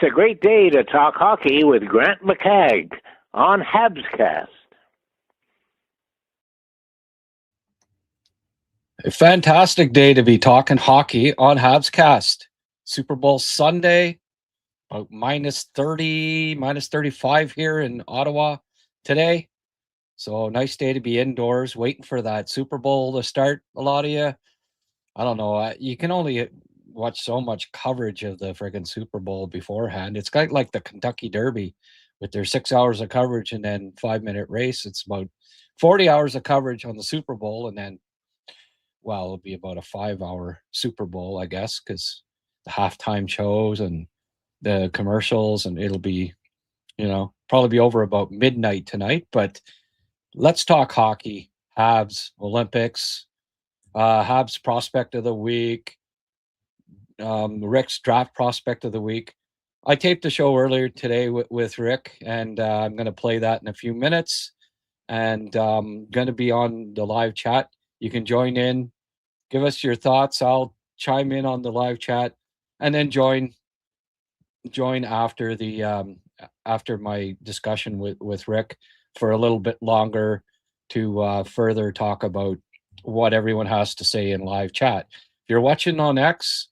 It's a great day to talk hockey with Grant McCagg on HabsCast. A fantastic day to be talking hockey on HabsCast. Super Bowl Sunday, about minus 30, minus 35 here in Ottawa today. So nice day to be indoors, waiting for that Super Bowl to start. A lot of you, I don't know, you can only watch so much coverage of the friggin' Super Bowl beforehand. It's kind of like the Kentucky Derby with their 6 hours of coverage and then 5-minute race. It's about 40 hours of coverage on the Super Bowl, and then, well, it'll be about a 5-hour Super Bowl, I guess, because the halftime shows and the commercials, and it'll be, probably be over about midnight tonight. But let's talk hockey. Habs, Olympics, Habs prospect of the week, Rick's draft prospect of the week. I taped the show earlier today with Rick, and I'm going to play that in a few minutes. And going to be on the live chat. You can join in, give us your thoughts. I'll chime in on the live chat, and then join after the after my discussion with Rick for a little bit longer to further talk about what everyone has to say in live chat. If you're watching on X,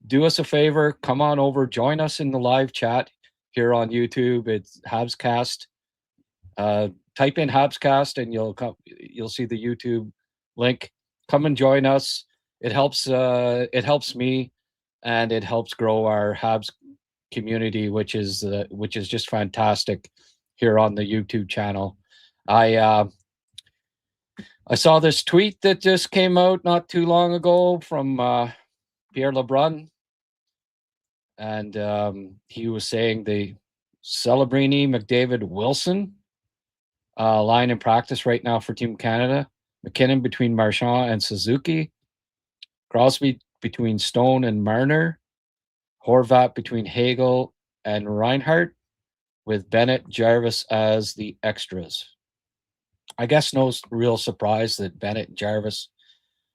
do us a favor, come on over, join us in the live chat here on YouTube. It's HabsCast. Type in HabsCast and you'll see the YouTube link. Come and join us. It helps me, and it helps grow our Habs community, which is just fantastic here on the YouTube channel. I saw this tweet that just came out not too long ago from Pierre LeBrun, and he was saying the Celebrini, McDavid, Wilson line in practice right now for Team Canada. McKinnon between Marchand and Suzuki. Crosby between Stone and Marner. Horvat between Hagel and Reinhardt, with Bennett, Jarvis as the extras. I guess no real surprise that Bennett and Jarvis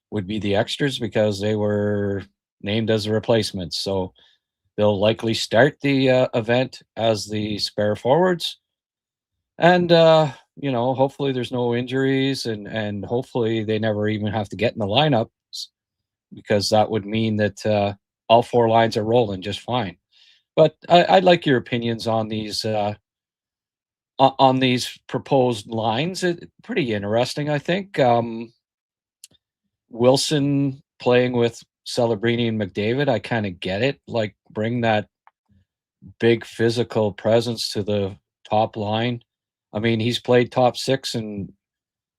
would be the extras because they were named as the replacements. So they'll likely start the event as the spare forwards. And, hopefully there's no injuries, and hopefully they never even have to get in the lineup, because that would mean that all four lines are rolling just fine. But I'd like your opinions on these proposed lines. Pretty interesting, I think. Wilson playing with Celebrini and McDavid, I kind of get it. Like, bring that big physical presence to the top line. I mean, he's played top six in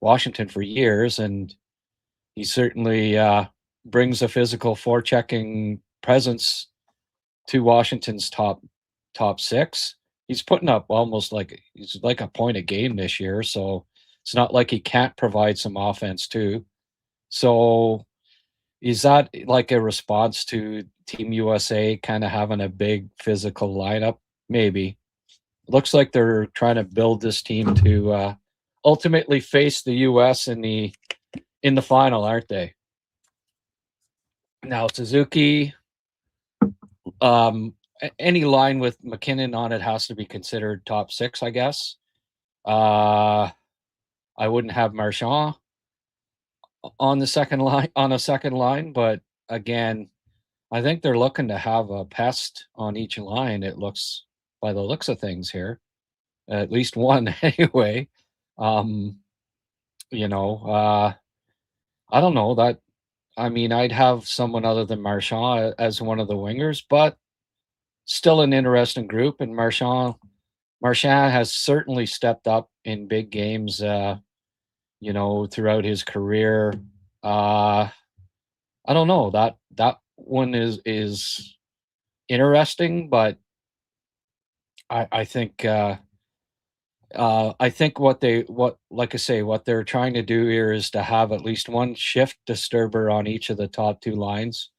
Washington for years, and he certainly brings a physical forechecking presence to Washington's top six. He's putting up almost he's like a point a game this year, so it's not like he can't provide some offense too. So is that like a response to Team USA kind of having a big physical lineup? Maybe. Looks like they're trying to build this team to ultimately face the US in the final, aren't they? Now, Suzuki, any line with McKinnon on it has to be considered top six, I guess. I wouldn't have Marchand on a second line, but again, I think they're looking to have a pest on each line. It looks, by the looks of things here, at least one anyway. I don't know that. I mean, I'd have someone other than Marchand as one of the wingers, but still an interesting group. And Marchand has certainly stepped up in big games, throughout his career. I don't know, that one is interesting, but I think what they're trying to do here is to have at least one shift disturber on each of the top two lines.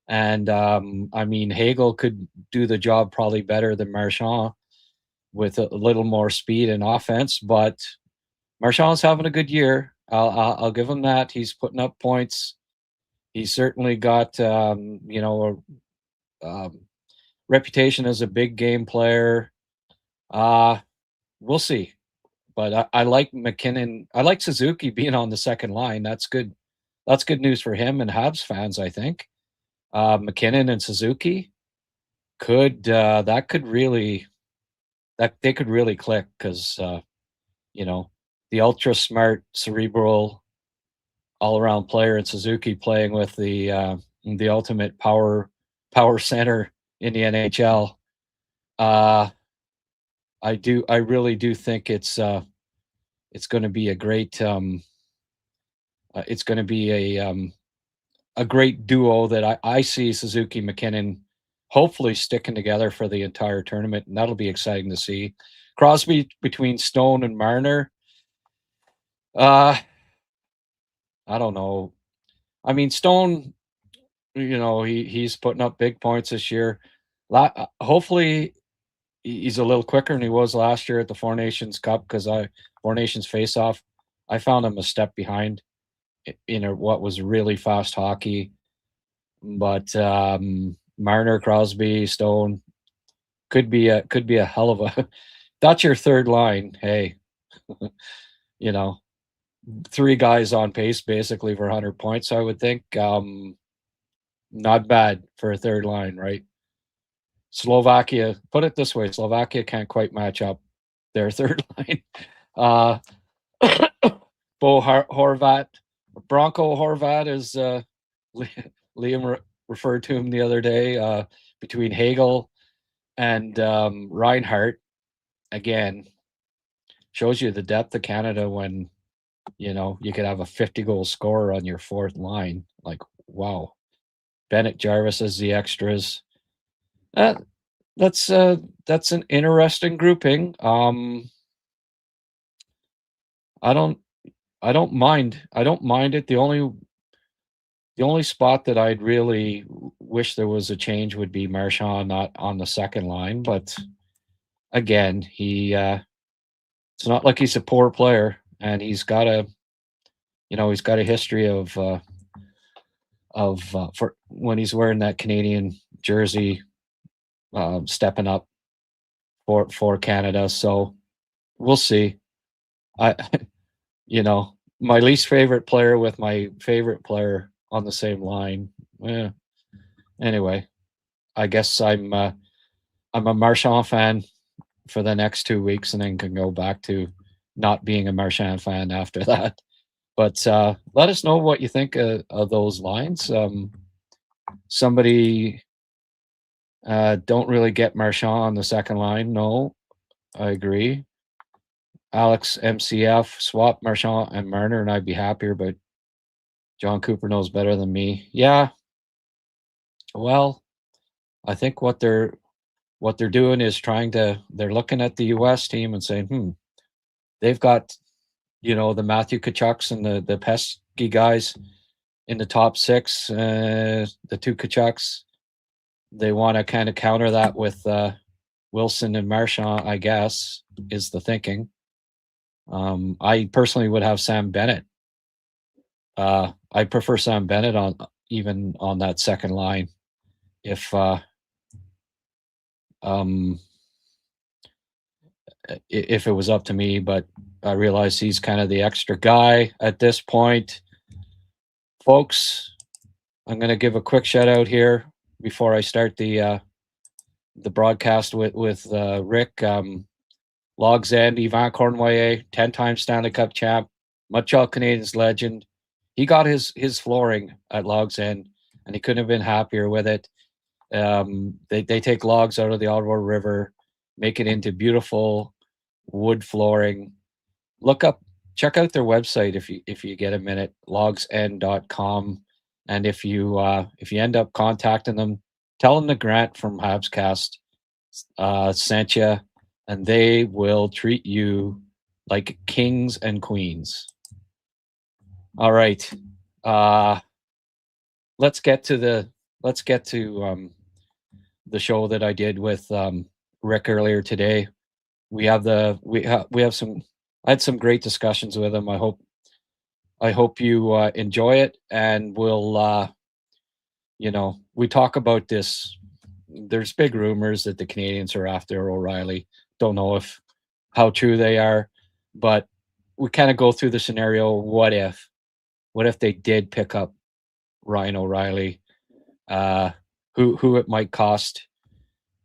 And I mean, Hagel could do the job probably better than Marchand with a little more speed and offense, but Marchand's having a good year. I'll give him that. He's putting up points. He's certainly got reputation as a big game player. We'll see. But I like McKinnon. I like Suzuki being on the second line. That's good. That's good news for him and Habs fans, I think. McKinnon and Suzuki could that could really that they could really click because the ultra smart, cerebral, all around player in Suzuki playing with the ultimate power center in the NHL. I really do think it's going to be a great it's going to be a great duo that I see Suzuki McKinnon hopefully sticking together for the entire tournament, and that'll be exciting to see. Crosby between Stone and Marner. I don't know. I mean, Stone, he's putting up big points this year. Hopefully, he's a little quicker than he was last year at the Four Nations Cup because Four Nations face-off, I found him a step behind in what was really fast hockey. But Marner, Crosby, Stone could be a hell of a. That's your third line. Hey, three guys on pace basically for 100 points. I would think not bad for a third line, right? Slovakia, put it this way, Slovakia can't quite match up their third line. Bo Horvat, Bronco Horvat, is Liam referred to him the other day, between Hagel and Reinhardt. Again, shows you the depth of Canada when you could have a 50-goal scorer on your fourth line. Like, wow. Bennett, Jarvis as the extras. That's an interesting grouping. I don't mind it. The only spot that I'd really wish there was a change would be Marchand not on the second line, but again, it's not like he's a poor player, and he's got a history of for when he's wearing that Canadian jersey, stepping up for Canada. So we'll see. My least favorite player with my favorite player on the same line. Anyway, I guess I'm a Marchand fan for the next 2 weeks, and then can go back to not being a Marchand fan after that. But let us know what you think of those lines. Somebody don't really get Marchand on the second line. No, I agree. Alex MCF, swap Marchand and Marner, and I'd be happier, but John Cooper knows better than me. Yeah. Well, I think what they're doing is they're looking at the US team and saying, they've got, the Matthew Kachucks and the pesky guys in the top six, the two Kachucks. They want to kind of counter that with Wilson and Marchand, I guess, is the thinking. I personally would have Sam Bennett. I prefer Sam Bennett on that second line if it was up to me, but I realize he's kind of the extra guy at this point. Folks, I'm going to give a quick shout out here before I start the broadcast with Rick. Logs End, Yvan Cournoyer, 10-time Stanley Cup champ, Montreal Canadiens legend. He got his flooring at Logs End, and he couldn't have been happier with it. They take logs out of the Ottawa River, make it into beautiful wood flooring. Check out their website if you get a minute, logsend.com. And if you end up contacting them, tell them the Grant from HabsCast sent you, and they will treat you like kings and queens. All right. Let's get to the show that I did with Rick earlier today. I had some great discussions with him. I hope you enjoy it, and we'll we talk about this there's big rumors that the Canadians are after O'Reilly. Don't know how true they are, but we kind of go through the scenario. What if they did pick up Ryan O'Reilly? Who it might cost?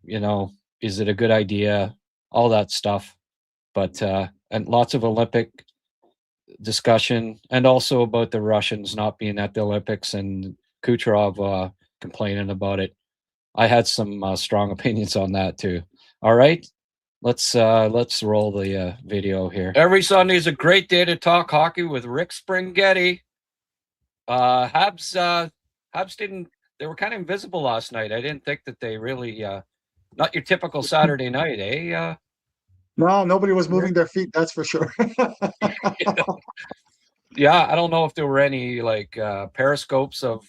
Is it a good idea? All that stuff, but and lots of Olympic discussion, and also about the Russians not being at the Olympics and Kucherov complaining about it. I had some strong opinions on that too. All right, let's roll the video here. Every Sunday is a great day to talk hockey with Rick Springhetti. Habs didn't. They were kind of invisible last night. I didn't think that they really. Not your typical Saturday night, eh? No, nobody was moving their feet. That's for sure. Yeah, I don't know if there were any periscopes of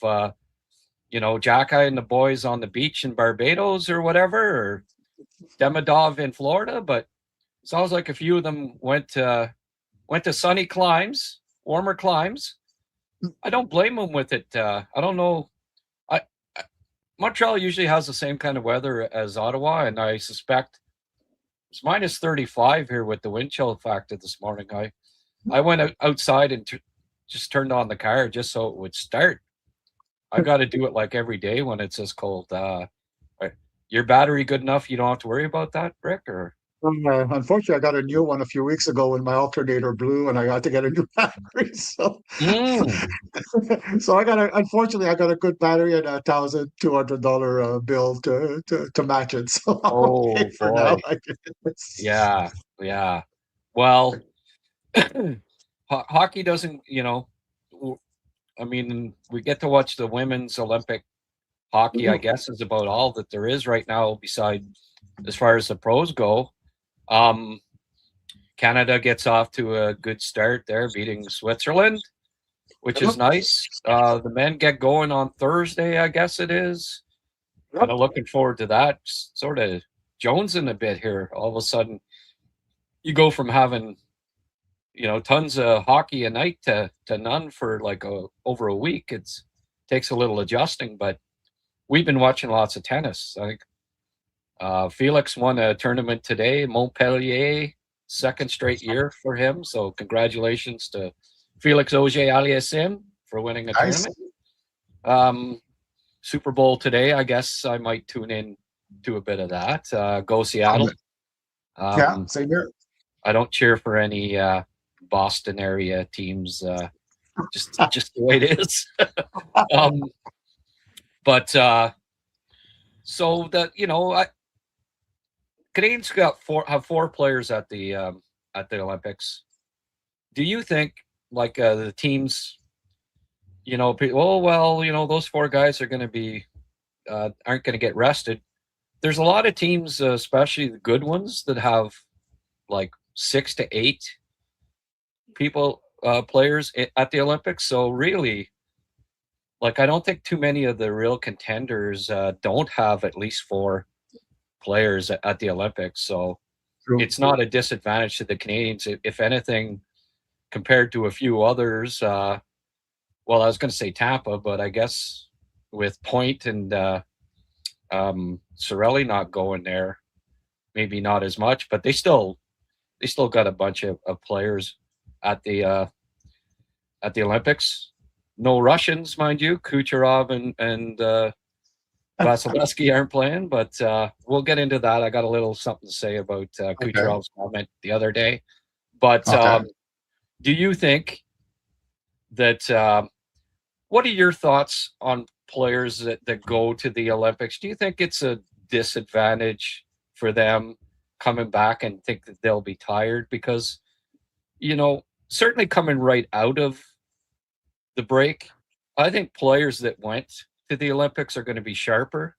Jacki and the boys on the beach in Barbados or whatever, or Demidov in Florida, but it sounds like a few of them went to sunny climes, warmer climes. I don't blame them with it. I don't know. Montreal usually has the same kind of weather as Ottawa, and I suspect it's minus 35 here with the wind chill factor this morning. I went outside and just turned on the car just so it would start. I got to do it like every day when it's this cold. Your battery good enough? You don't have to worry about that, Rick? Or unfortunately, I got a new one a few weeks ago when my alternator blew, and I got to get a new battery. So, so unfortunately, I got a good battery and $1,200 bill to match it. So I'm okay for now, I guess. Yeah. Well, hockey doesn't. I mean, we get to watch the women's Olympic hockey. I guess is about all that there is right now, beside as far as the pros go. Canada gets off to a good start there, beating Switzerland, which is nice. The men get going on Thursday, I guess it is. Kind of looking forward to that. Sort of jonesing a bit here. All of a sudden, you go from having, tons of hockey a night to none for over a week. It takes a little adjusting, but we've been watching lots of tennis. I think Felix won a tournament today, Montpellier, second straight year for him. So congratulations to Felix Auger-Aliassime for winning a tournament. Super Bowl today. I guess I might tune in to a bit of that. Go Seattle. Yeah, same here. I don't cheer for any Boston area teams. Just the way it is. But so that Canadians have four players at the Olympics. Do you think the teams, those four guys are going to be aren't going to get rested? There's a lot of teams, especially the good ones, that have 6 to 8 players at the Olympics. So really, I don't think too many of the real contenders don't have at least 4 players at the Olympics. So it's not a disadvantage to the Canadians. If anything, compared to a few others, I was going to say Tampa, but I guess with Point and Cirelli not going there, maybe not as much, but they still got a bunch of players at the Olympics. No Russians, mind you. Kucherov and Vasilevsky aren't playing, but we'll get into that. I got a little something to say about Kucherov's comment the other day. But do you think that what are your thoughts on players that go to the Olympics? Do you think it's a disadvantage for them coming back and think that they'll be tired? Because, certainly coming right out of the break, I think players that went to the Olympics are going to be sharper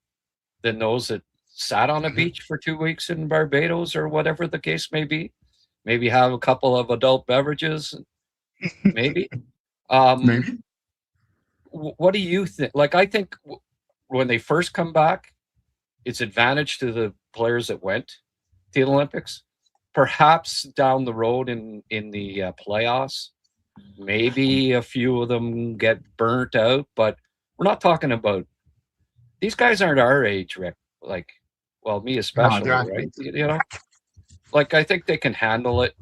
than those that sat on a beach for 2 weeks in Barbados or whatever the case may be. Maybe have a couple of adult beverages, maybe. Maybe. What do you think? I think when they first come back, it's advantage to the players that went to the Olympics. Perhaps down the road in the playoffs, maybe a few of them get burnt out, but we're not talking about these guys aren't our age, Rick. Like, well, me No, especially, they're right? athletes. You know, like I think they can handle it.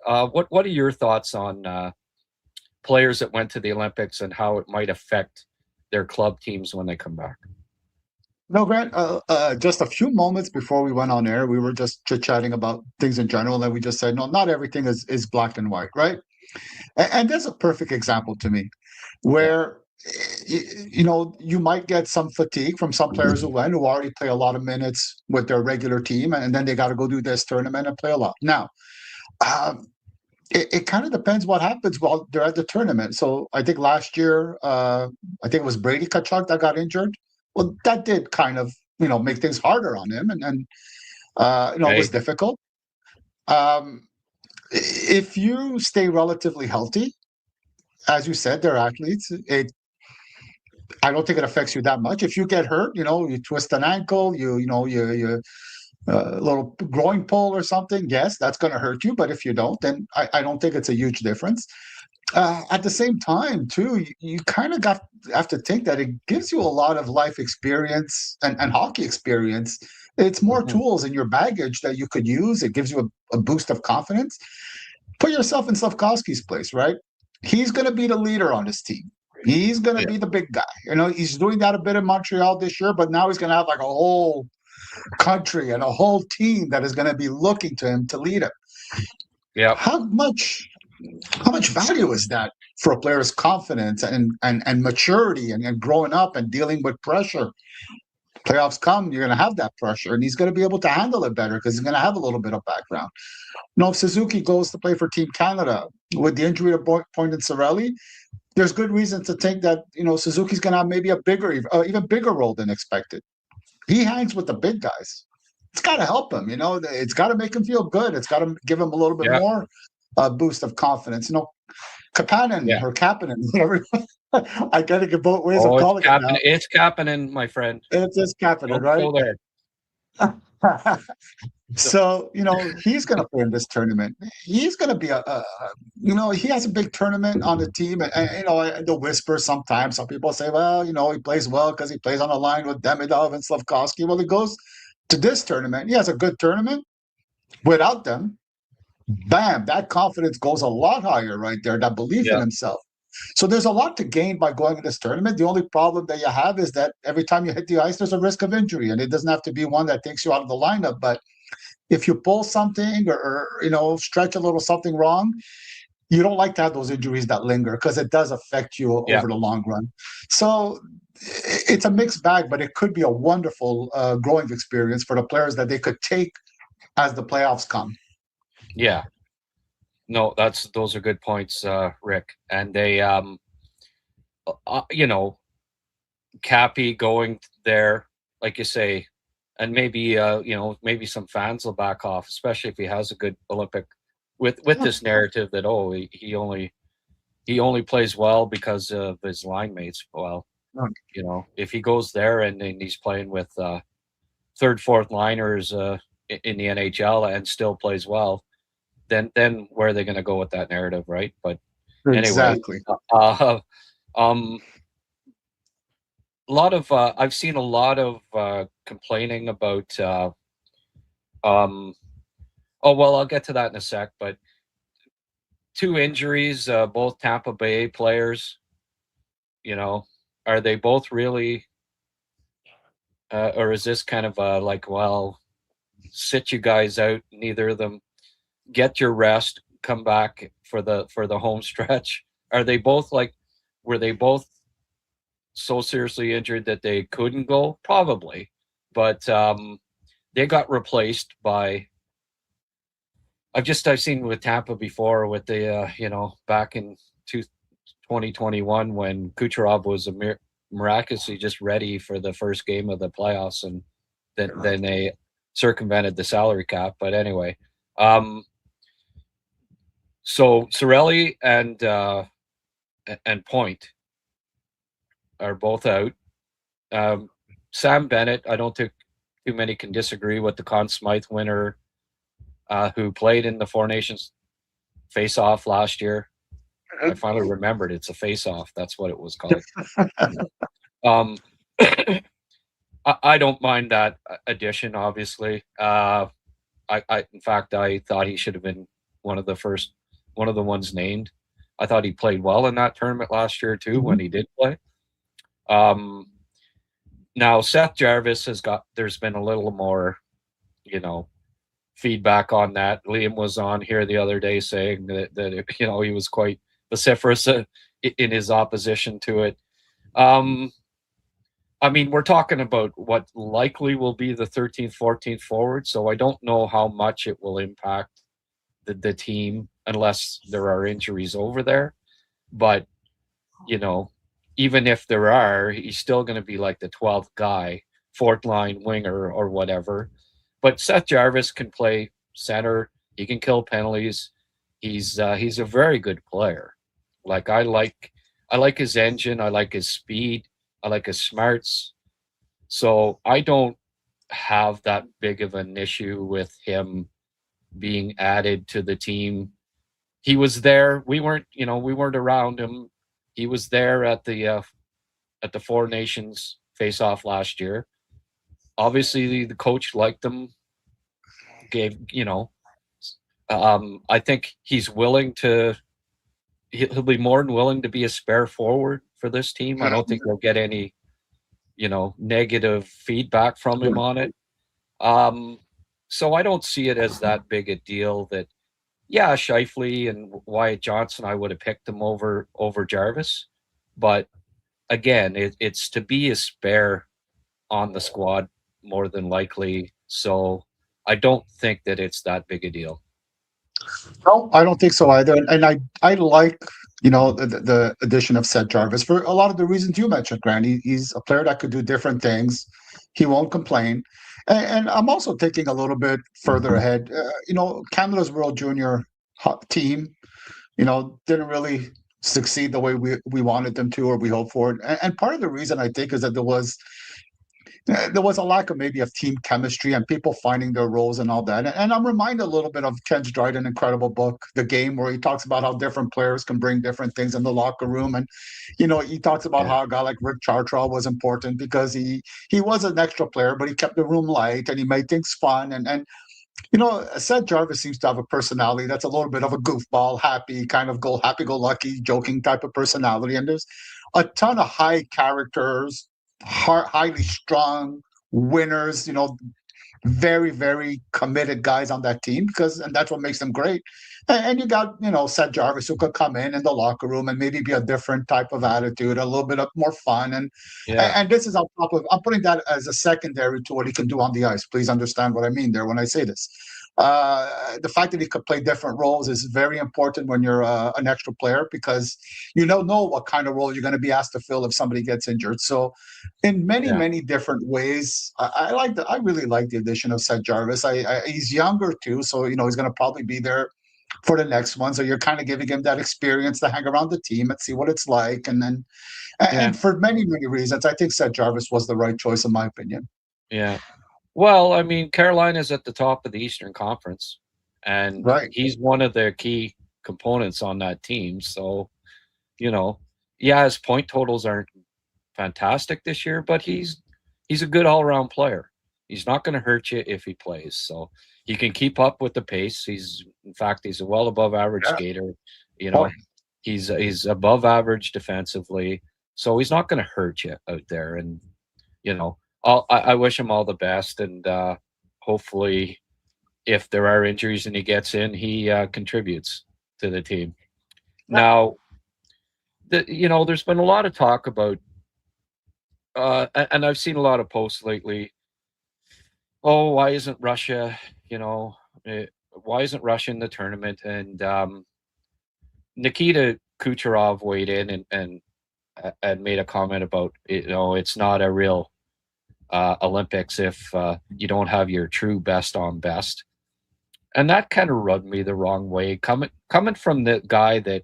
What are your thoughts on players that went to the Olympics and how it might affect their club teams when they come back? No, Grant, just a few moments before we went on air, we were just chit-chatting about things in general, and we just said, no, not everything is black and white, right? And that's a perfect example to me, Yeah. where you might get some fatigue from some players who already play a lot of minutes with their regular team, and then they got to go do this tournament and play a lot. Now, um, it kind of depends what happens while they're at the tournament. So I think last year, I think it was Brady Tkachuk that got injured. Well, that did kind of make things harder on him, and it was Right. difficult. If you stay relatively healthy, as you said, they're athletes. I don't think it affects you that much. If you get hurt, you twist an ankle, you little groin pull or something, yes, that's going to hurt you. But if you don't, then I don't think it's a huge difference. At the same time, too, you kind of have to think that it gives you a lot of life experience and hockey experience. It's more Mhm. tools in your baggage that you could use. It gives you a boost of confidence. Put yourself in Slavkovsky's place, right? He's going to be the leader on his team. He's going to Yeah. be the big guy. He's doing that a bit in Montreal this year, but now he's going to have like a whole country and a whole team that is going to be looking to him to lead him. Yeah. How much value is that for a player's confidence and maturity and growing up and dealing with pressure? Playoffs come, you're going to have that pressure, and he's going to be able to handle it better because he's going to have a little bit of background. If Suzuki goes to play for Team Canada with the injury to Point and Cirelli, there's good reason to think that Suzuki's going to have maybe a even bigger role than expected. He hangs with the big guys. It's got to help him. It's got to make him feel good. It's got to give him a little bit Yeah. more boost of confidence. Kapanen Yeah. or Kapanen, whatever. I gotta get both ways of Oh, calling it now. It's Kapanen, my friend. It's just Kapanen, Don't right? go there. So he's going to play in this tournament. He's going to be he has a big tournament on the team, and the whisper sometimes. Some people say, well, he plays well because he plays on a line with Demidov and Slavkovsky. Well, he goes to this tournament. He has a good tournament. Without them, bam, that confidence goes a lot higher right there. That belief in Yeah. himself. So there's a lot to gain by going to this tournament. The only problem that you have is that every time you hit the ice, there's a risk of injury, and it doesn't have to be one that takes you out of the lineup. But if you pull something or stretch a little something wrong, you don't like to have those injuries that linger because it does affect you Yeah. over the long run. So it's a mixed bag, but it could be a wonderful growing experience for the players that they could take as the playoffs come. Yeah. No, those are good points, Rick. And they, Cappy going there, like you say, and maybe maybe some fans will back off, especially if he has a good Olympic with this narrative that he only plays well because of his line mates. Well, if he goes there and he's playing with third, fourth liners in the NHL and still plays well, then where are they going to go with that narrative, right? But Exactly. anyway, a lot of I've seen a lot of complaining about. I'll get to that in a sec. But 2 injuries, both Tampa Bay players. Are they both really, or is this kind of sit you guys out? Neither of them. Get your rest. Come back for the home stretch. Are they both were they both so seriously injured that they couldn't go? Probably, but they got replaced by. I've seen with Tampa before with the back in 2021 when Kucherov was miraculously just ready for the first game of the playoffs, and then they circumvented the salary cap. But anyway, so Cirelli and Point are both out. Sam Bennett, I don't think too many can disagree with the Conn Smythe winner who played in the Four Nations face-off last year. I finally remembered it's a face-off. That's what it was called. I don't mind that addition. Obviously, in fact, I thought he should have been one of the ones named. I thought he played well in that tournament last year too when he did play. Um, Now Seth Jarvis there's been a little more, feedback on that. Liam was on here the other day saying that he was quite vociferous in his opposition to it. I mean, we're talking about what likely will be the 13th, 14th forward, so I don't know how much it will impact the team unless there are injuries over there. But, even if there are, he's still going to be like the 12th guy, fourth line winger or whatever. But Seth Jarvis can play center. He can kill penalties. He's a very good player. Like I like his engine. I like his speed. I like his smarts. So I don't have that big of an issue with him being added to the team. He was there. We weren't around him. He was there at the Four Nations face-off last year. Obviously, the coach liked him. I think he's willing to. He'll be more than willing to be a spare forward for this team. I don't think we'll get any, negative feedback from him on it. So I don't see it as that big a deal that, yeah, Scheifele and Wyatt Johnson, I would have picked them over Jarvis. But again, it's to be a spare on the squad more than likely. So I don't think that it's that big a deal. No, I don't think so either. And I like, the addition of Seth Jarvis for a lot of the reasons you mentioned, Grant. He's a player that could do different things. He won't complain. And I'm also thinking a little bit further ahead. Canada's World Junior team, didn't really succeed the way we wanted them to or we hoped for it. And part of the reason I think is that there was a lack of maybe of team chemistry and people finding their roles and all that. And I'm reminded a little bit of Ken Dryden's incredible book, The Game, where he talks about how different players can bring different things in the locker room. And, he talks about how a guy like Rick Chartraw was important because he was an extra player, but he kept the room light and he made things fun. And Seth Jarvis seems to have a personality that's a little bit of a goofball, happy-go-lucky, joking type of personality. And there's a ton of high characters, highly strong winners, very, very committed guys on that team and that's what makes them great. And you got, Seth Jarvis who could come in the locker room and maybe be a different type of attitude, a little bit of more fun. And this is on top of, I'm putting that as a secondary to what he can do on the ice. Please understand what I mean there when I say this. The fact that he could play different roles is very important when you're an extra player because you don't know what kind of role you're going to be asked to fill if somebody gets injured. So in many different ways, I really like the addition of Seth Jarvis. He's younger too, so he's going to probably be there for the next one. So you're kind of giving him that experience to hang around the team and see what it's like. And for many reasons, I think Seth Jarvis was the right choice in my opinion. Yeah. Well, I mean, Carolina's at the top of the Eastern Conference, and he's one of the key components on that team. So, his point totals aren't fantastic this year, but he's a good all-around player. He's not going to hurt you if he plays. So he can keep up with the pace. He's a well above average skater. He's above average defensively. So he's not going to hurt you out there. And, I wish him all the best, and hopefully, if there are injuries and he gets in, he contributes to the team. Now, there's been a lot of talk about, and I've seen a lot of posts lately. Oh, why isn't Russia? Why isn't Russia in the tournament? And Nikita Kucherov weighed in and made a comment about it's not a real Olympics if you don't have your true best on best. And that kind of rubbed me the wrong way. Coming from the guy that,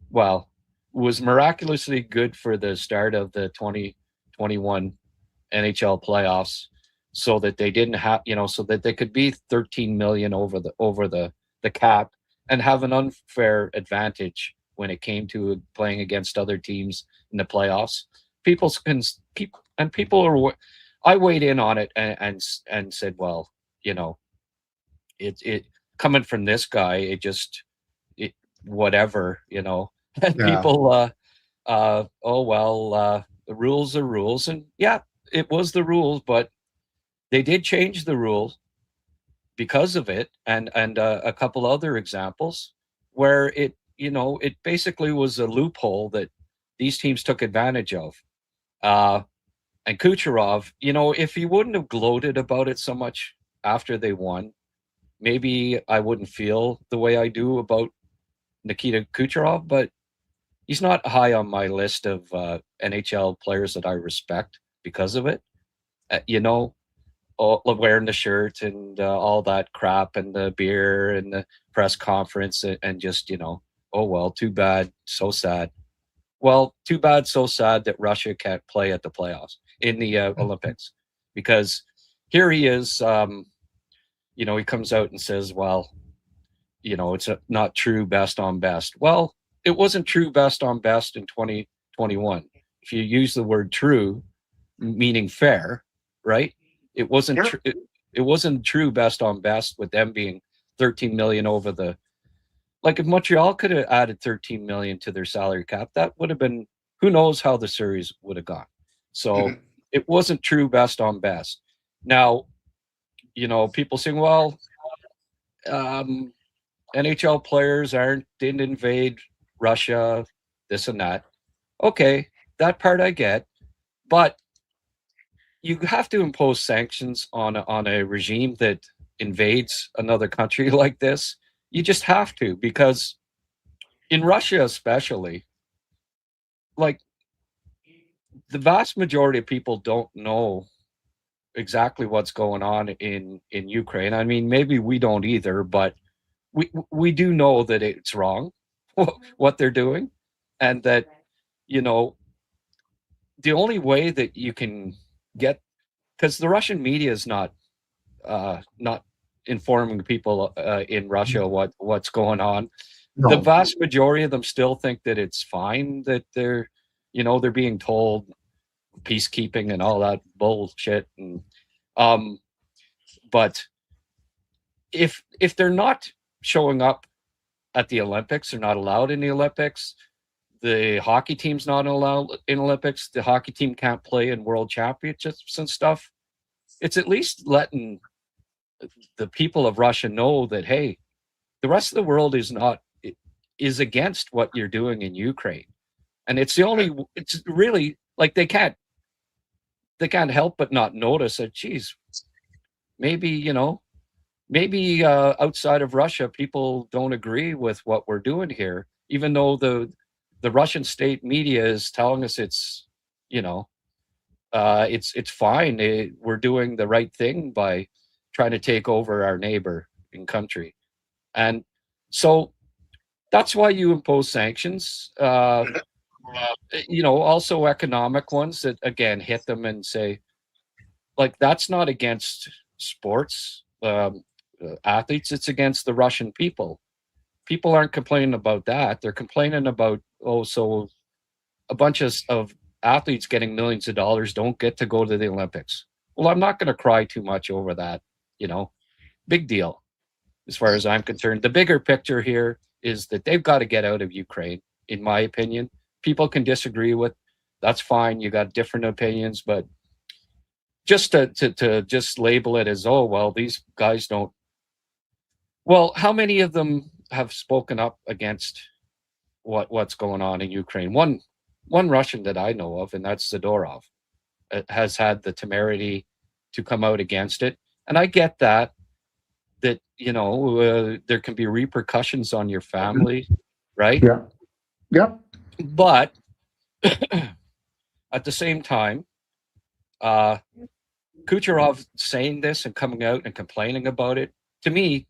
was miraculously good for the start of the 2021 NHL playoffs, so that they didn't have, so that they could be 13 million over the cap and have an unfair advantage when it came to playing against other teams in the playoffs. People And people are, I weighed in on it and said, well, you know, it coming from this guy, it whatever, you know. And Yeah. people, oh well, the rules are rules, and yeah, it was the rules, but they did change the rules because of it, and a couple other examples where it, you know, it basically was a loophole that these teams took advantage of. And Kucherov, you know, if he wouldn't have gloated about it so much after they won, maybe I wouldn't feel the way I do about Nikita Kucherov, but he's not high on my list of NHL players that I respect because of it. You know, wearing the shirt and all that crap and the beer and the press conference and just, you know, oh, well, too bad, so sad. Well, too bad, so sad that Russia can't play at the playoffs in the Olympics, because here he is, you know, he comes out and says, well, you know, it's not true best on best. Well, it wasn't true best on best in 2021. If you use the word true, meaning fair, right? It wasn't it wasn't true best on best with them being 13 million over the, like if Montreal could have added 13 million to their salary cap, that would have been, who knows how the series would have gone. So it wasn't true best on best. Now, you know, people saying, well, NHL players didn't invade Russia, this and that. Okay, that part I get, but you have to impose sanctions on a regime that invades another country like this. You just have to, because in Russia especially, like the vast majority of people don't know exactly what's going on in Ukraine. I mean, maybe we don't either, but we do know that it's wrong what they're doing, and that, you know, the only way that you can get, because the Russian media is not informing people in Russia what's going on. No. The vast majority of them still think that it's fine, that they're, you know, they're being told peacekeeping and all that bullshit. And but if they're not showing up at the Olympics, they're not allowed in the Olympics. The hockey team's not allowed in Olympics. The hockey team can't play in world championships and stuff. It's at least letting the people of Russia know that, hey, the rest of the world is against what you're doing in Ukraine. And it's really like they can't help but not notice that, geez, maybe, you know, maybe outside of Russia, people don't agree with what we're doing here, even though the Russian state media is telling us it's, you know, it's fine. We're doing the right thing by trying to take over our neighbor in country. And so that's why you impose sanctions, you know, also economic ones that, again, hit them and say, like, that's not against sports athletes, it's against the Russian people. People aren't complaining about that. They're complaining about, oh, so a bunch of athletes getting millions of dollars don't get to go to the Olympics. Well, I'm not going to cry too much over that, you know. Big deal as far as I'm concerned. The bigger picture here is that they've got to get out of Ukraine, in my opinion. People can disagree with, that's fine. You got different opinions, but just to just label it as, oh, well, these guys don't. Well, how many of them have spoken up against what's going on in Ukraine? One Russian that I know of, and that's Zadorov, has had the temerity to come out against it. And I get that, you know, there can be repercussions on your family, right? Yeah. Yep. But at the same time, Kucherov saying this and coming out and complaining about it, to me,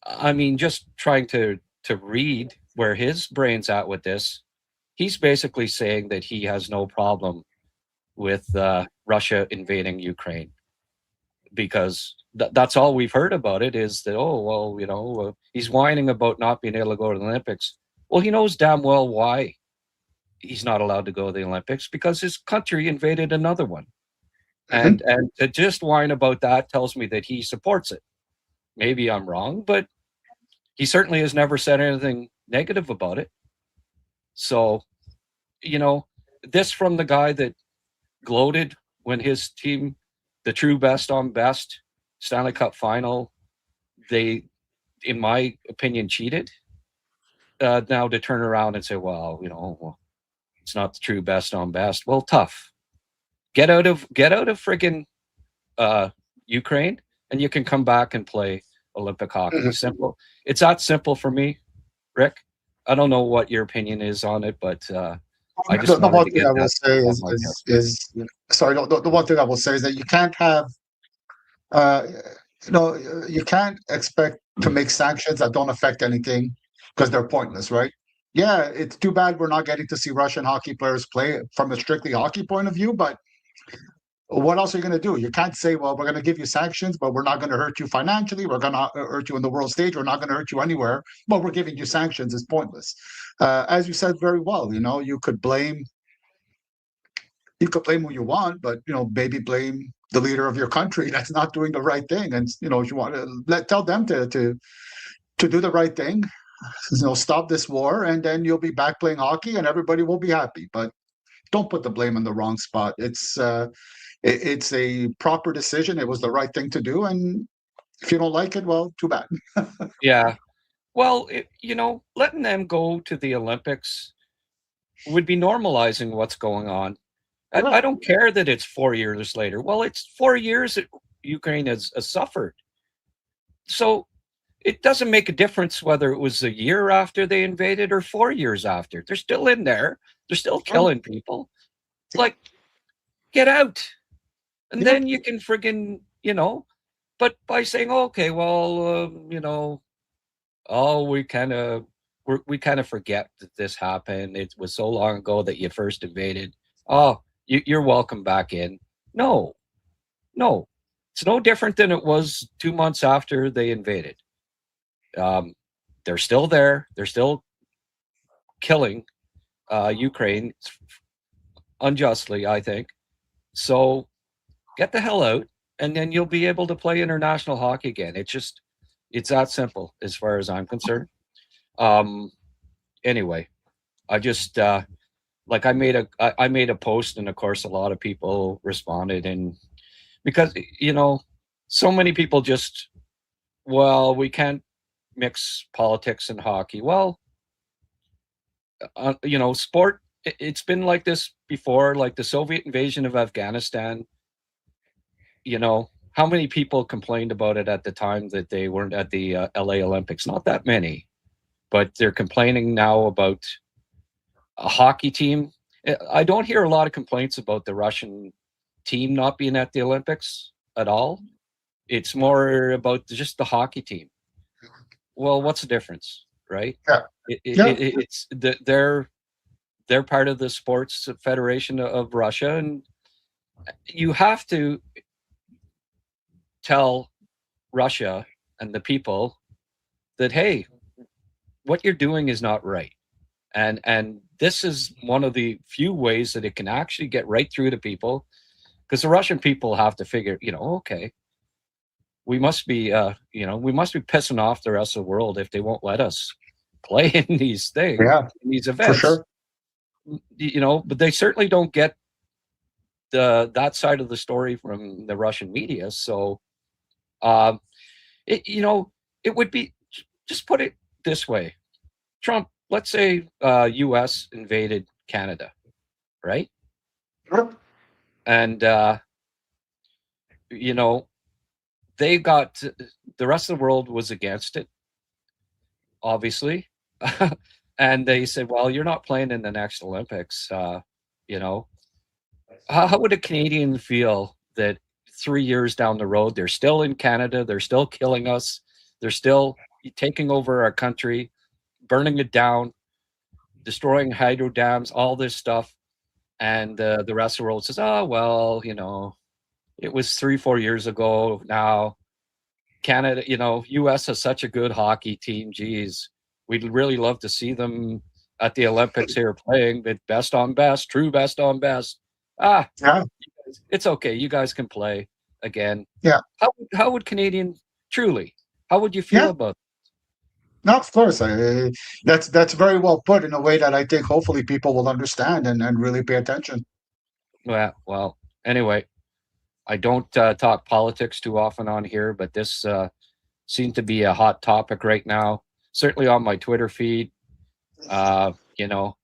I mean, just trying to read where his brain's at with this, he's basically saying that he has no problem with Russia invading Ukraine, because that's all we've heard about it, is that, oh, well, you know, he's whining about not being able to go to the Olympics. Well, he knows damn well why he's not allowed to go to the Olympics because his country invaded another one. And to just whine about that tells me that he supports it. Maybe I'm wrong, but he certainly has never said anything negative about it. So, this from the guy that gloated when his team, the true best on best Stanley Cup final, they, in my opinion, cheated. Now to turn around and say, well, it's not the true best on best. Well, tough. Get out of friggin' Ukraine, and you can come back and play Olympic hockey. Simple. It's that simple for me, Rick. I don't know what your opinion is on it, but I just the one wanted to thing get I will say is sorry. The one thing I will say is that you can't have, you can't expect to make sanctions that don't affect anything because they're pointless, right? Yeah, it's too bad we're not getting to see Russian hockey players play from a strictly hockey point of view, but what else are you going to do? You can't say, well, we're going to give you sanctions, but we're not going to hurt you financially. We're going to hurt you in the world stage. We're not going to hurt you anywhere. But we're giving you sanctions is pointless. As you said very well, you could blame who you want, but maybe blame the leader of your country that's not doing the right thing. And if you want to tell them to do the right thing, stop this war, and then you'll be back playing hockey, and everybody will be happy. But don't put the blame in the wrong spot. It's a proper decision. It was the right thing to do, and if you don't like it, well, too bad. Yeah. Well, letting them go to the Olympics would be normalizing what's going on. I don't care that it's 4 years later. Well, it's 4 years that Ukraine has suffered. So it doesn't make a difference whether it was a year after they invaded or 4 years after. They're still in there. They're still killing people. Like, get out. And then you can friggin', but by saying, okay, well, we kind of forget that this happened. It was so long ago that you first invaded. Oh, you're welcome back in. No. It's no different than it was 2 months after they invaded. They're still there. They're still killing Ukraine unjustly, I think. So get the hell out, and then you'll be able to play international hockey again. It's that simple as far as I'm concerned. Anyway, I just I made a post, and of course a lot of people responded, and because so many people just, well, we can't mix politics and hockey. Well, sport, it's been like this before, like the Soviet invasion of Afghanistan. How many people complained about it at the time that they weren't at the LA Olympics? Not that many, but they're complaining now about a hockey team. I don't hear a lot of complaints about the Russian team not being at the Olympics at all. It's more about just the hockey team. Well, what's the difference, right? Yeah. They're part of the sports federation of Russia, and you have to tell Russia and the people that, hey, what you're doing is not right. And this is one of the few ways that it can actually get right through to people, because the Russian people have to figure, okay, we must be pissing off the rest of the world if they won't let us play in these things, in these events. For sure. But they certainly don't get that side of the story from the Russian media. So, it would be, just put it this way. Trump, let's say U.S. invaded Canada, right? Sure. And, they got, the rest of the world was against it, obviously. And they said, well, you're not playing in the next Olympics. How would a Canadian feel that 3 years down the road, they're still in Canada, they're still killing us, they're still taking over our country, burning it down, destroying hydro dams, all this stuff, and the rest of the world says, oh, well, it was 3-4 years ago now. Canada, U.S. has such a good hockey team. Geez, we'd really love to see them at the Olympics here playing the best on best, true best on best. Yeah. It's okay. You guys can play again. Yeah. How would Canadian truly? How would you feel Yeah. about? No, of course. That's very well put in a way that I think hopefully people will understand and really pay attention. Well. Anyway, I don't talk politics too often on here, but this seems to be a hot topic right now. Certainly on my Twitter feed. You know,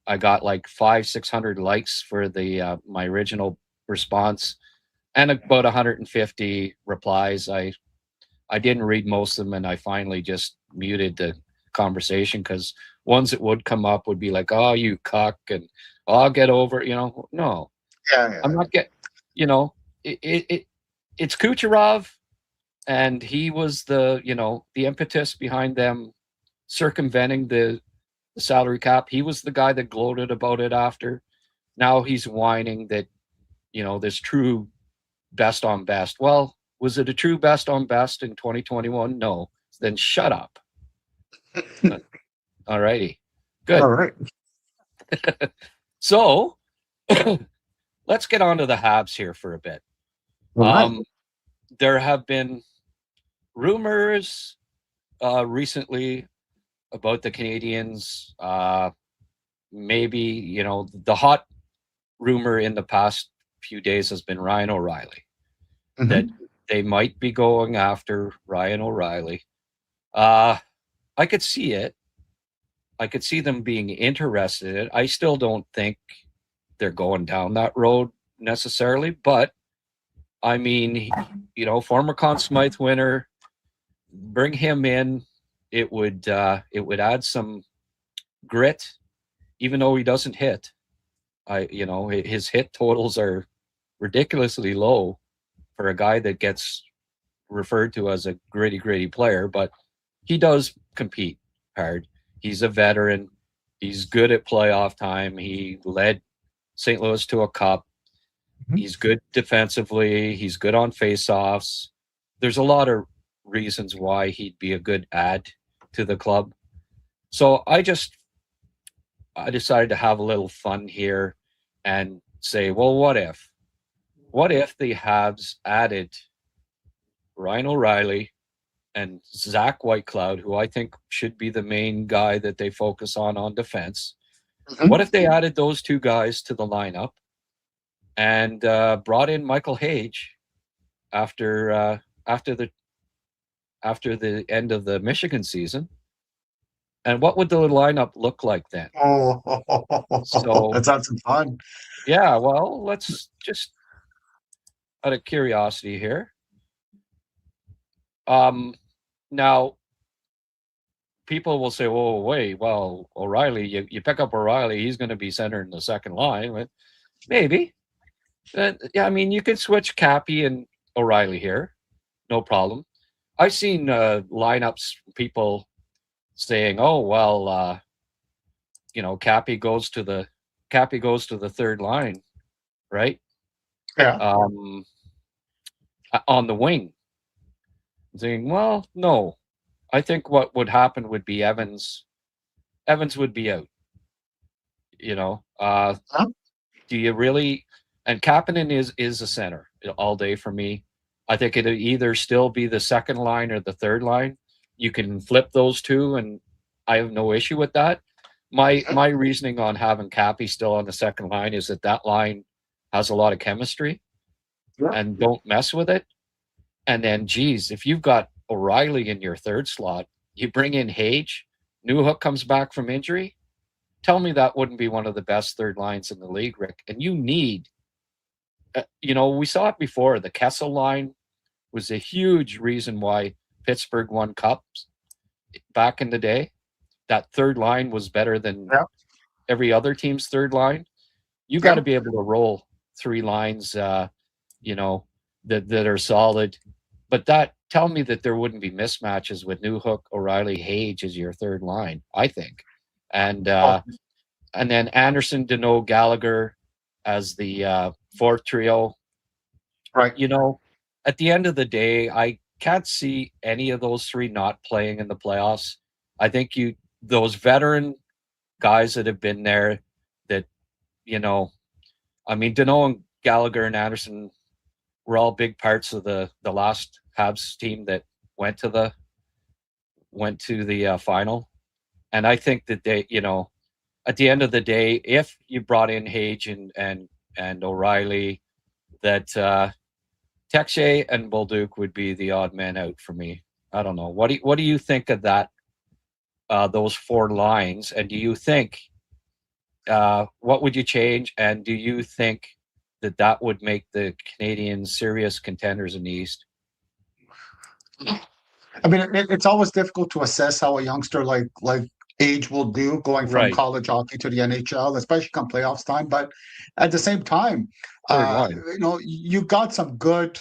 I got like 600 likes for the my original response, and about 150 replies. I didn't read most of them, and I finally just muted the conversation because ones that would come up would be like, "Oh, you cuck," and "Oh, I'll get over it." No, Yeah. I'm not get. It's Kucherov, and he was the impetus behind them circumventing the salary cap. He was the guy that gloated about it after. Now he's whining that this true best on best. Well, was it a true best on best in 2021? No. Then shut up. All righty. Good. All right. So let's get on to the Habs here for a bit. There have been rumors recently about the Canadians. Maybe, the hot rumor in the past few days has been Ryan O'Reilly. That they might be going after Ryan O'Reilly. I could see it. I could see them being interested in it. I still don't think they're going down that road necessarily, but I mean, former Conn Smythe winner, bring him in. It would add some grit, even though he doesn't hit. His hit totals are ridiculously low for a guy that gets referred to as a gritty player, but he does compete hard. He's a veteran. He's good at playoff time. He led St. Louis to a cup. He's good defensively. He's good on faceoffs. There's a lot of reasons why he'd be a good add to the club. So I decided to have a little fun here and say, well, what if the Habs added Ryan O'Reilly and Zach Whitecloud, who I think should be the main guy that they focus on defense. What if they added those two guys to the lineup and brought in Michael Hage after the end of the Michigan season? And what would the lineup look like then? So that sounds fun. Yeah, well, let's just out of curiosity here. Now people will say, "Oh, wait, well, O'Reilly, you pick up O'Reilly, he's going to be center in the second line." Maybe. Yeah, I mean, you can switch Cappy and O'Reilly here, no problem. I've seen lineups, people saying, "Oh, well, Cappy goes to the third line, right?" Yeah. On the wing. Saying, well, no. I think what would happen would be Evans would be out. Do you really? And Kapanen is a center all day for me. I think it'd either still be the second line or the third line. You can flip those two, and I have no issue with that. My reasoning on having Cappy still on the second line is that line has a lot of chemistry, and don't mess with it. And then, geez, if you've got O'Reilly in your third slot, you bring in Hage, Newhook comes back from injury. Tell me that wouldn't be one of the best third lines in the league, Rick. And you need, we saw it before. The Kessel line was a huge reason why Pittsburgh won cups back in the day. That third line was better than every other team's third line. You got to be able to roll three lines, that are solid. But tell me that there wouldn't be mismatches with Newhook, O'Reilly, Hage as your third line, I think. And then Anderson, Deneau, Gallagher as the fourth trio. Right. At the end of the day, I can't see any of those three not playing in the playoffs. I think those veteran guys that have been there that, I mean, Danault and Gallagher and Anderson were all big parts of the last Habs team that went to the final. And I think that they, at the end of the day, if you brought in Hage and O'Reilly, that Texier and Bolduc would be the odd man out for me. I don't know. What do you think of that? Those four lines, and do you think what would you change? And do you think that would make the Canadiens serious contenders in the East? I mean, it's always difficult to assess how a youngster like Age will do going from college hockey to the NHL, especially come playoffs time. But at the same time, you got some good.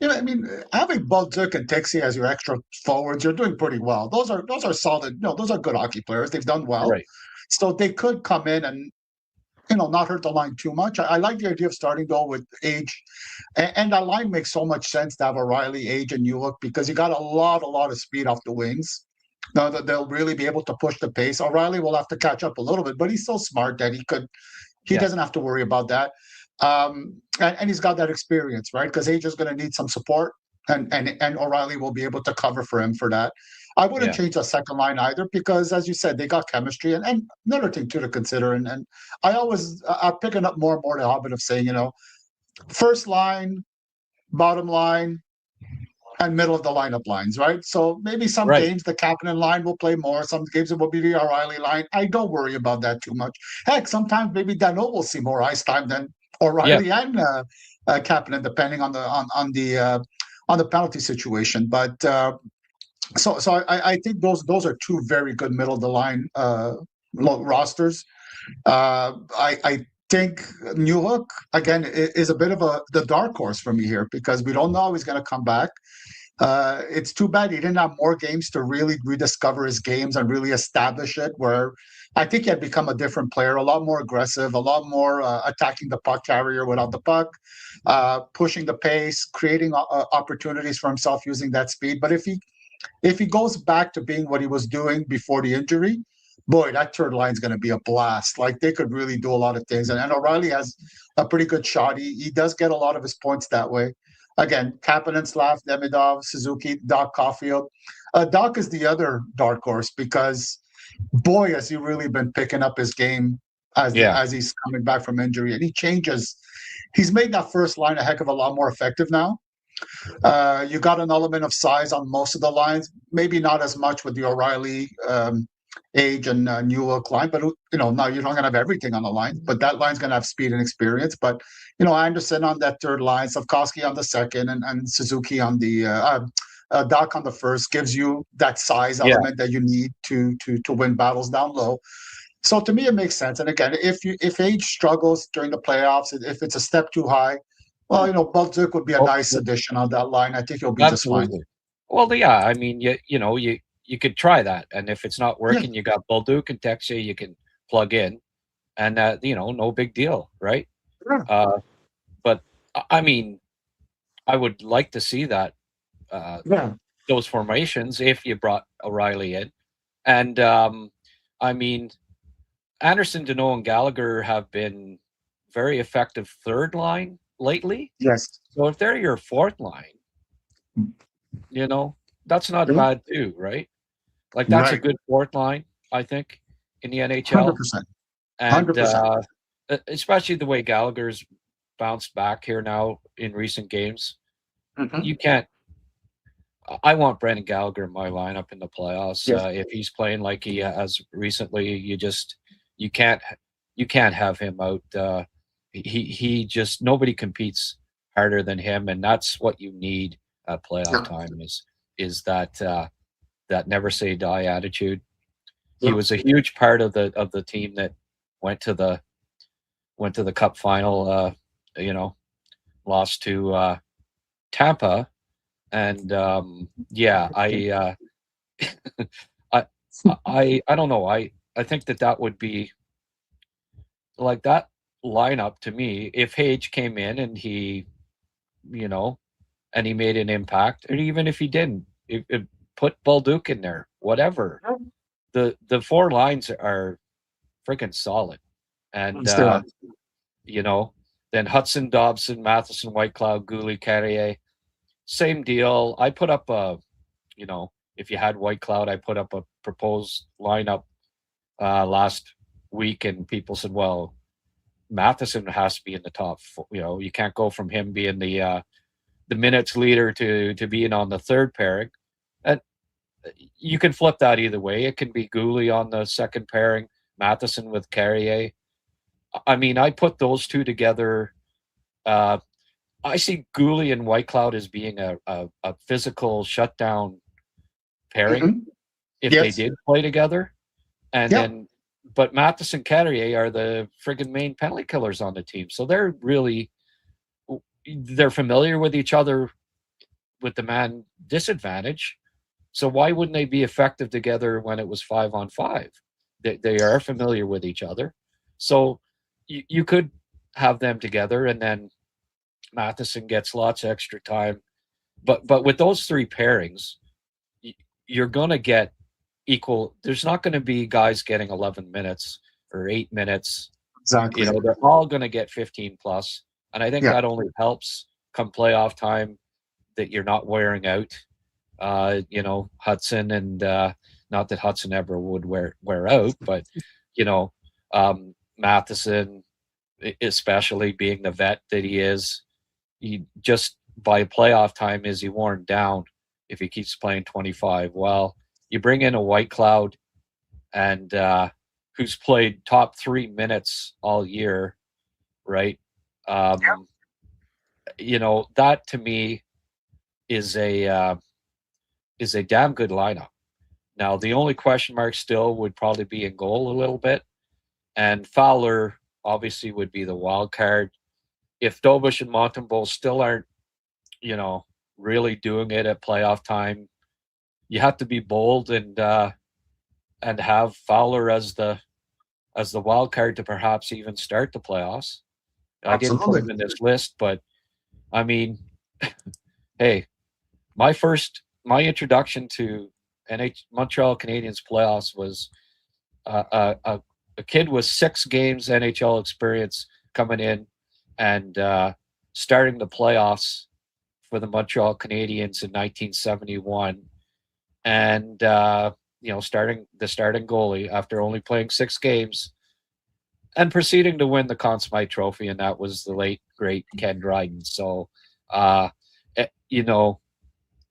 I mean, having Bolduc and Texier as your extra forwards, you're doing pretty well. Those are solid. Those are good hockey players. They've done well, so they could come in and not hurt the line too much. I like the idea of starting though with Age, and that line makes so much sense to have O'Reilly, Age, and Newhook because you got a lot of speed off the wings. Now that they'll really be able to push the pace. O'Reilly will have to catch up a little bit, but he's so smart that he doesn't have to worry about that. And he's got that experience, right? Because Age is going to need some support, and O'Reilly will be able to cover for him for that. I wouldn't change the second line either because, as you said, they got chemistry. And another thing too to consider, and I'm picking up more and more the habit of saying, first line, bottom line, and middle of the lineup lines, right? So maybe some games the captain line will play more. Some games it will be the O'Reilly line. I don't worry about that too much. Heck, sometimes maybe Danault will see more ice time than O'Reilly and Kapanen, depending on the penalty situation. But so I think those are two very good middle of the line rosters. I think Newhook again is a bit of the dark horse for me here because we don't know how he's going to come back. It's too bad he didn't have more games to really rediscover his games and really establish it. Where I think he had become a different player, a lot more aggressive, a lot more attacking the puck carrier without the puck, pushing the pace, creating opportunities for himself using that speed. But if he goes back to being what he was doing before the injury, boy, that third line is going to be a blast. Like they could really do a lot of things. And O'Reilly has a pretty good shot. He does get a lot of his points that way. Again, Kapanen, Slav, Demidov, Suzuki, Doc Caulfield. Doc is the other dark horse because, boy, has he really been picking up his game as he's coming back from injury. And he changes. He's made that first line a heck of a lot more effective now. You got an element of size on most of the lines, maybe not as much with the O'Reilly, Age, and Newhook line, but now you're not going to have everything on the line, but that line's going to have speed and experience. But Anderson on that third line, Slavkovsky on the second, and Suzuki on the Doc on the first gives you that size element that you need to win battles down low. So to me, it makes sense. And again, if Age struggles during the playoffs, if it's a step too high, well, Bolduc would be a nice addition on that line. I think he'll be just fine. Well, yeah, I mean, you could try that, and if it's not working, you got Bolduc and Texier you can plug in, and no big deal, right? Yeah. But I mean, I would like to see that those formations if you brought O'Reilly in, and I mean, Anderson, Danault, and Gallagher have been very effective third line lately. Yes. So if they're your fourth line, that's not bad too, right? Like that's a good fourth line, I think, in the NHL. 100%. And 100%. Especially the way Gallagher's bounced back here now in recent games. Mm-hmm. You can't. I want Brendan Gallagher in my lineup in the playoffs. If he's playing like he has recently, you can't have him out. He just nobody competes harder than him, and that's what you need at playoff time is that never say die attitude. He was a huge part of the team that went to the Cup final. Lost to Tampa, and I don't know. I think that would be like that lineup to me. If Hage came in and he, and he made an impact, or even if he didn't, put Bolduc in there, whatever. The four lines are freaking solid. And, Still. you know, then Hudson, Dobson, Matheson, Whitecloud, Gooley, Carrier, same deal. I put up you know, if you had Whitecloud, I put up a proposed lineup last week, and people said, well, Matheson has to be in the top four. You know, you can't go from him being the minutes leader to being on the third pairing. And you can flip that either way. It can be Gooley on the second pairing, Matheson with Carrier. I mean, I put those two together. I see Gooley and Whitecloud as being a physical shutdown pairing if they did play together. And then, but Matheson, Carrier are the friggin' main penalty killers on the team. So they're familiar with each other with the man disadvantage. So why wouldn't they be effective together when it was 5-on-5? They are familiar with each other. So you could have them together, and then Matheson gets lots of extra time. But with those three pairings, you're going to get equal. There's not going to be guys getting 11 minutes or 8 minutes. Exactly. You know, they're all going to get 15 plus. And I think that only helps come playoff time that you're not wearing out. You know, Hudson, and not that Hudson ever would wear out, but, you know, Matheson, especially being the vet that he is, he just by playoff time is he worn down if he keeps playing 25. Well, you bring in a Whitecloud and who's played top 3 minutes all year, right? You know, that to me is a damn good lineup. Now, the only question mark still would probably be in goal a little bit, and Fowler obviously would be the wild card. If Dobush and Montembeault still aren't, you know, really doing it at playoff time, you have to be bold and have Fowler as the wild card to perhaps even start the playoffs. I didn't put him in this list, but I mean, hey, my introduction to Montreal Canadiens playoffs was a kid with 6 games NHL experience coming in and starting the playoffs for the Montreal Canadiens in 1971, and you know, starting goalie after only playing 6 games, and proceeding to win the Conn Smythe Trophy, and that was the late great Ken Dryden. So, you know,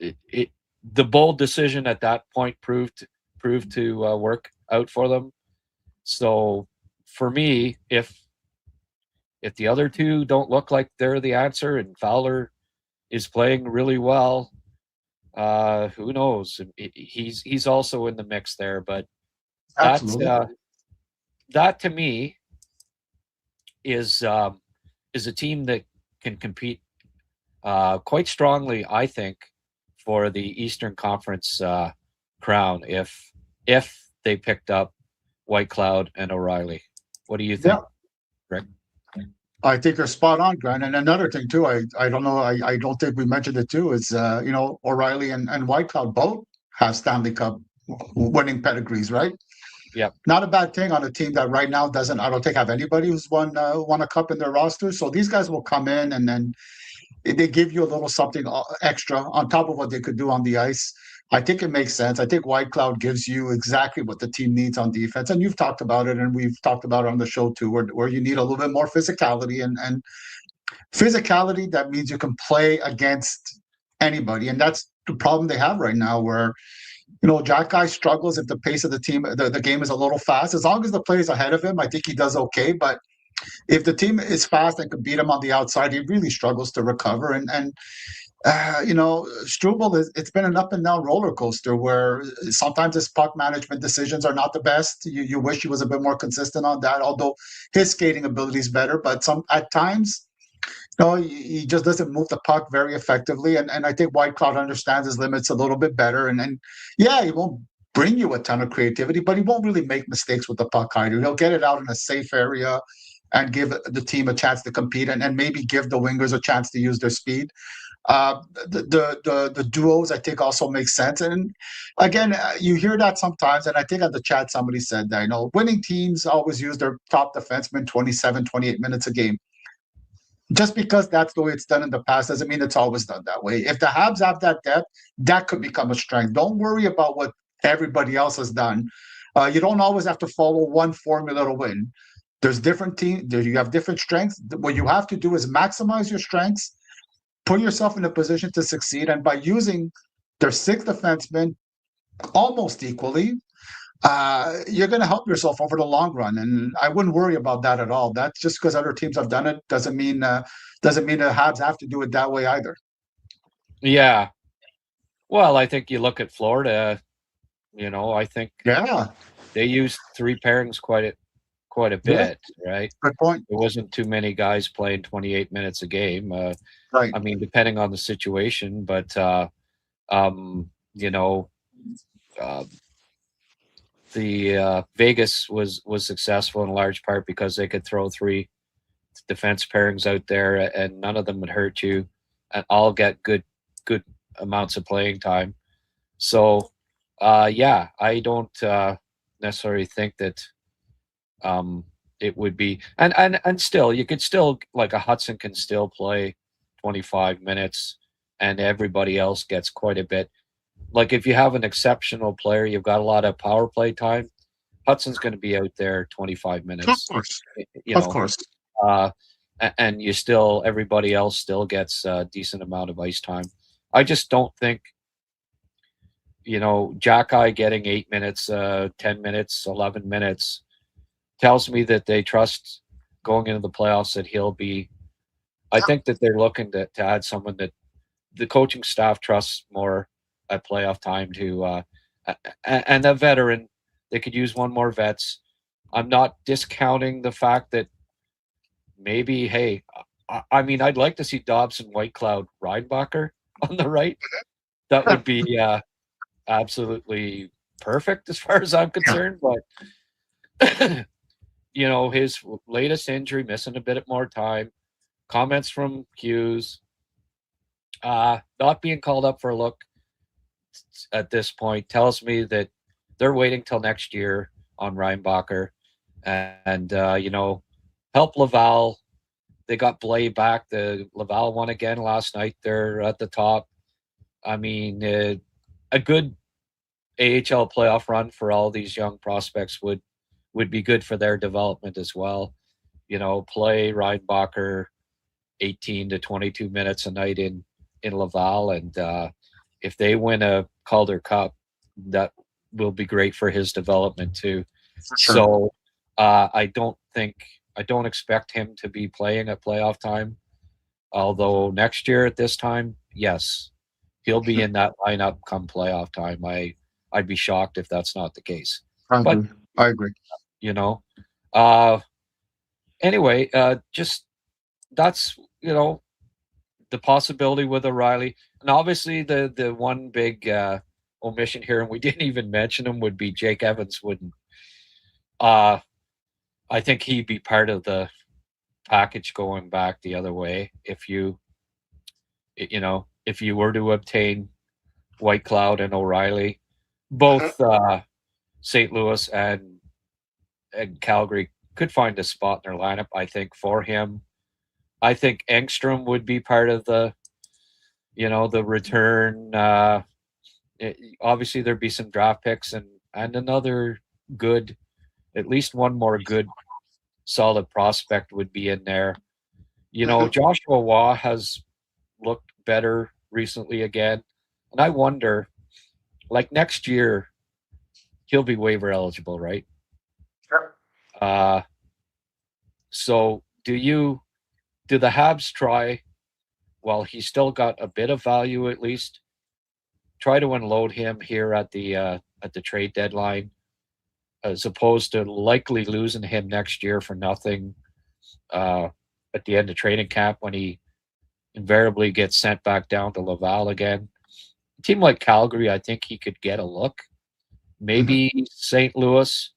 the bold decision at that point proved to work out for them. So, for me, if the other two don't look like they're the answer, and Fowler is playing really well, who knows? He's also in the mix there, but that to me is a team that can compete quite strongly, I think, for the Eastern Conference crown if they picked up Whitecloud and O'Reilly. What do you think, Rick? I think you're spot on, Grant. And another thing too, I don't know, I don't think we mentioned it too, is you know, O'Reilly and Whitecloud both have Stanley Cup winning pedigrees, right? Yeah. Not a bad thing on a team that right now doesn't, I don't think, have anybody who's won a cup in their roster. So these guys will come in and then they give you a little something extra on top of what they could do on the ice. I think it makes sense. I think Whitecloud gives you exactly what the team needs on defense. And you've talked about it, and we've talked about it on the show too, where you need a little bit more physicality. And physicality, that means you can play against anybody. And that's the problem they have right now, where, you know, Jack Guy struggles if the pace of the team, the game is a little fast. As long as the play's ahead of him, I think he does okay. But if the team is fast and can beat him on the outside, he really struggles to recover. And you know, Struble, it's been an up and down roller coaster where sometimes his puck management decisions are not the best. You wish he was a bit more consistent on that, although his skating ability is better. But at times, you know, he just doesn't move the puck very effectively. And I think Whitecloud understands his limits a little bit better. And yeah, he won't bring you a ton of creativity, but he won't really make mistakes with the puck either. He'll get it out in a safe area and give the team a chance to compete, and maybe give the wingers a chance to use their speed. The duos, I think, also make sense. And again, you hear that sometimes, and I think on the chat somebody said that, winning teams always use their top defenseman 27, 28 minutes a game. Just because that's the way it's done in the past doesn't mean it's always done that way. If the Habs have that depth, that could become a strength. Don't worry about what everybody else has done. You don't always have to follow one formula to win. There's different teams. You have different strengths. What you have to do is maximize your strengths, put yourself in a position to succeed, and by using their 6 defensemen almost equally, you're going to help yourself over the long run, and I wouldn't worry about that at all. That's just because other teams have done it doesn't mean the Habs have to do it that way either. Yeah. Well, I think you look at Florida. I think they used 3 pairings quite a bit, right? Good point. There wasn't too many guys playing 28 minutes a game. Right. I mean, depending on the situation, but the Vegas was successful in large part because they could throw 3 defense pairings out there, and none of them would hurt you, and all get good amounts of playing time. So, I don't necessarily think that it would be, and still, you could still, like a Hudson can still play 25 minutes, and everybody else gets quite a bit. Like if you have an exceptional player, you've got a lot of power play time, Hudson's going to be out there 25 minutes. Of course. And everybody else still gets a decent amount of ice time. I just don't think, Jack-Eye getting 8 minutes, 10 minutes, 11 minutes tells me that they trust going into the playoffs that he'll be. I think that they're looking to add someone that the coaching staff trusts more at playoff time and a veteran. They could use one more vets. I'm not discounting the fact that maybe, hey, I mean, I'd like to see Dobson, Whitecloud, Reinbacher on the right. That would be absolutely perfect as far as I'm concerned. But, his latest injury, missing a bit more time, comments from Hughes, not being called up for a look at this point tells me that they're waiting till next year on Reinbacher and help Laval. They got Blais back. The Laval won again last night. They're at the top. I mean, a good AHL playoff run for all these young prospects would be good for their development as well. Play Reinbacher 18 to 22 minutes a night in Laval, and if they win a Calder Cup, that will be great for his development too. Sure. So I don't expect him to be playing at playoff time. Although next year at this time, yes, he'll be in that lineup come playoff time. I'd be shocked if that's not the case. I agree. Anyway, just that's the possibility with O'Reilly, and obviously the one big omission here, and we didn't even mention him, would be Jake Evans. Wouldn't I think he'd be part of the package going back the other way if you were to obtain Whitecloud and O'Reilly. Both St. Louis and Calgary could find a spot in their lineup, I think, for him. I think Engstrom would be part of the return. Obviously, there'd be some draft picks and another good, at least one more good, solid prospect would be in there. Joshua Waugh has looked better recently again, and I wonder, like next year, he'll be waiver eligible, right? Sure. So do the Habs try, while he's still got a bit of value at least, try to unload him here at the trade deadline, as opposed to likely losing him next year for nothing at the end of training camp when he invariably gets sent back down to Laval again? A team like Calgary, I think he could get a look. Maybe St. Louis.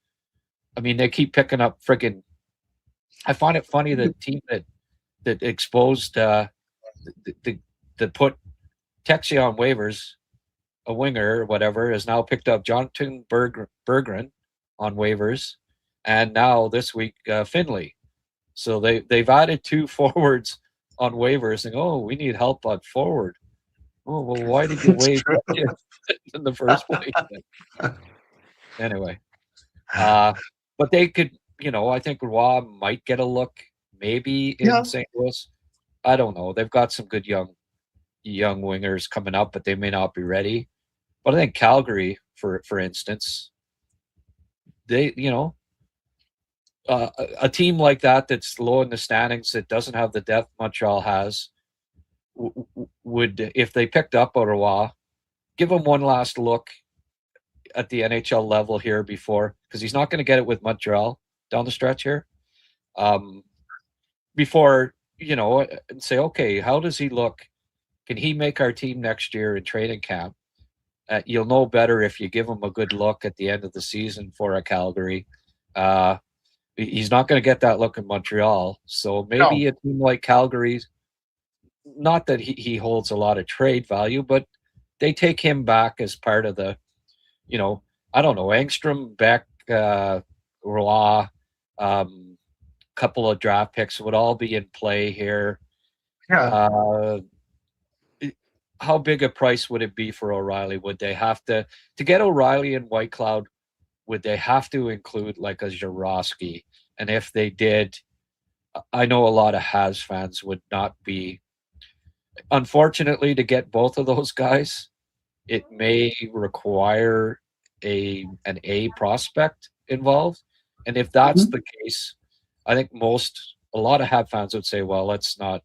I mean, they keep picking up friggin'. I find it funny the team that exposed the that put Texie on waivers, a winger or whatever, has now picked up Jonathan Berggren on waivers, and now this week Finley. So they've added 2 forwards on waivers, and we need help on forward. Oh well, why did you waive in the first place? Anyway, but they could, I think Roy might get a look maybe in St. Louis. I don't know. They've got some good young wingers coming up, but they may not be ready. But I think Calgary, for instance, they, a team like that's low in the standings, that doesn't have the depth Montreal has, would, if they picked up Ottawa, give them one last look at the NHL level here before, because he's not going to get it with Montreal down the stretch here. Before, and say, okay, how does he look? Can he make our team next year in training camp? You'll know better if you give him a good look at the end of the season for a Calgary. He's not going to get that look in Montreal. So maybe a team like Calgary, not that he holds a lot of trade value, but they take him back as part of the, I don't know, Engstrom, Beck, Roy, couple of draft picks would all be in play here. Yeah. How big a price would it be for O'Reilly? Would they have to get O'Reilly and Whitecloud? Would they have to include like a Zborowski? And if they did, I know a lot of Habs fans would not be. Unfortunately, to get both of those guys, it may require an A prospect involved. And if that's the case, I think a lot of Habs fans would say, well, let's not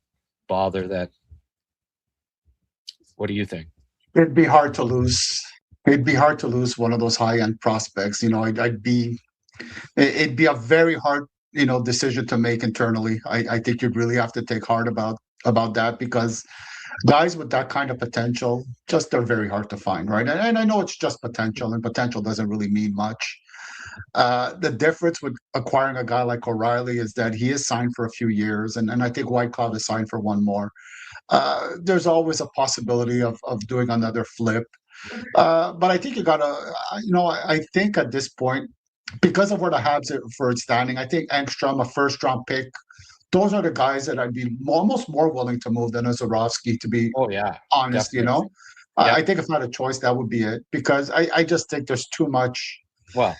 bother then. What do you think? It'd be hard to lose. It'd be hard to lose one of those high-end prospects. It'd be a very hard, decision to make internally. I think you'd really have to take heart about that, because guys with that kind of potential, they're very hard to find, right? And I know it's just potential, and potential doesn't really mean much. The difference with acquiring a guy like O'Reilly is that he is signed for a few years, and I think Whitecloud is signed for one more. There's always a possibility of doing another flip. But I think you gotta, I think at this point, because of where the Habs are for its standing, I think Engstrom, a first-round pick, those are the guys that I'd be almost more willing to move than a Zborowski, to be honest, definitely. I think if I had a choice, that would be it, because I just think there's too much. Well,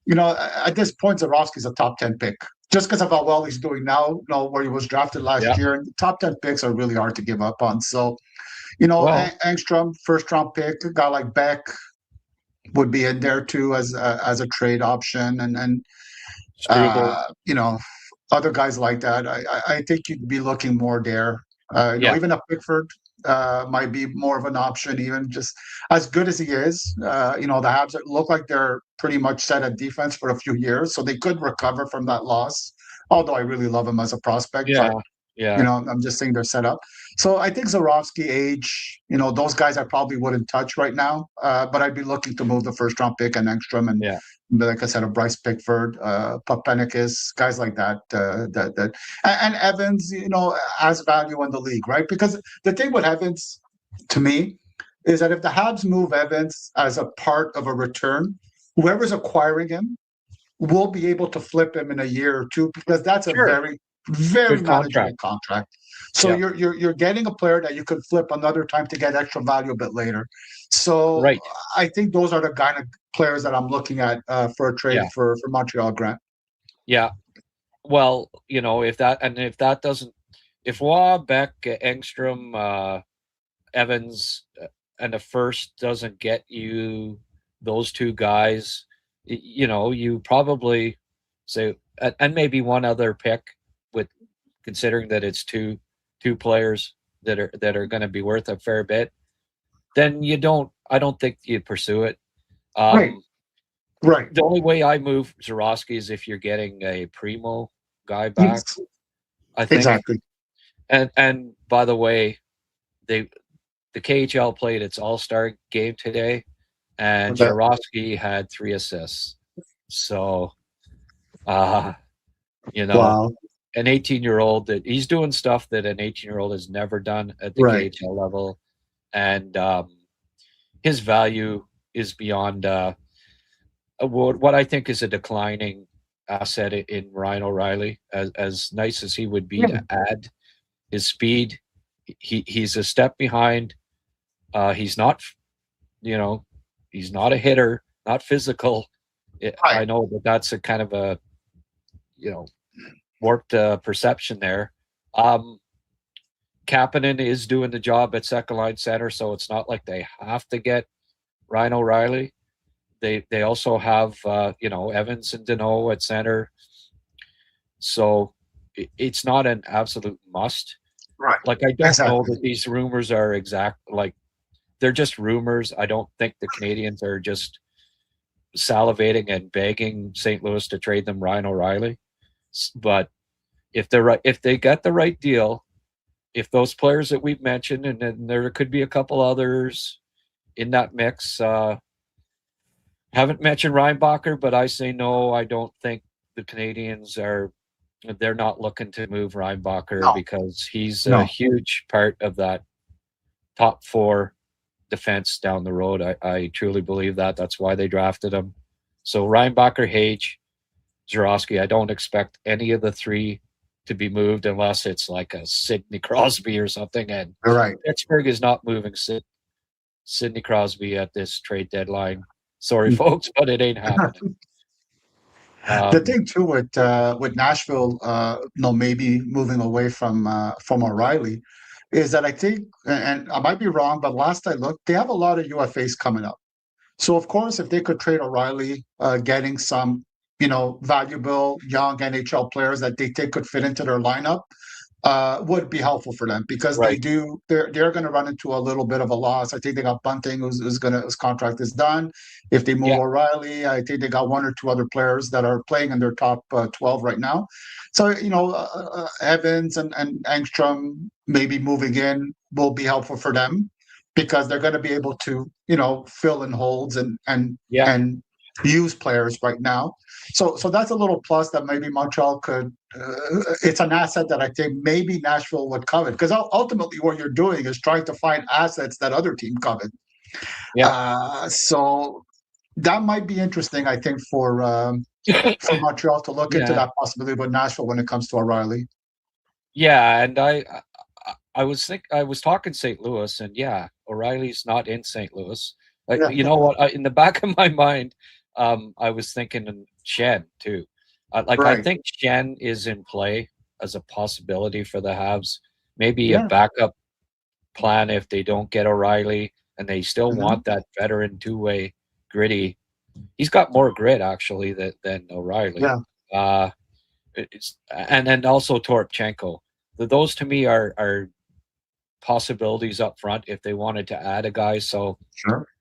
at this point, Zborowski's a top 10 pick. Just because of how well he's doing now, where he was drafted last year, and top 10 picks are really hard to give up on. So, Engstrom, first-round pick, a guy like Beck would be in there too as a trade option, and other guys like that. I think you'd be looking more there. Even a Pickford might be more of an option, even just as good as he is. The Habs look like they're pretty much set at defense for a few years, so they could recover from that loss. Although I really love him as a prospect, I'm just saying they're set up. So I think Zborowski, age, those guys I probably wouldn't touch right now. But I'd be looking to move the first-round pick and Engstrom, and like I said, a Bryce Pickford, Papenikis, guys like that. And Evans, has value in the league, right? Because the thing with Evans, to me, is that if the Habs move Evans as a part of a return, whoever's acquiring him will be able to flip him in a year or two, because that's a very, very manageable contract. So you're getting a player that you could flip another time to get extra value a bit later. So I think those are the kind of players that I'm looking at for a trade for Montreal, Grant. Yeah. Well, if that doesn't, if Waugh, Beck, Engstrom, Evans, and the first doesn't get you those two guys, you probably say, and maybe one other pick, with considering that it's two players that are going to be worth a fair bit, then I don't think you pursue it. Right. The only way I move Zborowski is if you're getting a primo guy back. I think exactly. And by the way, the KHL played its All-Star game today, and Zborowski had 3 assists. So, wow. an 18-year-old that he's doing stuff that an 18-year-old has never done at the Right. KHL level, and his value is beyond what I think is a declining asset in Ryan O'Reilly. As nice as he would be to add, his speed, he's a step behind. He's not, he's not a hitter, not physical. I know that's a kind of a, warped perception there. Kapanen is doing the job at second line center, so it's not like they have to get Ryan O'Reilly. They also have Evans and Deneau at center, so it's not an absolute must. Right. Like, I don't know that these rumors are exact. Like, they're just rumors. I don't think the Canadians are just salivating and begging St. Louis to trade them Ryan O'Reilly. But if they get the right deal, if those players that we've mentioned, and then there could be a couple others in that mix. Haven't mentioned Reinbacher, but I say no. I don't think the Canadians they're not looking to move Reinbacher because he's a huge part of that top 4 defense down the road. I truly believe that. That's why they drafted him. So Reinbacher, Hage, Zurowski, I don't expect any of the 3 to be moved unless it's like a Sidney Crosby or something. And Pittsburgh is not moving Sidney Crosby at this trade deadline. Sorry, folks, but it ain't happening. The thing too with Nashville, maybe moving away from O'Reilly, is that I think, and I might be wrong, but last I looked, they have a lot of UFAs coming up. So of course, if they could trade O'Reilly, getting some valuable young NHL players that they think could fit into their lineup, would be helpful for them because they're going to run into a little bit of a loss. I think they got Bunting, his contract is done. If they move O'Reilly, I think they got 1 or 2 other players that are playing in their top 12 right now. So Evans and Engstrom maybe moving in will be helpful for them because they're going to be able to fill in holds and use players right now. So that's a little plus that maybe Montreal could. It's an asset that I think maybe Nashville would covet because ultimately what you're doing is trying to find assets that other team covet. So that might be interesting, I think, for Montreal to look into that possibility with Nashville when it comes to O'Reilly. Yeah, and I was talking St. Louis, and O'Reilly's not in St. Louis. You know what? In the back of my mind, I was thinking Shen too. I think Shen is in play as a possibility for the Habs. Maybe a backup plan if they don't get O'Reilly and they still want that veteran two-way gritty. He's got more grit actually than O'Reilly. And then also Toropchenko. Those to me are possibilities up front if they wanted to add a guy. So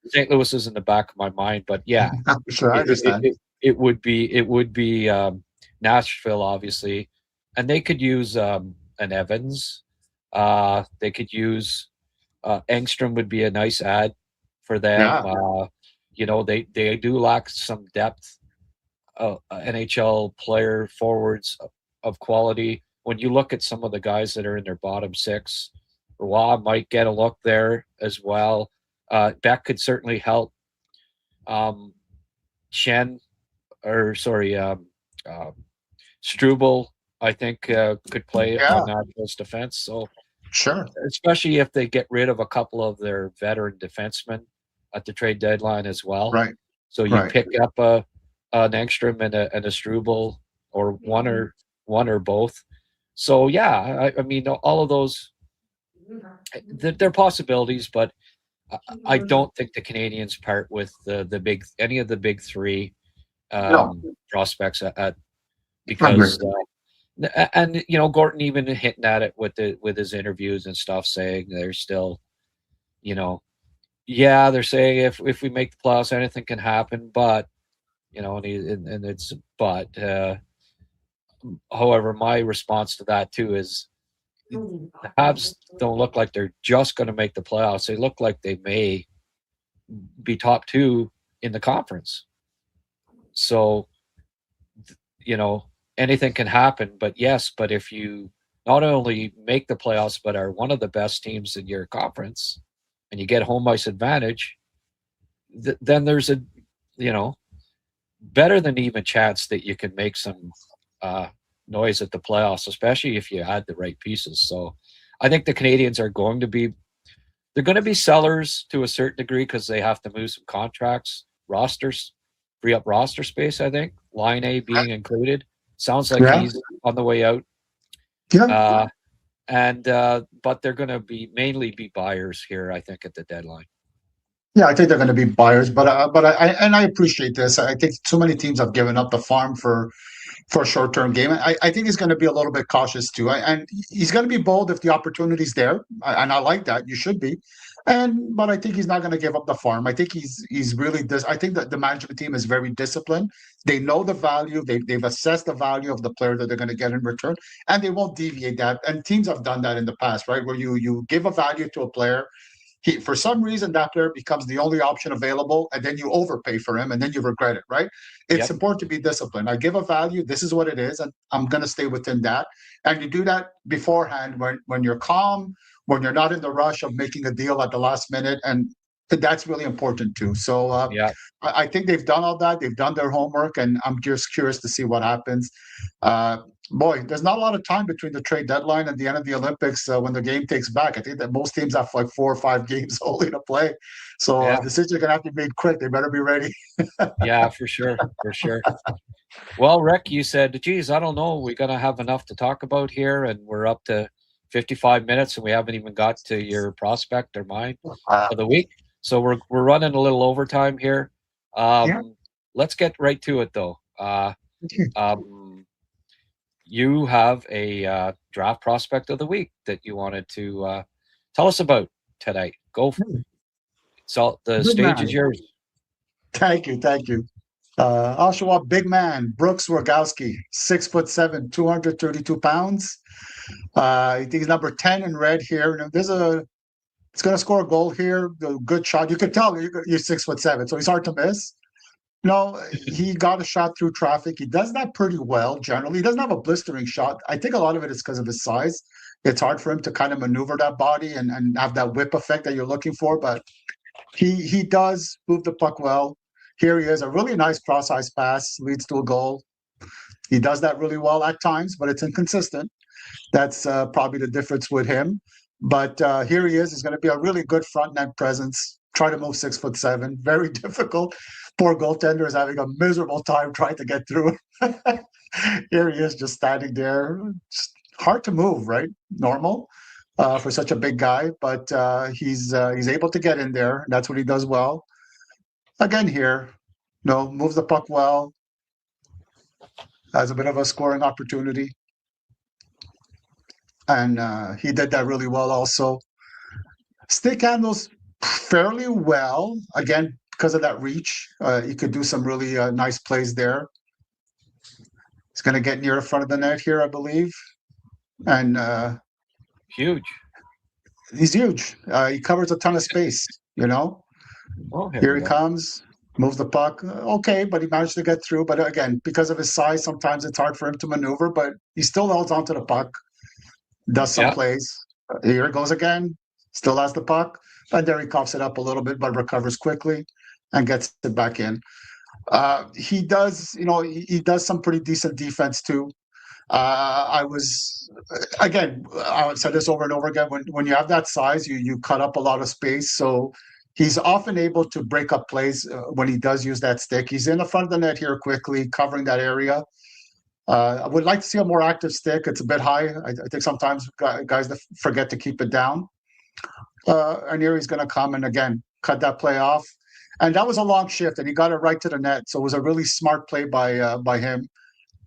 St. Louis is in the back of my mind, but I understand. It would be Nashville, obviously, and they could use an Evans. They could use Engstrom would be a nice add for them. They do lack some depth. NHL player forwards of quality. When you look at some of the guys that are in their bottom 6, Roy might get a look there as well. Beck could certainly help. Struble, I think, could play on Nashville's defense. So especially if they get rid of a couple of their veteran defensemen at the trade deadline as well. So you pick up an Engstrom and a Struble, or one or both. So I mean, all of those, they're possibilities, but I don't think the Canadians part with any of the big 3 prospects because Gorton even hinting at it with his interviews and stuff, saying they're still, they're saying if we make the playoffs, anything can happen, but however, my response to that too is the Habs don't look like they're just going to make the playoffs. They look like they may be top 2 in the conference. So, anything can happen. But yes, but if you not only make the playoffs, but are one of the best teams in your conference, and you get home ice advantage, then there's a, you know, better than even chance that you can make some noise at the playoffs, especially if you add the right pieces. So I think the Canadians are going to be, they're going to be sellers to a certain degree because they have to move some contracts, rosters, free up roster space. I think Line A being included. Sounds like Yeah. he's on the way out. Yeah. But they're going to be mainly be buyers here, I think, at the deadline. Yeah, I think they're going to be buyers, but I appreciate this. I think too many teams have given up the farm for a short-term game. I think he's going to be a little bit cautious too, and he's going to be bold if the opportunity's there, and I like that. You should be, but I think he's not going to give up the farm. I think he's really this. I think that the management team is very disciplined. They know the value. They've assessed the value of the player that they're going to get in return, and they won't deviate that. And teams have done that in the past, right? Where you give a value to a player. For some reason, that player becomes the only option available, and then you overpay for him, and then you regret it, right? It's important to be disciplined. I give a value, this is what it is, and I'm going to stay within that. And you do that beforehand when you're calm, when you're not in the rush of making a deal at the last minute, and that's really important too. So I think they've done all that. They've done their homework, and I'm just curious to see what happens. Boy, there's not a lot of time between the trade deadline and the end of the Olympics when the game takes back. I think that most teams have like 4 or 5 games only to play. So decisions are going to have to be made quick. They better be ready. Yeah, for sure. For sure. Well, Rick, you said, geez, I don't know. We're going to have enough to talk about here, and we're up to 55 minutes, and we haven't even got to your prospect or mine of the week. So we're running a little overtime here. Let's get right to it, though. You have a draft prospect of the week that you wanted to tell us about tonight. Go for it. So the stage is yours. Thank you. I'll show up. Big man, Brooks Rogowski, 6'7", 232 pounds. I think he's number 10 in red here. And it's going to score a goal here. A good shot. You can tell you're 6'7", so he's hard to miss. No, he got a shot through traffic. He does that pretty well, generally. He doesn't have a blistering shot. I think a lot of it is because of his size. It's hard for him to kind of maneuver that body and have that whip effect that you're looking for, but he does move the puck well. Here he is, a really nice cross-ice pass, leads to a goal. He does that really well at times, but it's inconsistent. That's probably the difference with him. But here he is. He's going to be a really good front net presence. Try to move 6'7", very difficult. Poor goaltender is having a miserable time trying to get through. Here he is, just standing there. Just hard to move, right? Normal for such a big guy, but he's able to get in there. That's what he does well. Again here, moves the puck well. Has a bit of a scoring opportunity. And he did that really well also. Stick handles fairly well, again, because of that reach. He could do some really nice plays there. He's going to get near the front of the net here, I believe. And huge. He's huge. He covers a ton of space, Oh, here he comes, moves the puck. Okay, but he managed to get through. But again, because of his size, sometimes it's hard for him to maneuver, but he still holds onto the puck, does some plays. Here it goes again, still has the puck. And there he coughs it up a little bit, but recovers quickly and gets it back in. He does, he does some pretty decent defense too. I've said this over and over again. When you have that size, you cut up a lot of space. So he's often able to break up plays when he does use that stick. He's in the front of the net here quickly, covering that area. I would like to see a more active stick. It's a bit high. I think sometimes guys forget to keep it down. And here he's going to come and again cut that play off. And that was a long shift, and he got it right to the net. So it was a really smart play by him.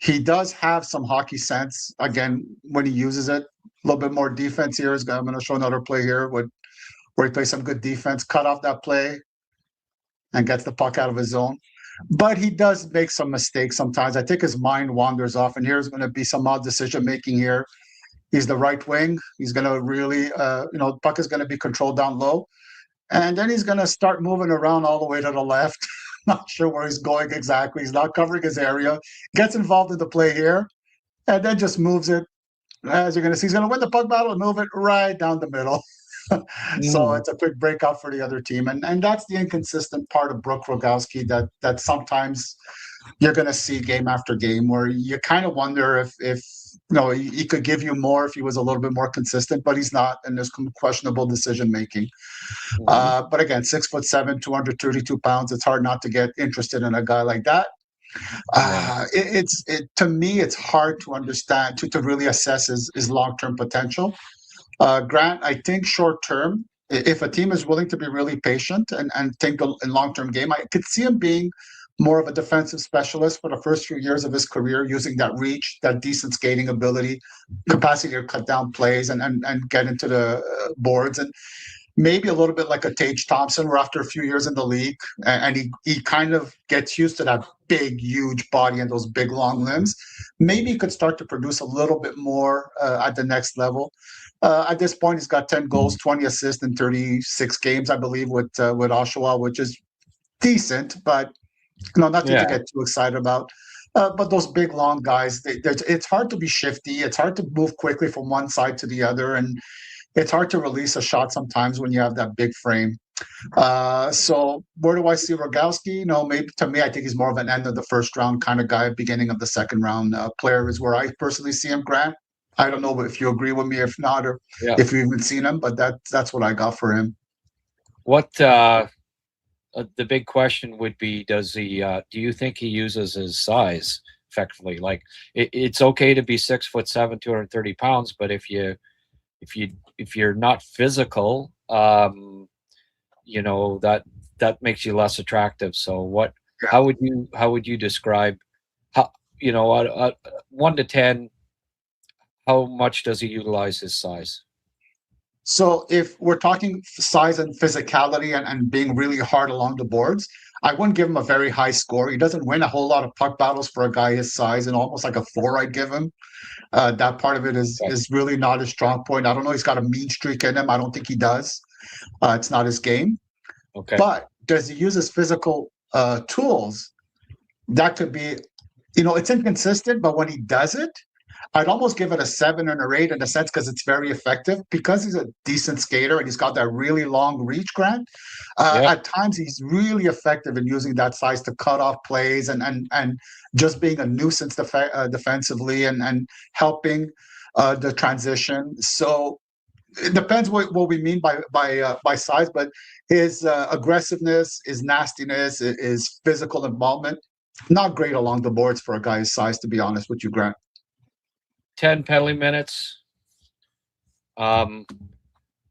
He does have some hockey sense, again, when he uses it. A little bit more defense here. I'm going to show another play here where he plays some good defense, cut off that play, and gets the puck out of his zone. But he does make some mistakes sometimes. I think his mind wanders off, and here's going to be some odd decision-making here. He's the right wing. He's going to really, the puck is going to be controlled down low. And then he's going to start moving around all the way to the left. Not sure where he's going exactly. He's not covering his area. Gets involved in the play here. and then just moves it. As you're going to see, he's going to win the puck battle and move it right down the middle. So it's a quick breakout for the other team, and that's the inconsistent part of Brooke Rogowski that sometimes you're going to see game after game, where you kind of wonder if he could give you more if he was a little bit more consistent, but he's not, and there's questionable decision making. But again, 6'7", 232 pounds. It's hard not to get interested in a guy like that. To me, it's hard to understand to really assess his long-term potential. Grant, I think short-term, if a team is willing to be really patient and think in long-term game, I could see him being more of a defensive specialist for the first few years of his career, using that reach, that decent skating ability, capacity to cut down plays and get into the boards. And maybe a little bit like a Tage Thompson, where after a few years in the league, and he kind of gets used to that big, huge body and those big, long limbs, maybe he could start to produce a little bit more at the next level. At this point, he's got 10 goals, 20 assists in 36 games, I believe, with Oshawa, which is decent, but nothing to get too excited about. But those big, long guys, it's hard to be shifty. It's hard to move quickly from one side to the other, and it's hard to release a shot sometimes when you have that big frame. So where do I see Rogowski? Maybe to me, I think he's more of an end of the first round kind of guy, beginning of the second round player is where I personally see him, Grant. I don't know if you agree with me, if not, or if you've even seen him, but that's what I got for him. What the big question would be, do you think he uses his size effectively? Like it's okay to be 6'7", 230 pounds, but if you're not physical, that makes you less attractive. So how would you describe 1 to 10, how much does he utilize his size? So if we're talking size and physicality and being really hard along the boards, I wouldn't give him a very high score. He doesn't win a whole lot of puck battles for a guy his size, and almost like a 4 I'd give him. That part of it is really not his strong point. I don't know. He's got a mean streak in him. I don't think he does. It's not his game. Okay. But does he use his physical tools? That could be, it's inconsistent, but when he does it, I'd almost give it a 7 and an 8 in a sense, because it's very effective, because he's a decent skater and he's got that really long reach, Grant. At times he's really effective in using that size to cut off plays and just being a nuisance defensively and helping the transition. So it depends what we mean by size, but his aggressiveness, his nastiness, his physical involvement, not great along the boards for a guy his size, to be honest with you, Grant. 10 penalty minutes.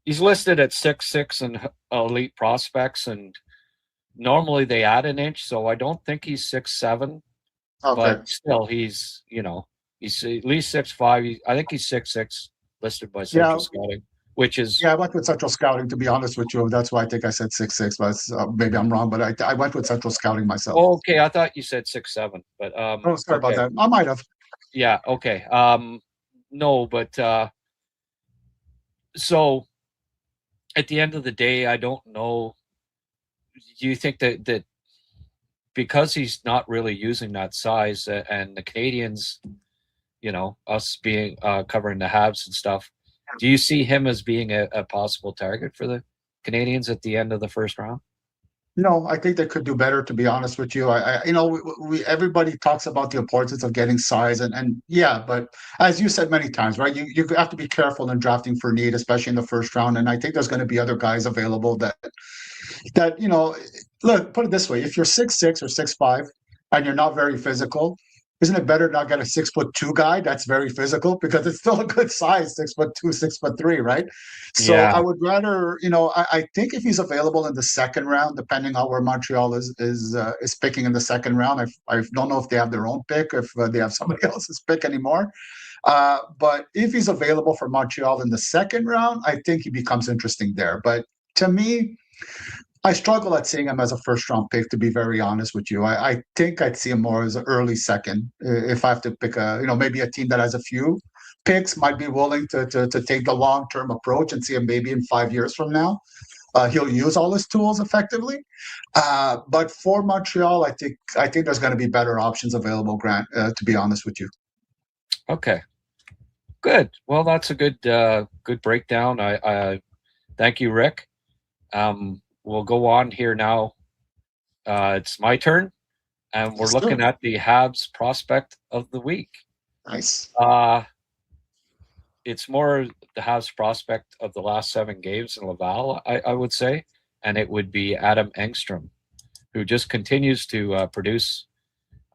He's listed at 6'6" and elite prospects, and normally they add an inch, so I don't think he's 6'7", but still he's at least 6'5". I think he's 6'6", listed by Central Scouting, which is... Yeah, I went with Central Scouting, to be honest with you. That's why I think I said 6'6", but maybe I'm wrong, but I went with Central Scouting myself. Oh, okay, I thought you said 6'7", but... sorry about that. I might have. Yeah, okay. No, but so at the end of the day, I don't know. Do you think that because he's not really using that size, and the Canadians, us being covering the Habs and stuff, do you see him as being a possible target for the Canadians at the end of the first round? I think they could do better, to be honest with you. Everybody talks about the importance of getting size, and but as you said many times, right? You have to be careful in drafting for need, especially in the first round. And I think there's going to be other guys available that look, put it this way: if you're 6'6" or 6'5" and you're not very physical, isn't it better not get a 6'2" guy that's very physical, because it's still a good size, 6'2", 6'3", right? So I would rather, I think if he's available in the second round, depending on where Montreal is picking in the second round, I don't know if they have their own pick, if they have somebody else's pick anymore. But if he's available for Montreal in the second round, I think he becomes interesting there. But to me, I struggle at seeing him as a first-round pick, to be very honest with you. I think I'd see him more as an early second. If I have to pick maybe a team that has a few picks, might be willing to take the long-term approach and see him maybe in 5 years from now. He'll use all his tools effectively. But for Montreal, I think there's going to be better options available, Grant, to be honest with you. Okay. Good. Well, that's a good breakdown. I thank you, Rick. We'll go on here now. It's my turn, and we're looking at the Habs prospect of the week. Nice. It's more the Habs prospect of the last 7 games in Laval, I would say, and it would be Adam Engstrom, who just continues to produce.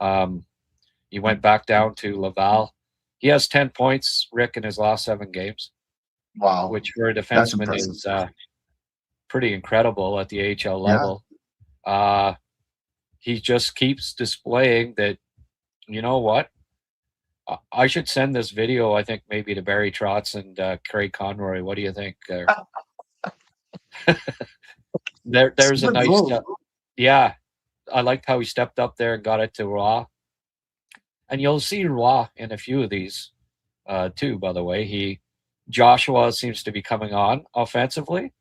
He went back down to Laval. He has 10 points, Rick, in his last 7 games. Wow. Which for a defenseman is pretty incredible at the AHL level. Yeah. He just keeps displaying that, you know what? I should send this video, I think, maybe to Barry Trotz and Craig Conroy. What do you think? There's a nice yeah. I liked how he stepped up there and got it to Roy. And you'll see Roy in a few of these too, by the way. Joshua seems to be coming on offensively.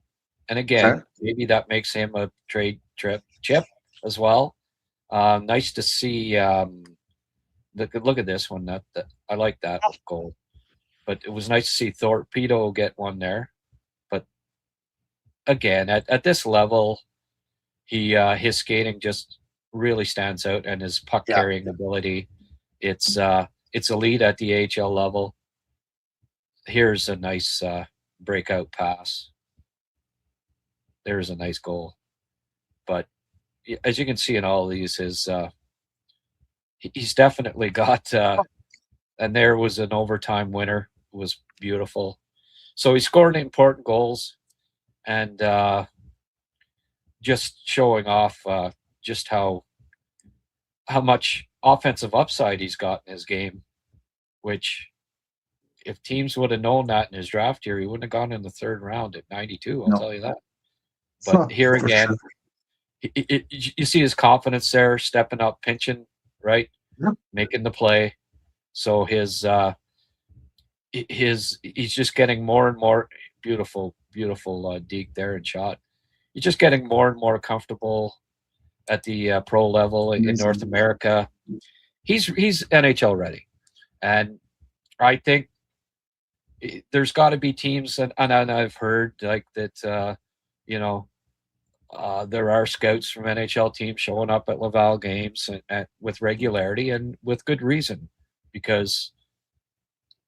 And again, maybe that makes him a trade chip as well. Nice to see. Look at this one. That I like that goal. But it was nice to see Torpedo get one there. But again, at this level, his skating just really stands out, and his puck carrying ability. It's elite at the AHL level. Here's a nice breakout pass. There's a nice goal. But as you can see in all of these, he's definitely got and there was an overtime winner. It was beautiful. So he scored important goals, and just showing off just how much offensive upside he's got in his game, which if teams would have known that in his draft year, he wouldn't have gone in the 3rd round at 92. I'll tell you that. But here again, you see his confidence there, stepping up, pinching, right? Yep. Making the play. So he's just getting more and more beautiful deke there and shot. He's just getting more and more comfortable at the pro level in North America. He's NHL ready, and I think there's got to be teams, and I've heard like that. There are scouts from NHL teams showing up at Laval games and with regularity and with good reason, because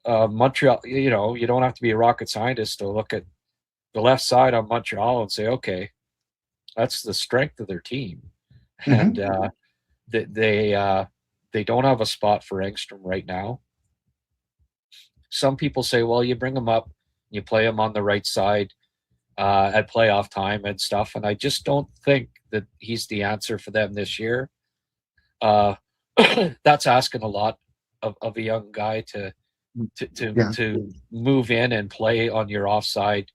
Montreal. You don't have to be a rocket scientist to look at the left side on Montreal and say, okay, that's the strength of their team. Mm-hmm. And they don't have a spot for Engstrom right now. Some people say, well, you bring him up, you play him on the right side at playoff time and stuff, and I just don't think that he's the answer for them this year. That's asking a lot of a young guy to move in and play on your offside.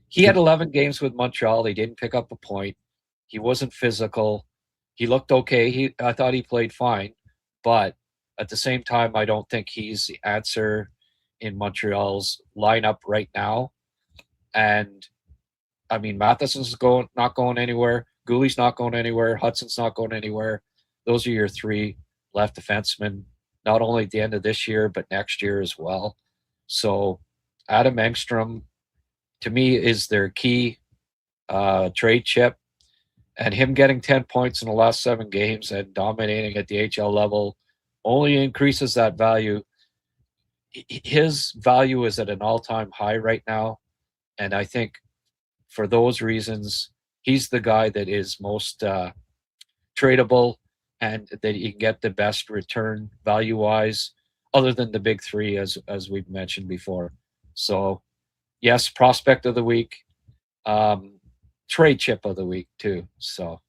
He had 11 games with Montreal. He didn't pick up a point. He wasn't physical. He looked okay. I thought he played fine, but at the same time, I don't think he's the answer in Montreal's lineup right now. And I mean, Matheson's not going anywhere. Gooley's not going anywhere. Hudson's not going anywhere. Those are your 3 left defensemen, not only at the end of this year, but next year as well. So Adam Engstrom, to me, is their key trade chip. And him getting 10 points in the last 7 games and dominating at the HL level only increases that value. His value is at an all-time high right now. And I think for those reasons, he's the guy that is most tradable and that you can get the best return value-wise, other than the big 3, as we've mentioned before. So, yes, prospect of the week. Trade chip of the week too. So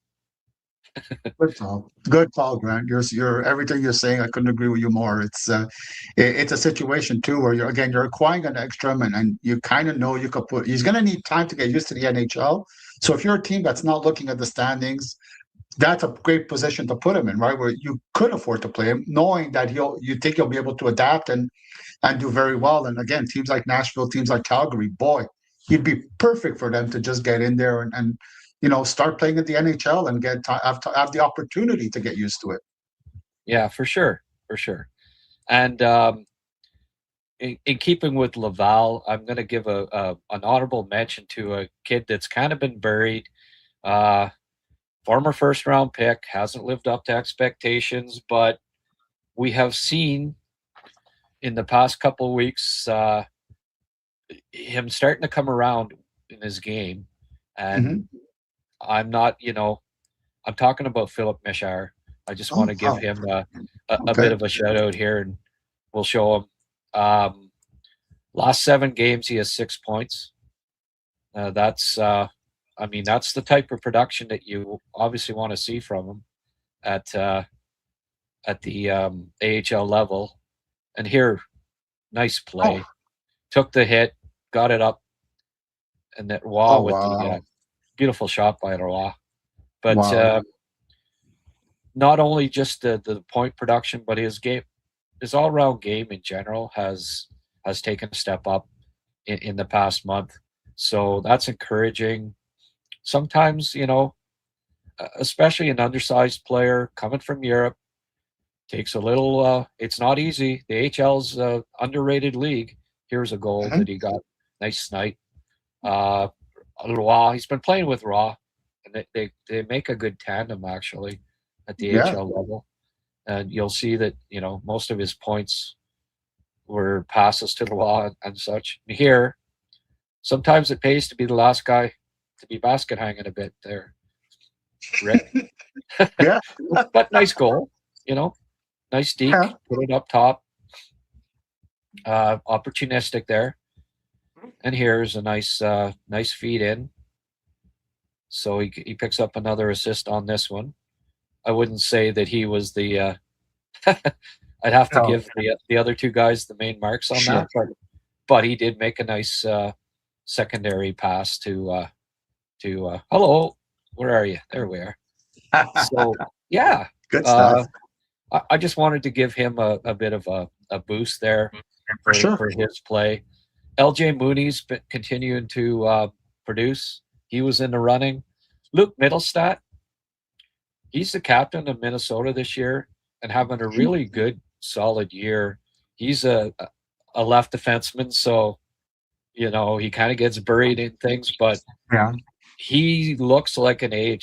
good call, Grant. You're everything you're saying. I couldn't agree with you more. It's a situation too where you're acquiring an Engstrom and you kind of know you could he's going to need time to get used to the NHL. So if you're a team that's not looking at the standings, that's a great position to put him in, right? Where you could afford to play him, knowing that you think he'll be able to adapt and do very well. And again, teams like Nashville, teams like Calgary, boy, he'd be perfect for them to just get in there and start playing at the NHL and have the opportunity to get used to it. Yeah, for sure. And in keeping with Laval, I'm going to give an honorable mention to a kid that's kind of been buried. Former first-round pick, hasn't lived up to expectations, but we have seen in the past couple of weeks him starting to come around in his game. And I'm not, I'm talking about Philip Mishar. I just want to give him a bit of a shout out here, and we'll show him. Last 7 games, he has 6 points. That's the type of production that you obviously want to see from him at the AHL level. And here, nice play. Took the hit, got it up, and that the beautiful shot by Roy. But not only just the point production, but his all-around game in general has taken a step up in the past month. So that's encouraging. Sometimes, especially an undersized player coming from Europe, takes a little, it's not easy. The AHL's underrated league. Here's a goal that he got. Nice snipe. Roy, he's been playing with Roy, and they make a good tandem, actually, at the AHL level. And you'll see that, most of his points were passes to Roy and such. Here, sometimes it pays to be the last guy to be basket hanging a bit there, Rick. Yeah. But nice goal, nice deke, put it up top. Opportunistic there. And here's a nice feed in. So he picks up another assist on this one. I wouldn't say that he was the I'd have to give the other 2 guys the main marks on that, but he did make a nice secondary pass to hello, where are you? There we are. So yeah, good stuff. I just wanted to give him a bit of a boost there for his play. LJ Mooney's been continuing to produce. He was in the running. Luke Mittelstadt, he's the captain of Minnesota this year and having a really good, solid year. He's a left defenseman, so he kind of gets buried in things, but he looks like a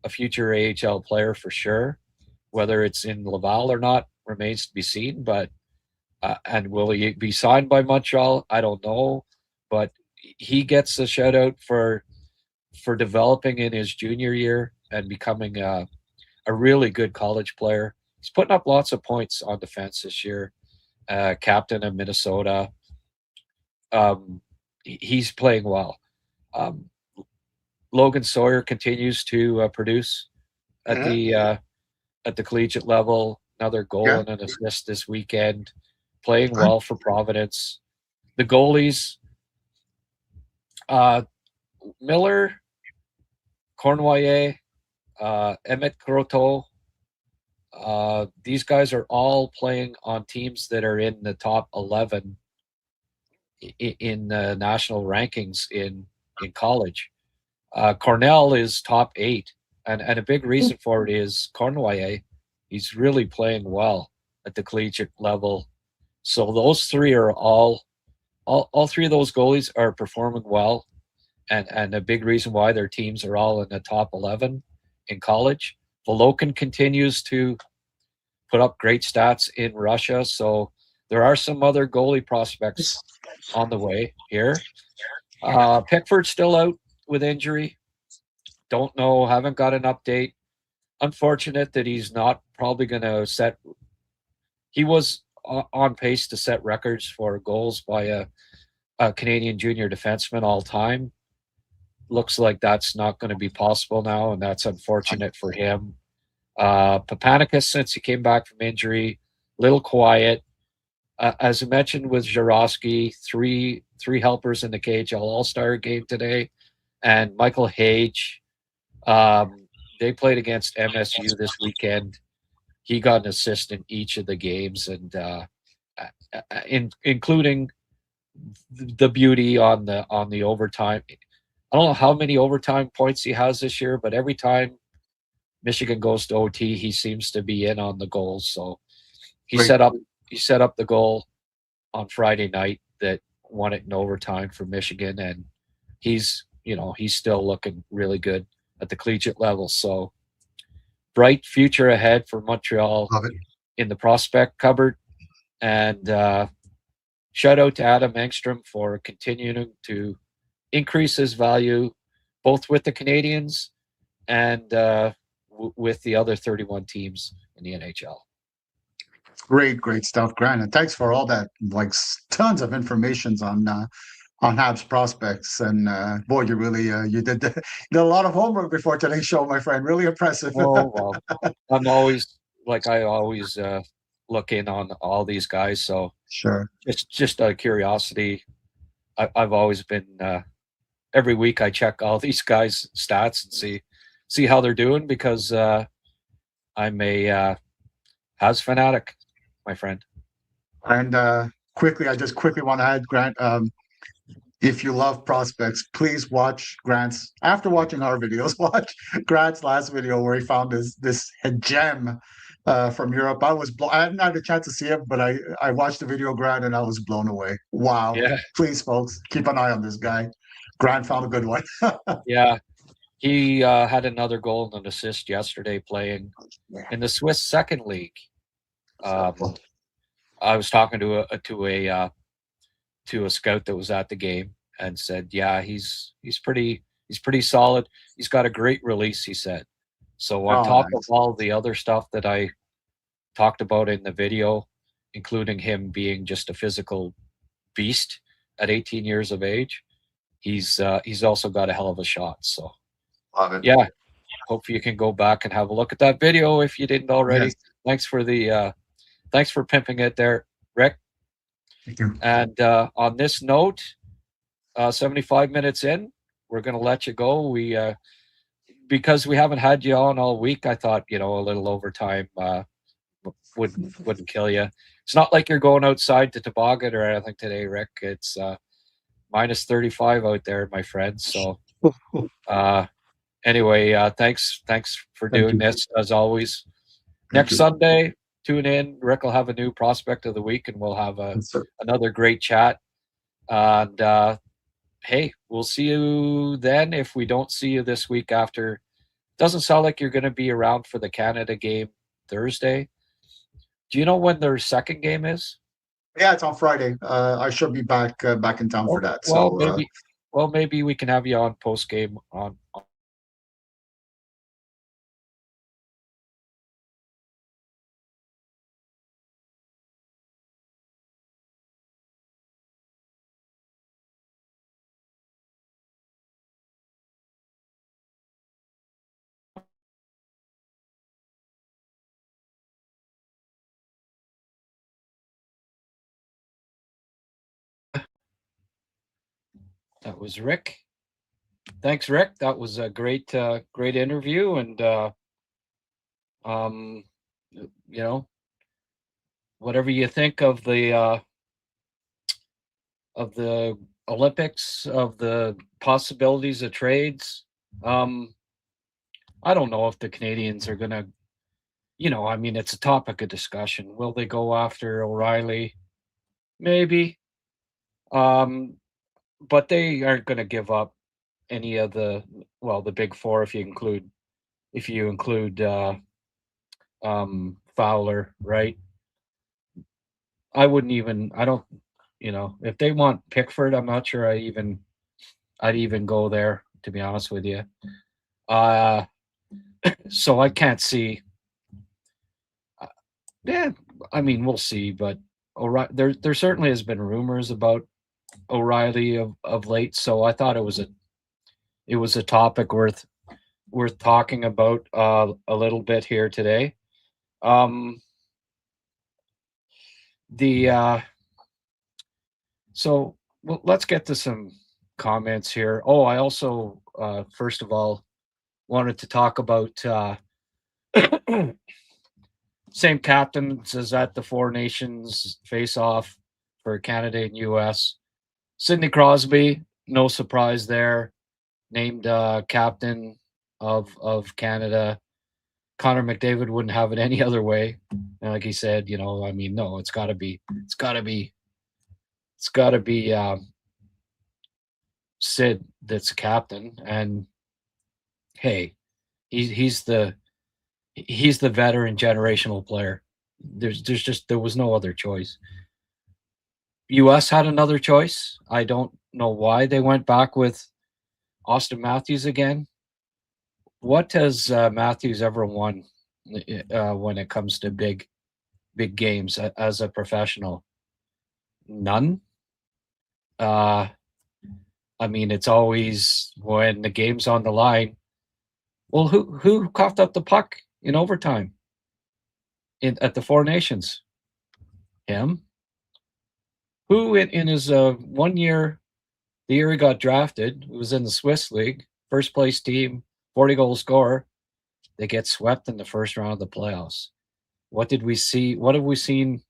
future AHL player for sure. Whether it's in Laval or not remains to be seen, but and will he be signed by Montreal? I don't know, but he gets a shout out for developing in his junior year and becoming a really good college player. He's putting up lots of points on defense this year. Captain of Minnesota. He's playing well. Logan Sawyer continues to produce at the collegiate level. Another goal and an assist this weekend. Playing well for Providence. The goalies, Miller, Cornoyer, Emmett Croteau, these guys are all playing on teams that are in the top 11 in the national rankings in college. Cornell is top 8, and a big reason for it is Cornoyer. He's really playing well at the collegiate level. So those 3 are all 3 of those goalies are performing well, and a big reason why their teams are all in the top 11 in college. Volokin continues to put up great stats in Russia, so there are some other goalie prospects on the way here. Pickford's still out with injury. Don't know, haven't got an update. Unfortunate that he's not probably going to set. He was on pace to set records for goals by a Canadian junior defenseman all time. Looks like that's not going to be possible now, and that's unfortunate for him. Papanicus, since he came back from injury, little quiet. As I mentioned with Jarosky, three helpers in the KHL All-Star game today, and Michael Hage. They played against MSU this weekend. He got an assist in each of the games, and including the beauty on the overtime. I don't know how many overtime points he has this year, but every time Michigan goes to OT, he seems to be in on the goals. So he set up the goal on Friday night that won it in overtime for Michigan, and he's still looking really good at the collegiate level. So bright future ahead for Montreal in the prospect cupboard. And shout out to Adam Engstrom for continuing to increase his value both with the Canadians and with the other 31 teams in the NHL. Great stuff, Grant. And thanks for all that, like tons of information on Habs prospects. And boy, you really you did a lot of homework before today's show, my friend. Really impressive. Oh, well, I always look in on all these guys. So sure, just out of curiosity, I've always been every week I check all these guys' stats and see how they're doing, because I'm a Habs fanatic, my friend. And I just quickly want to add, Grant, if you love prospects, please watch Grant's, after watching our videos, watch Grant's last video where he found this gem from Europe. I hadn't had a chance to see it, but I watched the video, Grant, and I was blown away. Wow. Yeah. Please, folks, keep an eye on this guy. Grant found a good one. Yeah. He had another goal and an assist yesterday playing in the Swiss Second League. I was talking to a scout that was at the game and said, yeah, he's pretty solid. He's got a great release, he said. So on top of all the other stuff that I talked about in the video, including him being just a physical beast at 18 years of age, he's also got a hell of a shot. So yeah, hope you can go back and have a look at that video if you didn't already. Yes. Thanks for pimping it there, Rick. Thank you. And on this note, 75 minutes in, we're going to let you go. We because we haven't had you on all week, I thought, a little overtime wouldn't kill you. It's not like you're going outside to toboggan or anything today, Rick. It's minus 35 out there, my friend. So anyway, thanks for doing this as always. Next Sunday, tune in. Rick will have a new prospect of the week, and we'll have another great chat. And hey, we'll see you then. If we don't see you this week after, doesn't sound like you're going to be around for the Canada game Thursday. Do you know when their second game is? Yeah, it's on Friday. I should be back in town for that. Well, maybe we can have you on post game on. That was Rick. Thanks, Rick. That was a great interview, and whatever you think of the Olympics, of the possibilities of trades, I don't know if the Canadians are gonna, it's a topic of discussion. Will they go after O'Reilly? Maybe. But they aren't going to give up any of the big four if you include Fowler, right? If they want Pickford, I'm not sure I'd even go there, to be honest with you. So I can't see. We'll see, but there certainly has been rumors about O'Reilly of late, so I thought it was a topic worth talking about a little bit here today. So let's get to some comments here. Oh, I also first of all wanted to talk about same captains as at the Four Nations face-off for Canada and US. Sidney Crosby, no surprise there, named captain of Canada. Connor McDavid wouldn't have it any other way. And like he said, no, it's got to be it's got to be Sid that's captain, and hey, he's the veteran generational player. There was no other choice. US had another choice. I don't know why they went back with Austin Matthews again. What has Matthews ever won when it comes to big games as a professional? None. I mean, it's always when the game's on the line. Well, who coughed up the puck in overtime at the Four Nations? Him. Who in his 1 year, the year he got drafted, was in the Swiss League, first place team, 40-goal scorer. They get swept in the first round of the playoffs. What did we see? What have we seen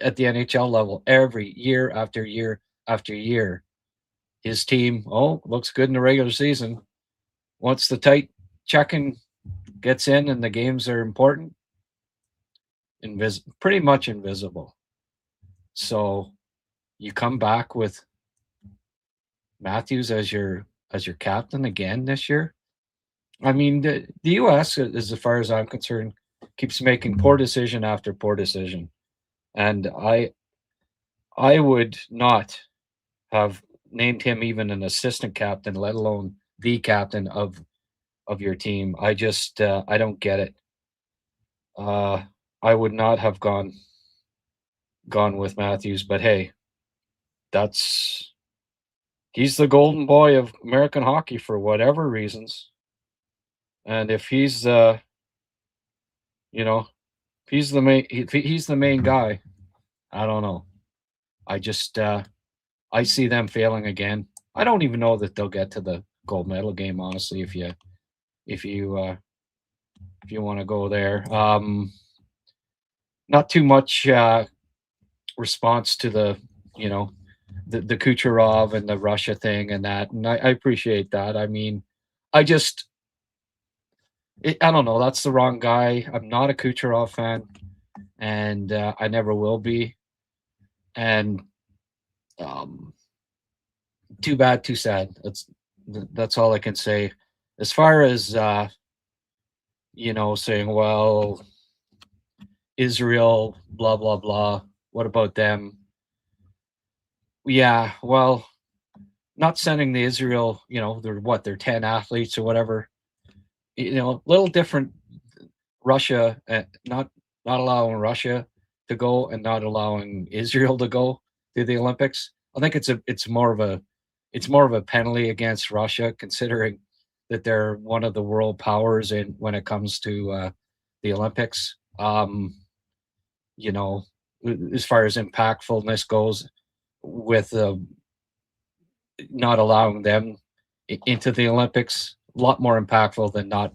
at the NHL level every year after year after year? His team, looks good in the regular season. Once the tight checking gets in and the games are important, pretty much invisible. So you come back with Matthews as your captain again this year. I mean, the U.S., as far as I'm concerned, keeps making poor decision after poor decision, and I would not have named him even an assistant captain, let alone the captain of your team. I just I don't get it. I would not have gone with Matthews, but hey, he's the golden boy of American hockey for whatever reasons. And if he's if he's the main guy, I don't know. I just I see them failing again. I don't even know that they'll get to the gold medal game, honestly, if you want to go there. Not too much response to the the Kucherov and the Russia thing and that, and I appreciate that. I mean, I don't know. That's the wrong guy. I'm not a Kucherov fan, and I never will be. And too bad, too sad. That's all I can say. As far as saying, well, Israel, blah blah blah. What about them? Yeah, well, not sending the Israel. They're 10 athletes or whatever. Little different. Russia, not allowing Russia to go and not allowing Israel to go to the Olympics. I think it's more of a penalty against Russia, considering that they're one of the world powers when it comes to the Olympics. As far as impactfulness goes, with not allowing them into the Olympics, a lot more impactful than not.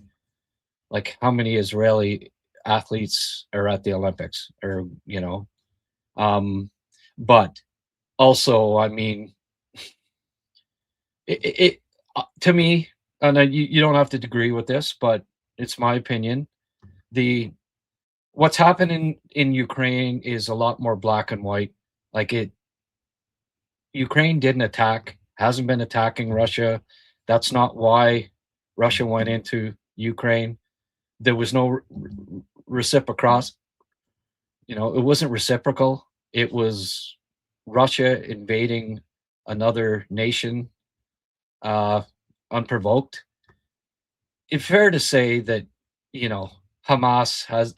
Like, how many Israeli athletes are at the Olympics, or but also, I mean, it to me, and you don't have to agree with this, but it's my opinion. What's happening in Ukraine is a lot more black and white. Ukraine didn't attack, hasn't been attacking Russia. That's not why Russia went into Ukraine. There was no reciprocal. It wasn't reciprocal. It was Russia invading another nation unprovoked. It's fair to say that Hamas has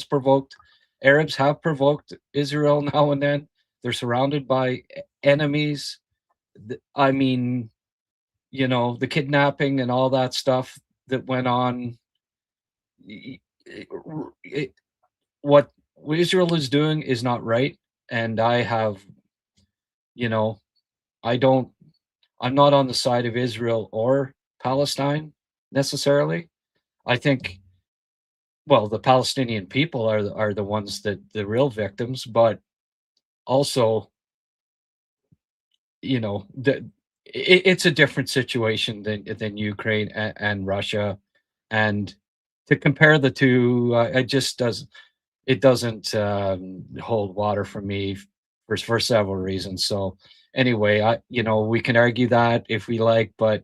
provoked. Arabs have provoked Israel now and then. They're surrounded by enemies. I mean, the kidnapping and all that stuff that went on. What Israel is doing is not right, and I'm not on the side of Israel or Palestine necessarily. I think, well, the Palestinian people are the ones that the real victims, but also, it's a different situation than Ukraine and Russia, and to compare the two, it doesn't hold water for me for several reasons. So anyway, we can argue that if we like, but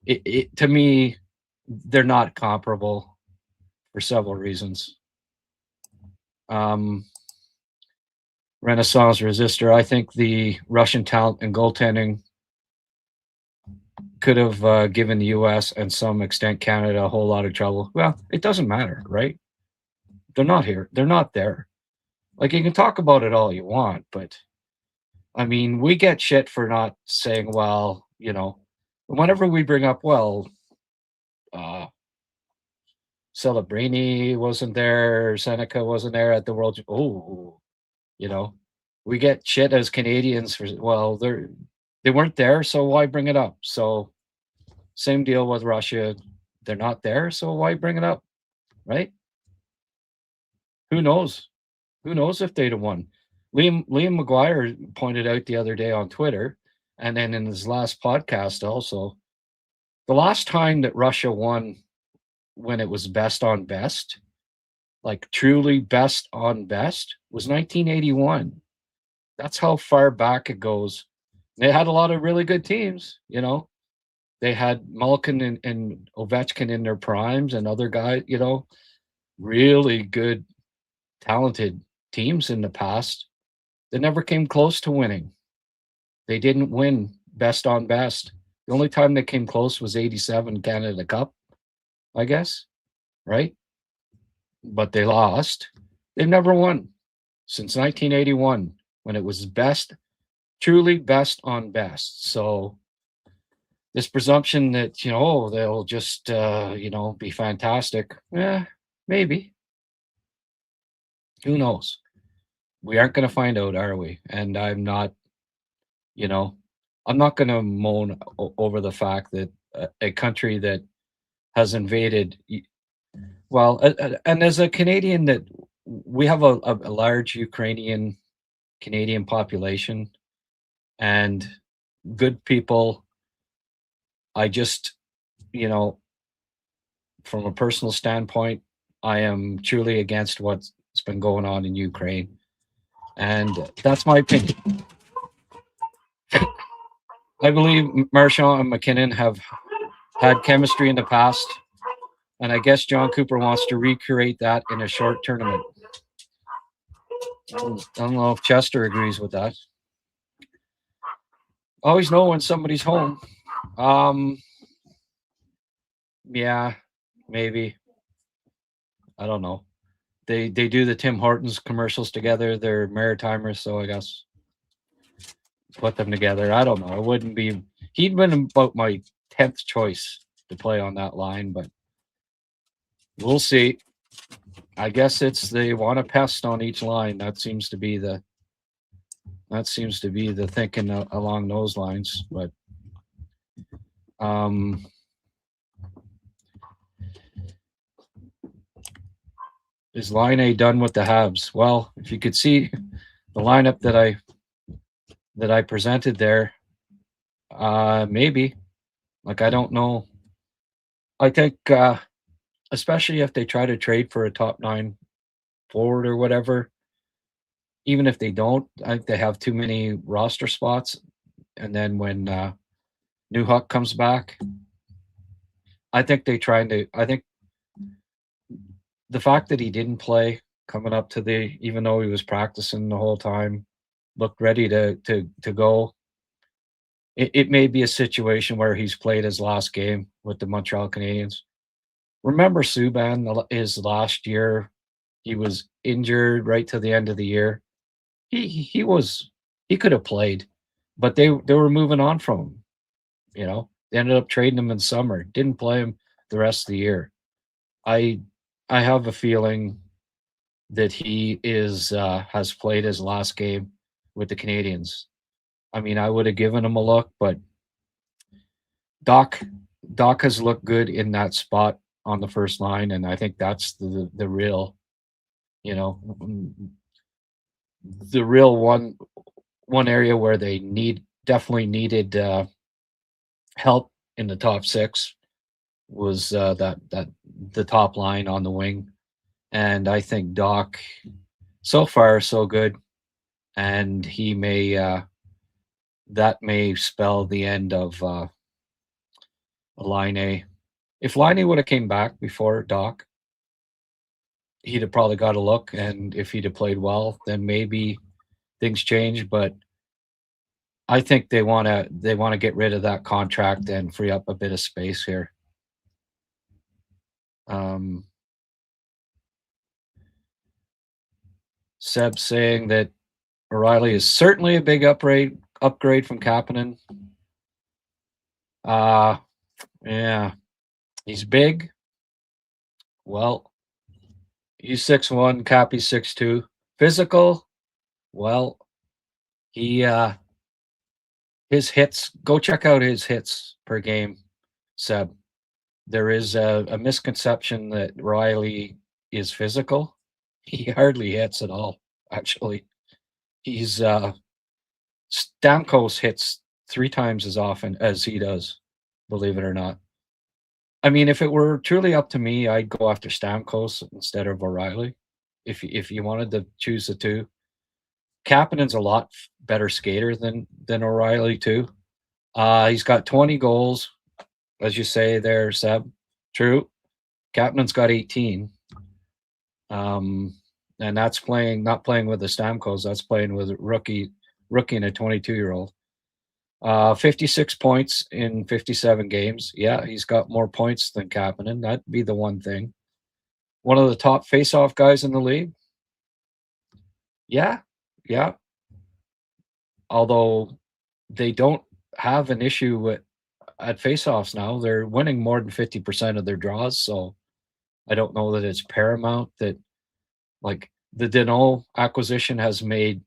it to me, they're not comparable for several reasons. Renaissance resistor. I think the Russian talent and goaltending could have given the U.S. and some extent Canada a whole lot of trouble. Well, it doesn't matter, right? They're not here. They're not there. Like, you can talk about it all you want, but I mean, we get shit for not saying, well, whenever we bring up, Celebrini wasn't there, Seneca wasn't there at the World. We get shit as Canadians for, they weren't there, so why bring it up? So same deal with Russia. They're not there, so why bring it up, right? Who knows? Who knows if they'd have won? Liam McGuire pointed out the other day on Twitter, and then in his last podcast also, the last time that Russia won when it was best on best, like truly best on best, was 1981. That's how far back it goes. They had a lot of really good teams, They had Malkin and Ovechkin in their primes and other guys, really good, talented teams in the past. They never came close to winning. They didn't win best on best. The only time they came close was 87 Canada Cup, I guess, right? But they lost. They've never won since 1981 when it was best, truly best on best. So this presumption that, they'll just, be fantastic. Maybe. Who knows? We aren't going to find out, are we? And I'm not going to moan over the fact that a country that has invaded, and as a Canadian, that we have a large Ukrainian Canadian population and good people. I just, from a personal standpoint, I am truly against what's been going on in Ukraine. And that's my opinion. I believe Marchand and McKinnon have had chemistry in the past, and I guess John Cooper wants to recreate that in a short tournament. I don't know if Chester agrees with that. Always know when somebody's home. Yeah, maybe. I don't know. They do the Tim Hortons commercials together. They're Maritimers, so I guess put them together. I don't know. It wouldn't be. He'd been about my 10th choice to play on that line, but we'll see. I guess they want a pest on each line. That seems to be the thinking along those lines. But is Line A done with the Habs? Well, if you could see the lineup that I presented there, maybe. Like, I don't know. I think, especially if they try to trade for a top 9 forward or whatever, even if they don't, I think they have too many roster spots. And then when Newhook comes back, I think I think the fact that he didn't play coming up to even though he was practicing the whole time, looked ready to go. It may be a situation where he's played his last game with the Montreal Canadiens. Remember Subban, his last year, he was injured right to the end of the year. He could have played, but they were moving on from him. They ended up trading him in summer. Didn't play him the rest of the year. I have a feeling that he has played his last game with the Canadiens. I mean, I would have given him a look, but Doc has looked good in that spot on the first line, and I think that's the real, the real one area where they definitely needed help in the top 6 was the top line on the wing. And I think Doc, so far so good. and he may that may spell the end of Laine. If Laine would have came back before Doc, he'd have probably got a look, and if he'd have played well, then maybe things change. But I think they want to get rid of that contract and free up a bit of space here. Seb saying that O'Reilly is certainly a big upgrade from Kapanen. Yeah, he's big. Well, he's 6'1", Cappy's 6'2". Physical, well, he his hits. Go check out his hits per game, Seb. There is a misconception that Riley is physical. He hardly hits at all. Actually, he's Stamkos hits 3 times as often as he does. Believe it or not. I mean, if it were truly up to me, I'd go after Stamkos instead of O'Reilly. If you wanted to choose the two, Kapanen's a lot better skater than O'Reilly too. He's got 20 goals, as you say there, Seb. True. Kapanen's got 18. And that's not playing with the Stamkos. That's playing with a rookie and a 22-year-old. 56 points in 57 games. Yeah, he's got more points than Kapanen. That'd be the one thing. One of the top face-off guys in the league. Yeah. Although they don't have an issue at face-offs now. They're winning more than 50% of their draws, so I don't know that it's paramount that, like, the Deneau acquisition has made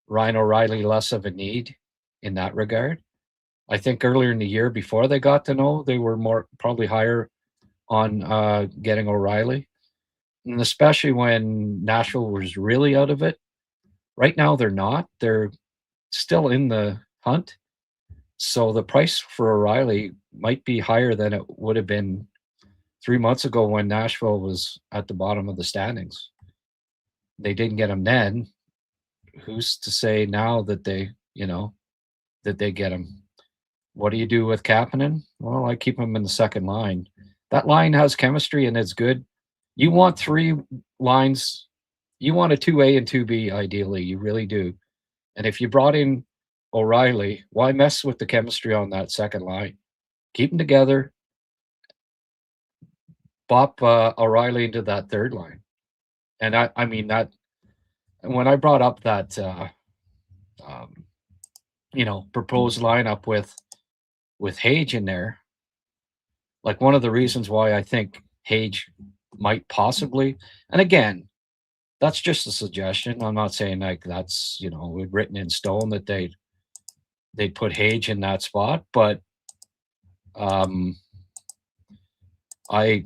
Ryan O'Reilly less of a need in that regard. I think earlier in the year, before they got Deneau, they were probably higher on getting O'Reilly, and especially when Nashville was really out of it. Right now, they're not. They're still in the hunt, so the price for O'Reilly might be higher than it would have been 3 months ago when Nashville was at the bottom of the standings. They didn't get him then. Who's to say now that they get him? What do you do with Kapanen? Well, I keep him in the second line. That line has chemistry and it's good. You want 3 lines. You want a 2A and 2B, ideally. You really do. And if you brought in O'Reilly, why mess with the chemistry on that second line? Keep them together. Bop O'Reilly into that third line. And I mean that when I brought up that proposed lineup with Hage in there, like, one of the reasons why I think Hage might possibly, and again, that's just a suggestion. I'm not saying like that's written in stone that they'd put Hage in that spot, but I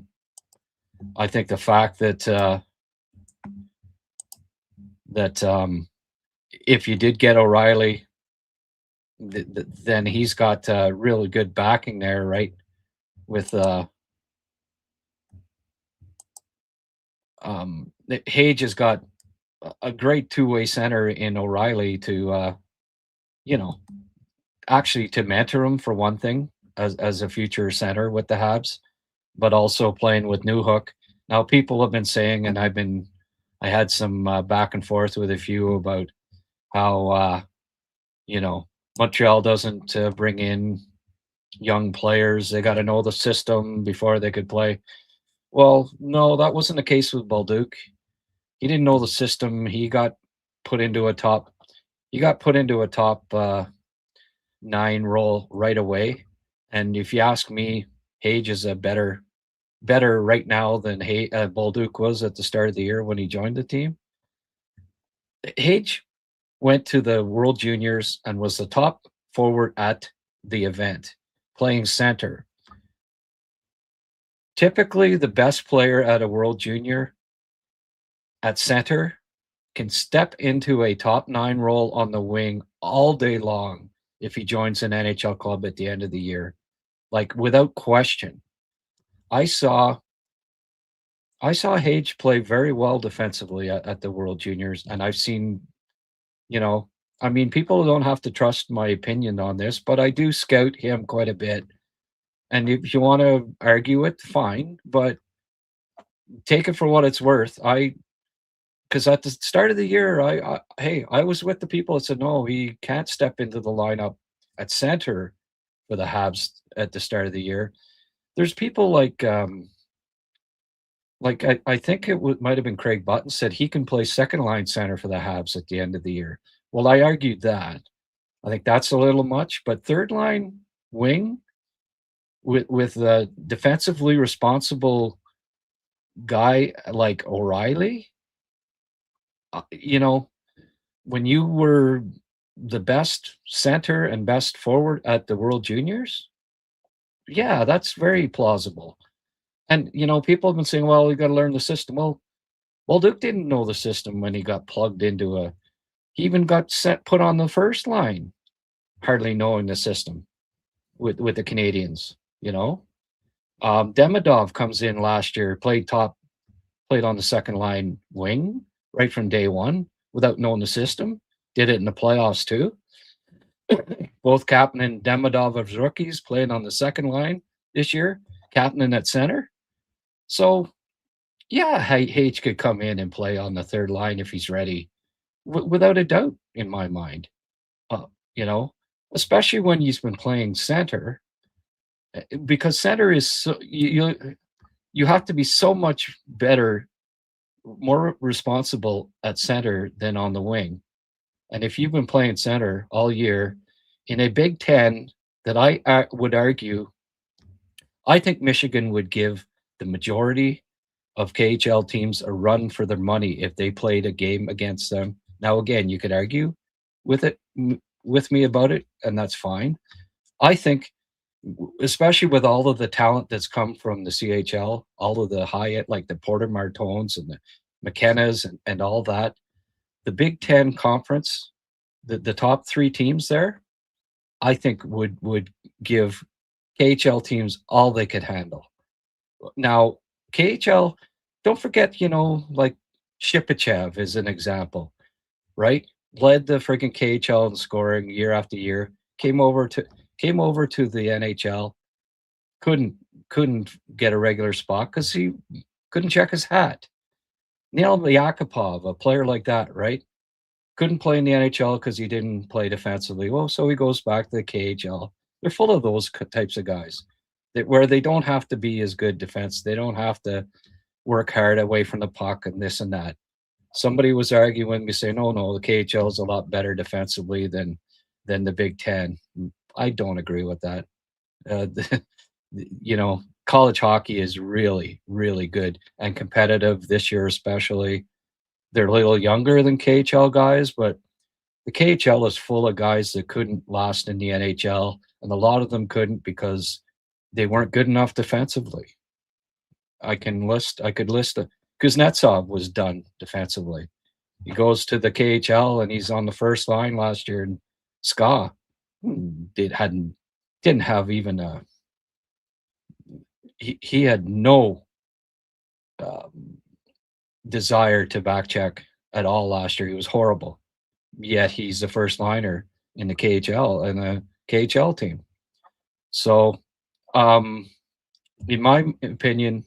think the fact that if you did get O'Reilly, then he's got really good backing there, right? With Hage has got a great two-way center in O'Reilly to actually to mentor him, for one thing, as a future center with the Habs, but also playing with Newhook. Now, people have been saying, and I had some back and forth with a few about how Montreal doesn't bring in young players. They got to know the system before they could play. Well, no, that wasn't the case with Balduc. He didn't know the system. He got put into a top 9 role right away. And if you ask me, Hage is a better right now than Balduc was at the start of the year when he joined the team. Hage went to the World Juniors and was the top forward at the event, playing center. Typically, the best player at a World Junior at center can step into a top 9 role on the wing all day long if he joins an NHL club at the end of the year, like, without question. I saw Hage play very well defensively at the World Juniors, and I've seen you know, I mean, people don't have to trust my opinion on this, but I do scout him quite a bit. And if you want to argue it, fine, but take it for what it's worth. Because at the start of the year, I was with the people that said no, he can't step into the lineup at center for the Habs at the start of the year. There's people like I think might have been Craig Button said he can play second line center for the Habs at the end of the year. Well, I argued that. I think that's a little much, but third line wing with a defensively responsible guy like O'Reilly, you know, when you were the best center and best forward at the World Juniors, yeah, that's very plausible. And you know, people have been saying, "Well, you got to learn the system." Well, Duke didn't know the system when he got plugged into a. He even got put on the first line, hardly knowing the system with the Canadians. You know, Demidov comes in last year, played on the second line wing right from day one without knowing the system. Did it in the playoffs too. Both Kapanen and Demidov as rookies playing on the second line this year. Kapanen at center. So, yeah, H could come in and play on the third line if he's ready, without a doubt, in my mind. You know, especially when he's been playing center, because center is so you have to be so much better, more responsible at center than on the wing. And if you've been playing center all year in a Big Ten that I would argue, I think Michigan would give the majority of KHL teams a run for their money if they played a game against them. Now, again, you could argue with me about it, and that's fine. I think, especially with all of the talent that's come from the CHL, all of the like the Porter Martones and the McKennas and all that, the Big Ten Conference, the top three teams there, I think would give KHL teams all they could handle. Now, KHL, don't forget, you know, like Shipachev is an example, right? Led the freaking KHL in scoring year after year. Came over to the NHL, couldn't get a regular spot because he couldn't check his hat. Neil Yakupov, a player like that, right? Couldn't play in the NHL because he didn't play defensively. Well, so he goes back to the KHL. They're full of those types of guys where they don't have to be as good defense. They don't have to work hard away from the puck and this and that. Somebody was arguing me saying, no, the KHL is a lot better defensively than the Big Ten. I don't agree with that. You know, college hockey is really, really good and competitive this year, especially. They're a little younger than KHL guys, but the KHL is full of guys that couldn't last in the NHL, and a lot of them couldn't because they weren't good enough defensively. I could list Kuznetsov was done defensively. He goes to the KHL and he's on the first line last year, and Ska didn't have even a. He had no desire to back check at all last year. He was horrible. Yet he's the first liner in the KHL and the KHL team. So, in my opinion,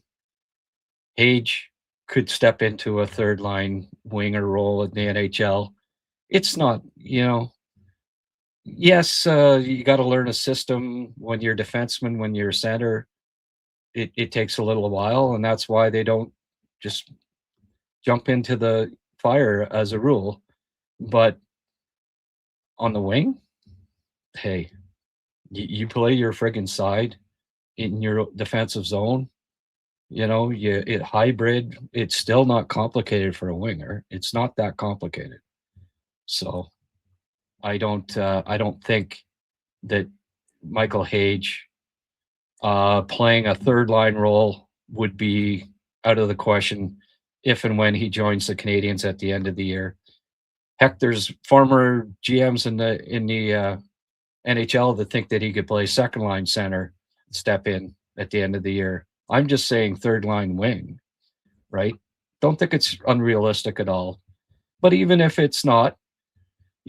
Age could step into a third line winger role in the NHL. It's not, you know, yes, you got to learn a system when you're a defenseman, when you're a center. It takes a little while, and that's why they don't just jump into the fire as a rule. But on the wing, hey, you play your friggin' side in your defensive zone. You know, it hybrid. It's still not complicated for a winger. It's not that complicated. So I don't think that Michael Hage playing a third line role would be out of the question if and when he joins the Canadiens at the end of the year. Heck, there's former GMs in the NHL that think that he could play second line center, step in at the end of the year. I'm just saying third line wing, right? Don't think it's unrealistic at all. But even if it's not,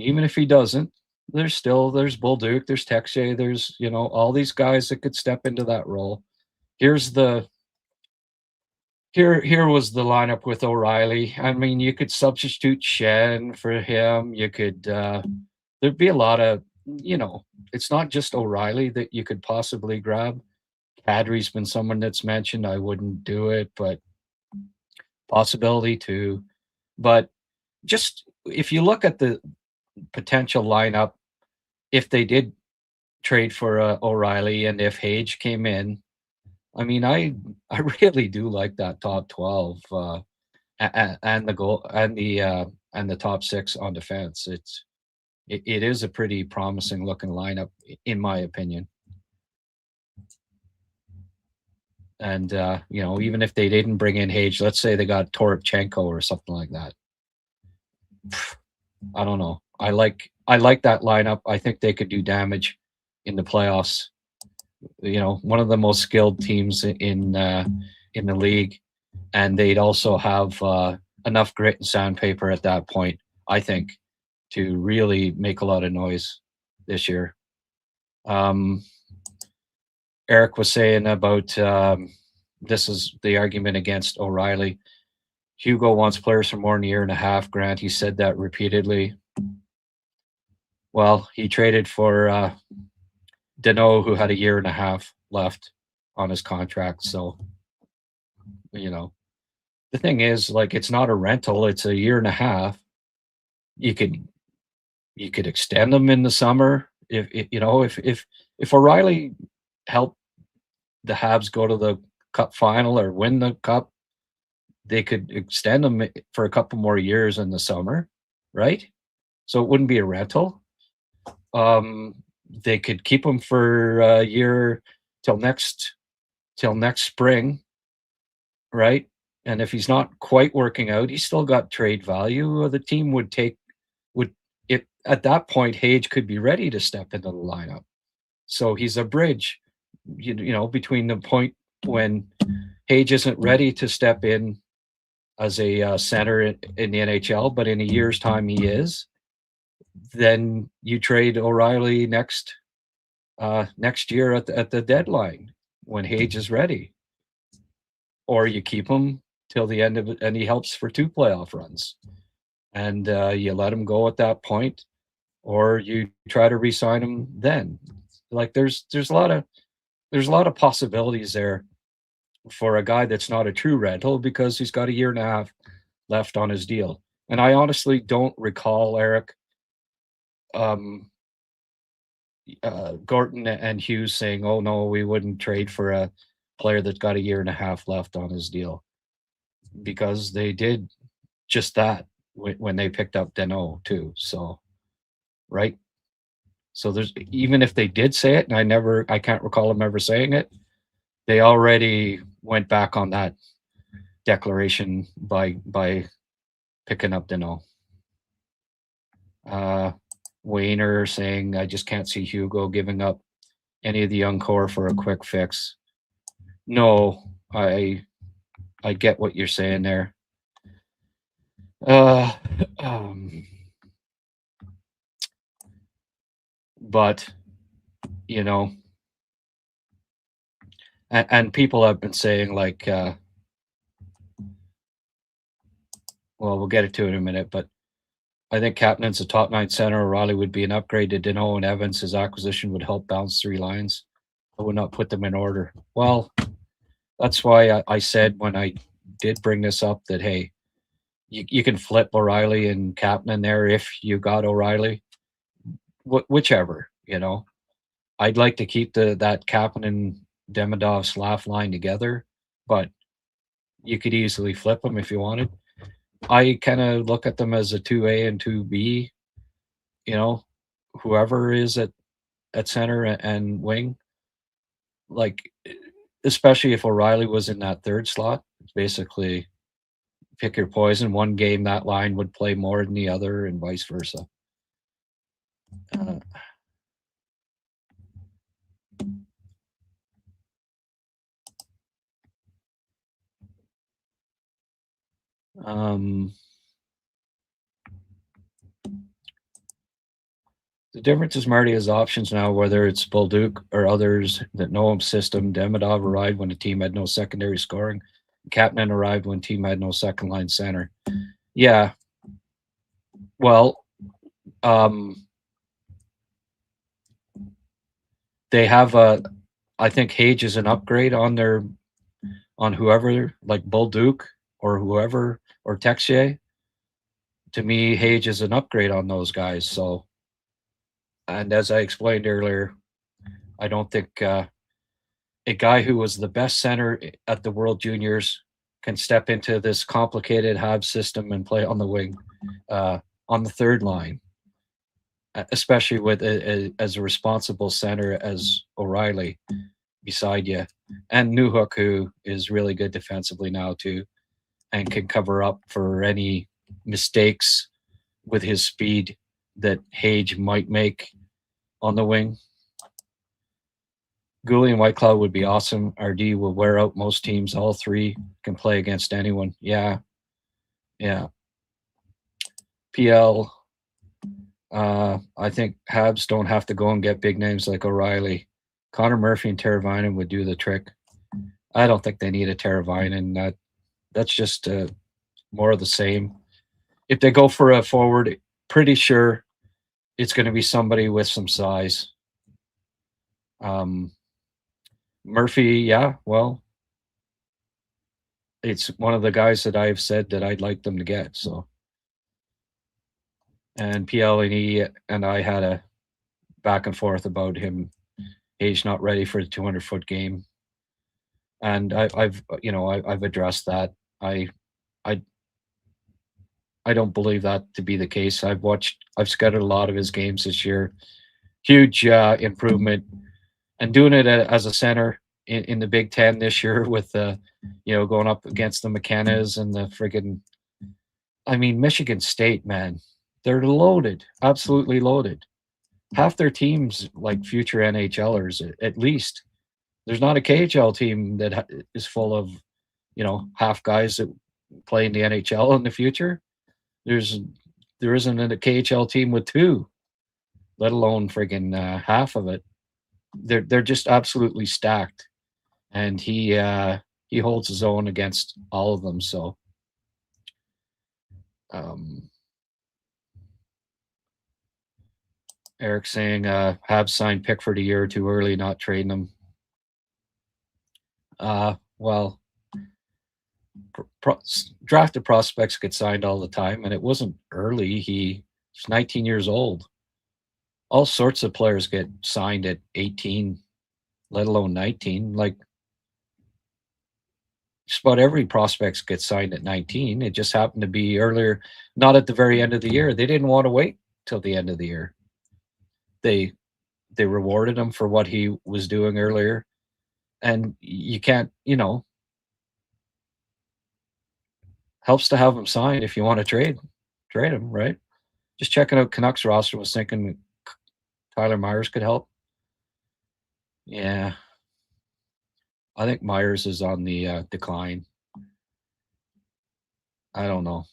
even if he doesn't, there's Bolduc, there's Texier, there's, all these guys that could step into that role. Here was the lineup with O'Reilly. I mean, you could substitute Shen for him. You could there'd be a lot of, it's not just O'Reilly that you could possibly grab. Kadri's been someone that's mentioned. I wouldn't do it, but possibility too. But just if you look at the potential lineup, if they did trade for O'Reilly and if Hage came in, I mean, I really do like that top 12 and the goal and the top 6 on defense. It is a pretty promising looking lineup, in my opinion. And even if they didn't bring in Hage, let's say they got Toropchenko or something like that. I don't know. I like that lineup. I think they could do damage in the playoffs. One of the most skilled teams in the league, and they'd also have enough grit and sandpaper at that point, I think, to really make a lot of noise this year. Eric was saying about this is the argument against O'Reilly. Hugo wants players for more than a year and a half. Grant, he said that repeatedly. Well, he traded for Deneau, who had a year and a half left on his contract. So, the thing is, like, it's not a rental; it's a year and a half. You could extend them in the summer if O'Reilly helped the Habs go to the Cup final or win the Cup, they could extend them for a couple more years in the summer, right? So it wouldn't be a rental. They could keep him for a year till next spring, right? And if he's not quite working out, he's still got trade value. The team would at that point, Hage could be ready to step into the lineup. So he's a bridge, between the point when Hage isn't ready to step in as a center in the NHL, but in a year's time he is. Then you trade O'Reilly next year at the deadline when Hage is ready, or you keep him till the end of it, and he helps for 2 playoff runs, and you let him go at that point, or you try to re-sign him then. Like there's a lot of possibilities there for a guy that's not a true rental because he's got a year and a half left on his deal. And I honestly don't recall, Eric, Gorton and Hughes saying, "Oh no, we wouldn't trade for a player that's got a year and a half left on his deal," because they did just that when they picked up Deneau too. So, right. So there's, even if they did say it, and I can't recall them ever saying it, they already went back on that declaration by picking up Deneau. Wayner saying, "I just can't see Hugo giving up any of the young core for a quick fix." No, I get what you're saying there. But and people have been saying, like, well, we'll get it to in a minute, but I think Kapanen's a top 9 center. O'Reilly would be an upgrade to Deneau and Evans. His acquisition would help balance 3 lines. I would not put them in order. Well, that's why I said when I did bring this up that, hey, you can flip O'Reilly and Kapanen there if you got O'Reilly, whichever, I'd like to keep that Kapanen, Demidov, Slav line together, but you could easily flip them if you wanted. I kind of look at them as a 2A and 2B, whoever is at center and wing, like, especially if O'Reilly was in that third slot, it's basically pick your poison. One game that line would play more than the other and vice versa. The difference is Marty has options now, whether it's Bolduc or others that know him system. Demidov arrived when the team had no secondary scoring. Kapanen arrived when team had no second line center. Yeah. Well, they have I think Hage is an upgrade on whoever, like Bolduc or whoever, or Texier. To me, Hage is an upgrade on those guys. So, and as I explained earlier, I don't think a guy who was the best center at the World Juniors can step into this complicated Habs system and play on the wing, on the third line, especially with as a responsible center as O'Reilly beside you, and Newhook, who is really good defensively now too, and can cover up for any mistakes with his speed that Hage might make on the wing. Gooley and Whitecloud would be awesome. RD will wear out most teams. All three can play against anyone. Yeah. PL, I think Habs don't have to go and get big names like O'Reilly. Connor Murphy and Teravainen would do the trick. I don't think they need a Teravainen. That's just more of the same. If they go for a forward, pretty sure it's going to be somebody with some size. Murphy, yeah, well, it's one of the guys that I've said that I'd like them to get. So, and PL&E and I had a back and forth about him. Age not ready for the 200-foot game, and I've addressed that. I don't believe that to be the case. I've scouted a lot of his games this year. Huge improvement, and doing it as a center in the Big Ten this year with going up against the McKennas and the friggin', Michigan State, man, they're loaded, absolutely loaded. Half their teams like future NHLers, at least. There's not a KHL team that is full of, half guys that play in the NHL in the future. There isn't a KHL team with two, let alone friggin' half of it. They're just absolutely stacked, and he holds his own against all of them. So, Eric saying Habs signed Pickford a year too early, not trading him. Well, drafted prospects get signed all the time, and it wasn't early. He's 19 years old. All sorts of players get signed at 18, let alone 19. Like, just about every prospect gets signed at 19. It just happened to be earlier, not at the very end of the year. They didn't want to wait till the end of the year. They rewarded him for what he was doing earlier, and you can't, helps to have him signed if you want to trade him, right? Just checking out Canucks roster, was thinking Tyler Myers could help. Yeah, I think Myers is on the decline. I don't know.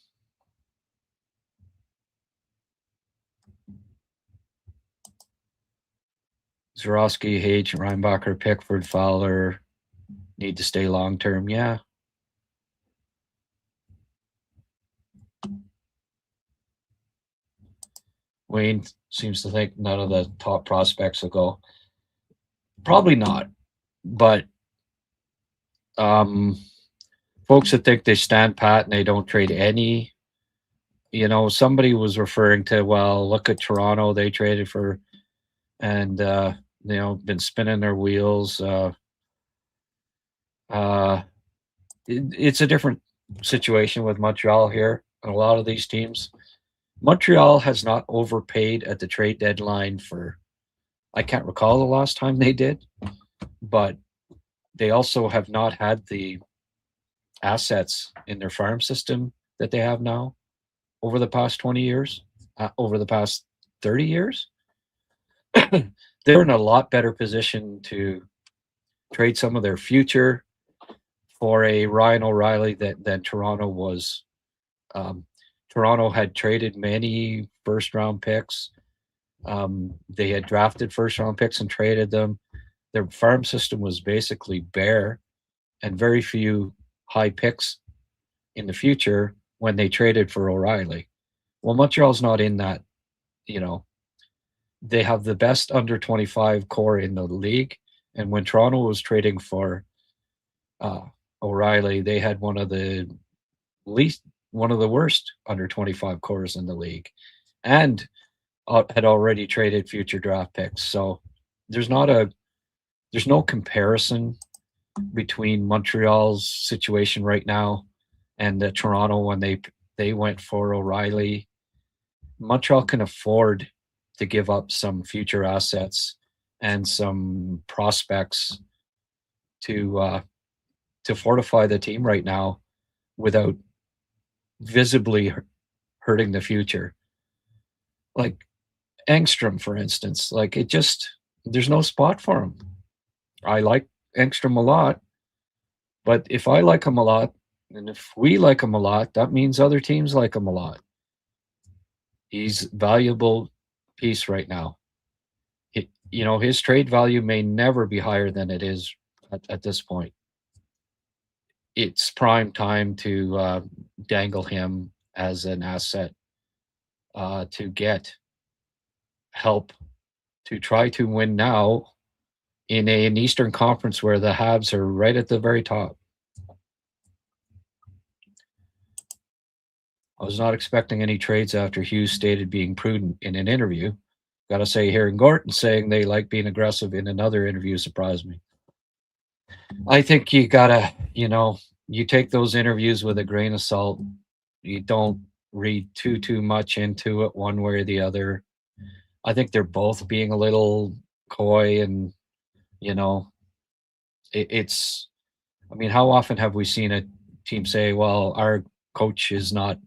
Zorowski, Hage, Reinbacher, Pickford, Fowler need to stay long term. Yeah. Wayne seems to think none of the top prospects will go. Probably not, but folks that think they stand pat and they don't trade any, somebody was referring to, well, look at Toronto, they traded for, and been spinning their wheels. It's a different situation with Montreal here, and a lot of these teams. Montreal has not overpaid at the trade deadline for, I can't recall the last time they did, but they also have not had the assets in their farm system that they have now over the past 20 years, over the past 30 years. They're in a lot better position to trade some of their future for a Ryan O'Reilly than Toronto was. Toronto had traded many first-round picks They had drafted first-round picks and traded them. Their farm system was basically bare, and very few high picks in the future when they traded for O'Reilly. Well, Montreal's not in that, you know. They have the best under 25 core in the league, and when Toronto was trading for O'Reilly, they had one of the worst under 25 cores in the league, and had already traded future draft picks. So there's no comparison between Montreal's situation right now and Toronto when they went for O'Reilly. Montreal can afford to give up some future assets and some prospects to fortify the team right now without visibly hurting the future. Like Engstrom, for instance, like there's no spot for him. I like Engstrom a lot, but if I like him a lot, and if we like him a lot, that means other teams like him a lot. He's a valuable piece right now. His trade value may never be higher than it is at this point. It's prime time to dangle him as an asset to get help to try to win now in an Eastern Conference where the Habs are right at the very top. I was not expecting any trades after Hughes stated being prudent in an interview. Got to say, hearing Gorton saying they like being aggressive in another interview surprised me. I think you gotta, you take those interviews with a grain of salt. You don't read too much into it one way or the other. I think they're both being a little coy, and it's. I mean, how often have we seen a team say, "Well, our coach is not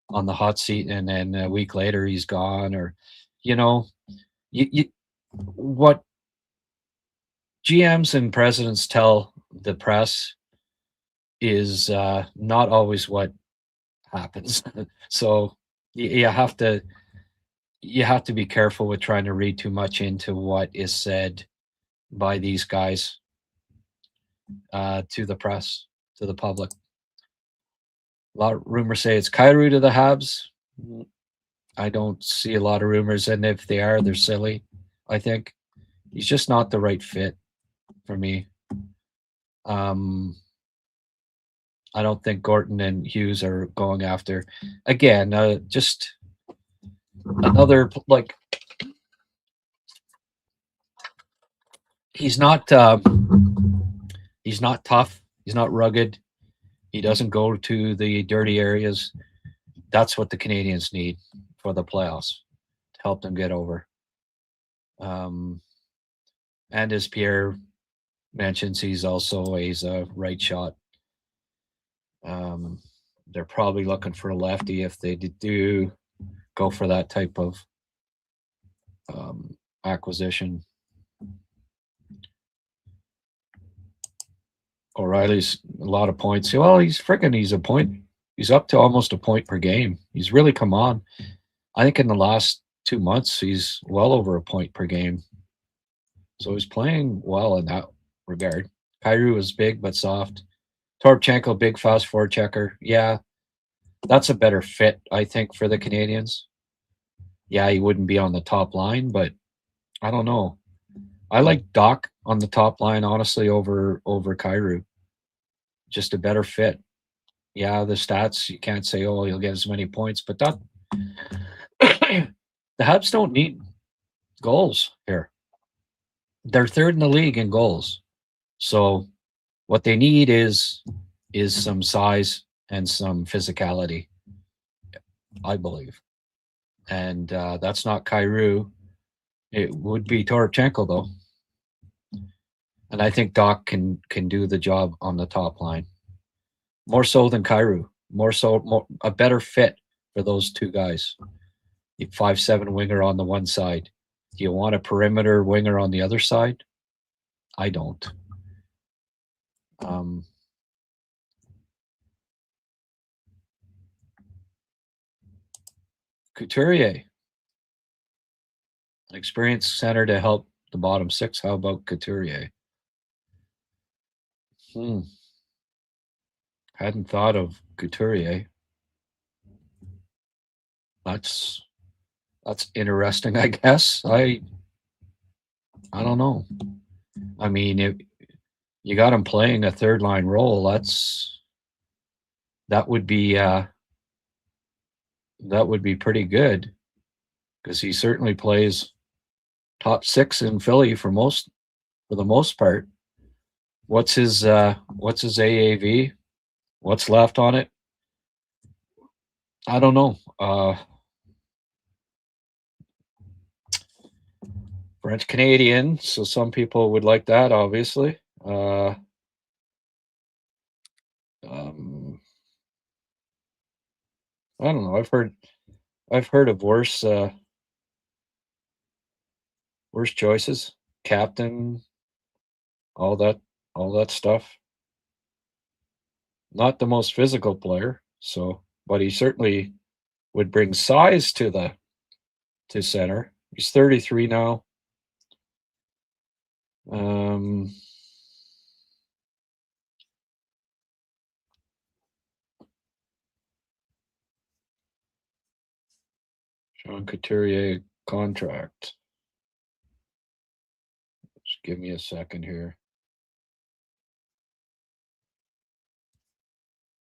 on the hot seat," and then a week later he's gone, or what GMs and presidents tell the press is not always what happens. So you have to be careful with trying to read too much into what is said by these guys to the press, to the public. A lot of rumors say it's Kyrou to the Habs. I don't see a lot of rumors, and if they are, they're silly. I think he's just not the right fit for me. I don't think Gorton and Hughes are going after. Again, just another, like, he's not tough. He's not rugged. He doesn't go to the dirty areas. That's what the Canadians need for the playoffs to help them get over. And as Pierre mentions, he's a right shot. They're probably looking for a lefty if they do go for that type of acquisition. O'Reilly's a lot of points. Well, he's up to almost a point per game. He's really come on. I think in the last 2 months, he's well over a point per game. So he's playing well in that regard. Kyrou is big but soft. Toropchenko, big fast forward checker. Yeah, that's a better fit, I think, for the Canadians. Yeah, he wouldn't be on the top line, but I don't know. I like Doc on the top line, honestly, over Kyrou. Just a better fit. Yeah, the stats, you can't say, oh, he'll get as many points, but that the Habs don't need goals here. They're third in the league in goals. So what they need is some size and some physicality, I believe. And that's not Kyrou. It would be Toropchenko, though. And I think Doc can do the job on the top line. More so than Kyrou. A better fit for those two guys. 5'7" winger on the one side. Do you want a perimeter winger on the other side? I don't. Couturier. Experienced center to help the bottom six. How about Couturier? Hadn't thought of Couturier. That's interesting, I guess. I don't know. I mean, if you got him playing a third line role, that would be pretty good, because he certainly plays top six in Philly for the most part. What's his AAV? What's left on it? I don't know. French Canadian, so some people would like that, obviously. I don't know. I've heard of worse choices. Captain, all that stuff. Not the most physical player, but he certainly would bring size to center. He's 33 now. Sean Couturier contract. Just give me a second here.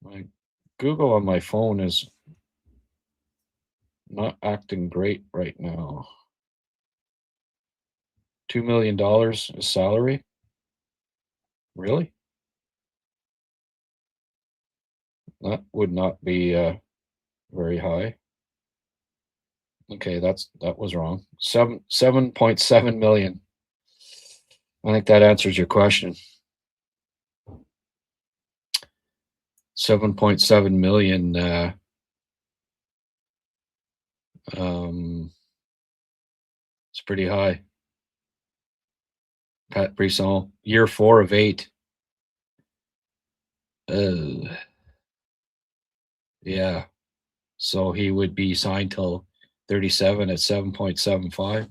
My Google on my phone is not acting great right now. $2 million is salary? Really? That would not be very high. Okay, that was wrong. 7.7 million. I think that answers your question. 7.7 million. It's pretty high. Pat Brisson, year 4 of 8. Yeah. So he would be signed till 37 at 7.75.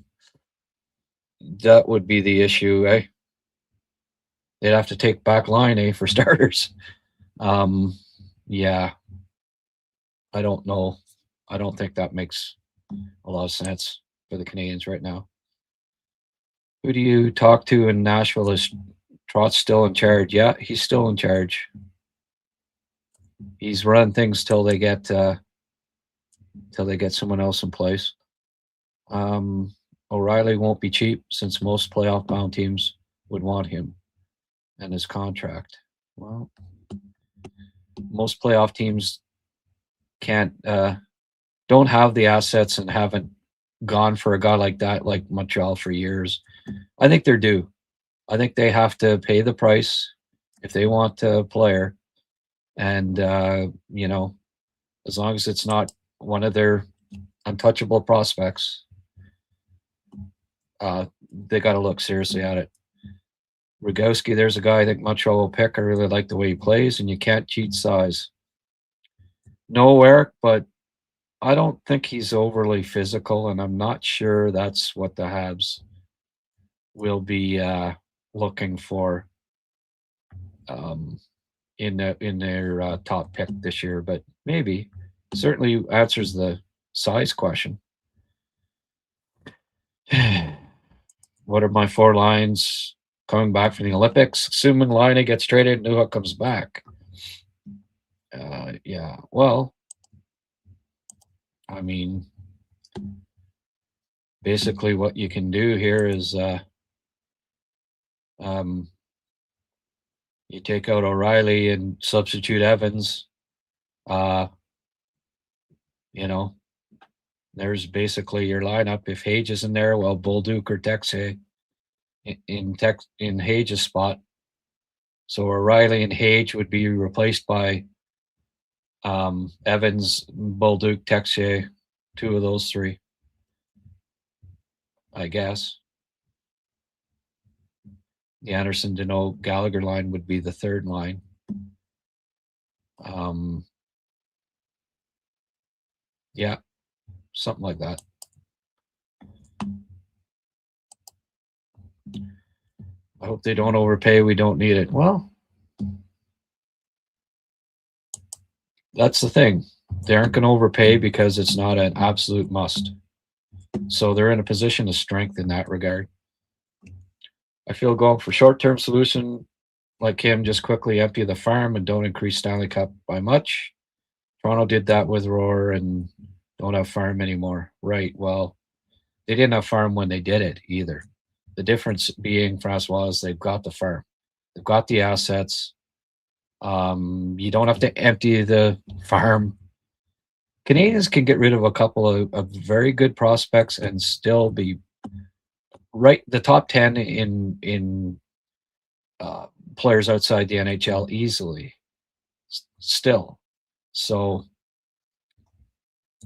That would be the issue, eh? They'd have to take back line, for starters. Yeah. I don't know. I don't think that makes a lot of sense for the Canadians right now. Who do you talk to in Nashville? Is Trotz still in charge? Yeah, he's still in charge. He's run things till they get someone else in place. O'Reilly won't be cheap, since most playoff bound teams would want him and his contract. Well, most playoff teams don't have the assets and haven't gone for a guy like that, like Montreal, for years. I think they're due. I think they have to pay the price if they want a player. And, as long as it's not one of their untouchable prospects, they got to look seriously at it. Rogowski, there's a guy I think Montreal will pick. I really like the way he plays, and you can't cheat size. No, Eric, but I don't think he's overly physical, and I'm not sure that's what the Habs will be looking for in their top pick this year. But maybe. Certainly answers the size question. What are my 4 lines coming back from the Olympics? Assuming Laine gets traded, Newhook comes back. Yeah, well, I mean, basically what you can do here is you take out O'Reilly and substitute Evans. There's basically your lineup. If Hage isn't there, well, Bolduc or Texier in Hage's spot. So O'Reilly and Hage would be replaced by Evans, Bolduc, Texier, 2 of those 3, I guess. The Anderson, Deneau, Gallagher line would be the 3rd line. Yeah, something like that. I hope they don't overpay. We don't need it. Well, that's the thing. They aren't going to overpay because it's not an absolute must. So they're in a position of strength in that regard. I feel going for short-term solution like him, just quickly empty the farm and don't increase Stanley Cup by much. Toronto did that with Roar and don't have farm anymore. Right. Well, they didn't have farm when they did it either. The difference being, Francois, is they've got the farm. They've got the assets. You don't have to empty the farm. Canadians can get rid of a couple of very good prospects and still be right the top 10 in players outside the NHL easily still. So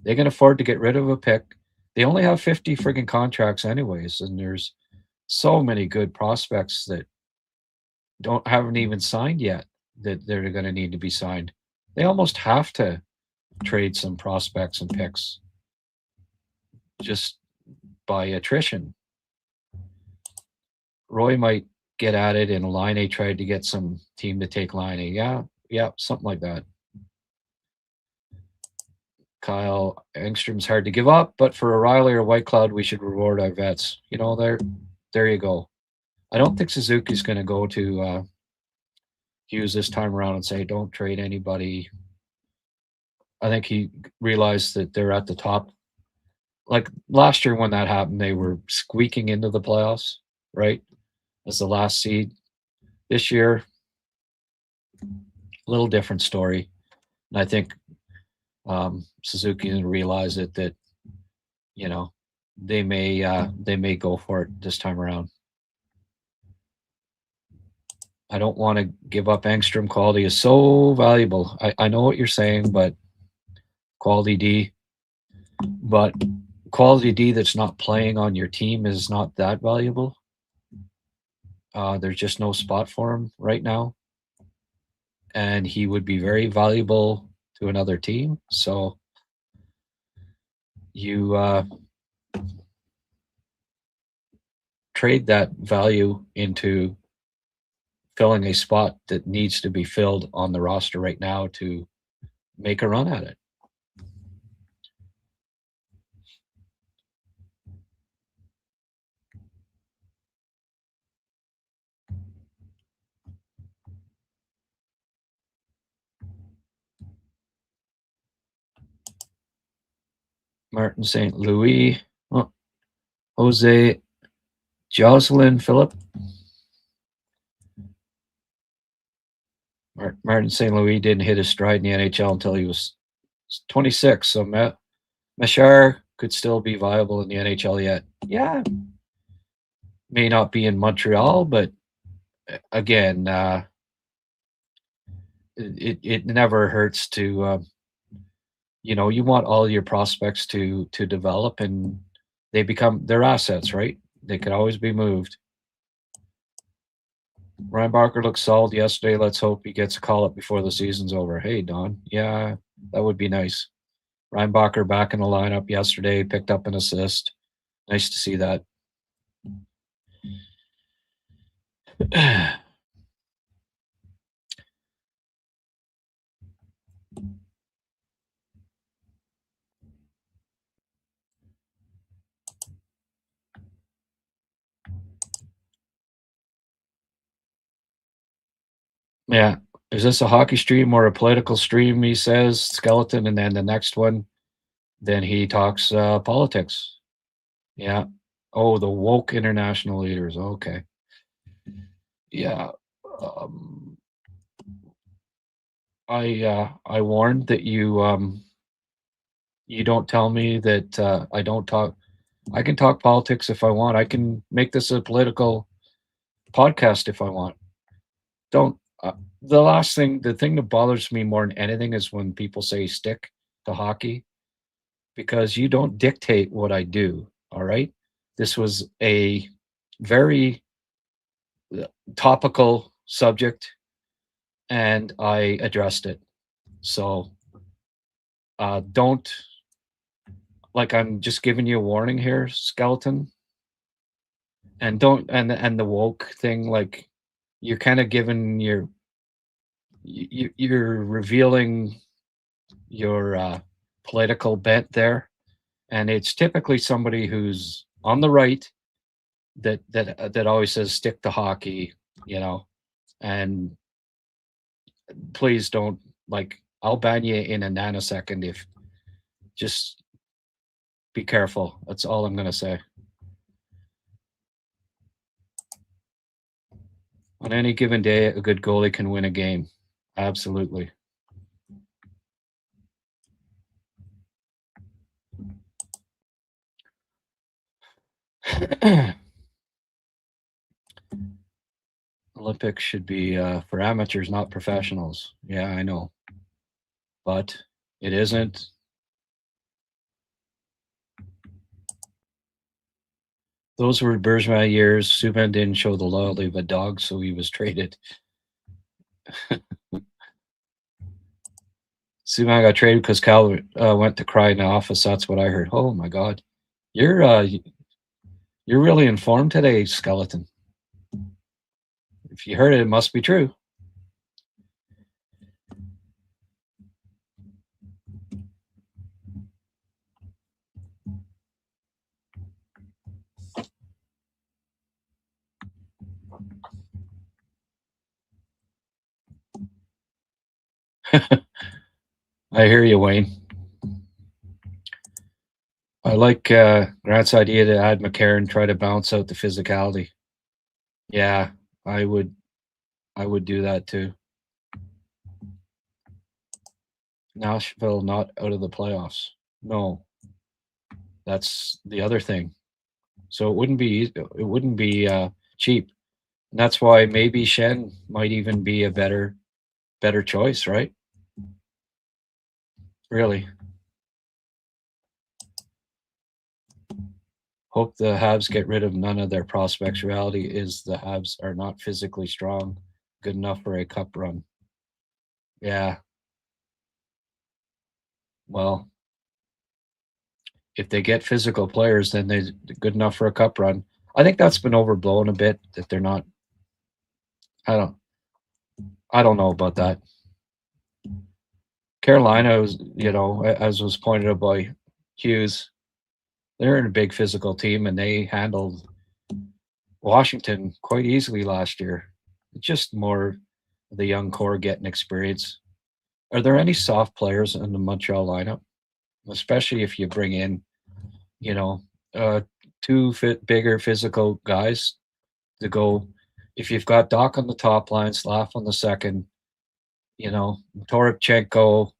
they can afford to get rid of a pick. They only have 50 friggin' contracts anyways, and there's so many good prospects that haven't even signed yet that they're going to need to be signed. They almost have to trade some prospects and picks just by attrition. Roy might get at it, and Line tried to get some team to take Line. Yeah, something like that. Kyle, Engstrom's hard to give up, but for O'Reilly or White Cloud, we should reward our vets. There you go. I don't think Suzuki's going to go to Hughes this time around and say, don't trade anybody. I think he realized that they're at the top. Like last year when that happened, they were squeaking into the playoffs, right? As the last seed. This year, a little different story. And I think Suzuki didn't realize it that, they may go for it this time around. I don't want to give up Engstrom. Quality is so valuable. I know what you're saying, but quality D. But quality D that's not playing on your team is not that valuable. There's just no spot for him right now. And he would be very valuable to another team. So you trade that value into filling a spot that needs to be filled on the roster right now to make a run at it. Martin St. Louis, Jose Jocelyn Phillip. Martin St. Louis didn't hit his stride in the NHL until he was 26. So Machar could still be viable in the NHL yet. Yeah. May not be in Montreal, but again, it never hurts to, you want all your prospects to develop and they become their assets, right? They could always be moved. Ryan Barker looked solid yesterday. Let's hope he gets a call up before the season's over. Hey, Don. Yeah, that would be nice. Ryan Barker back in the lineup yesterday, picked up an assist. Nice to see that. Yeah. Is this a hockey stream or a political stream? He says, Skeleton. And then the next one, then he talks politics. Yeah. Oh, the woke international leaders. Okay. Yeah. I warned that you don't tell me that I don't talk. I can talk politics if I want. I can make this a political podcast if I want. Don't. The thing that bothers me more than anything is when people say stick to hockey, because you don't dictate what I do. All right. This was a very topical subject and I addressed it. So don't, like, I'm just giving you a warning here, Skeleton. and don't and the woke thing, like you're kind of giving you're revealing your political bent there, and it's typically somebody who's on the right that always says stick to hockey, you know, and please don't, like, I'll ban you in a nanosecond if just be careful. That's all I'm gonna say. On any given day, a good goalie can win a game. Absolutely. Olympics should be for amateurs, not professionals. Yeah, I know. But it isn't. Those were Bergevin years. Subban didn't show the loyalty of a dog, so he was traded. Subban got traded because Cal went to cry in the office. That's what I heard. Oh my God, you're really informed today, Skeleton. If you heard it, it must be true. I hear you, Wayne. I like Grant's idea to add McCarron, try to bounce out the physicality. Yeah, I would do that too. Nashville not out of the playoffs. No, that's the other thing. So it wouldn't be cheap. And that's why maybe Shen might even be a better choice, right? Really. Hope the Habs get rid of none of their prospects. Reality is the Habs are not physically strong, good enough for a cup run. Yeah. Well, if they get physical players, then they're good enough for a cup run. I think that's been overblown a bit, that they're not. I don't know about that. Carolina was, as was pointed out by Hughes, they're in a big physical team and they handled Washington quite easily last year. Just more the young core getting experience. Are there any soft players in the Montreal lineup? Especially if you bring in, you know, two bigger physical guys to go. If you've got Doc on the top line, Slav on the second, Toripchenko,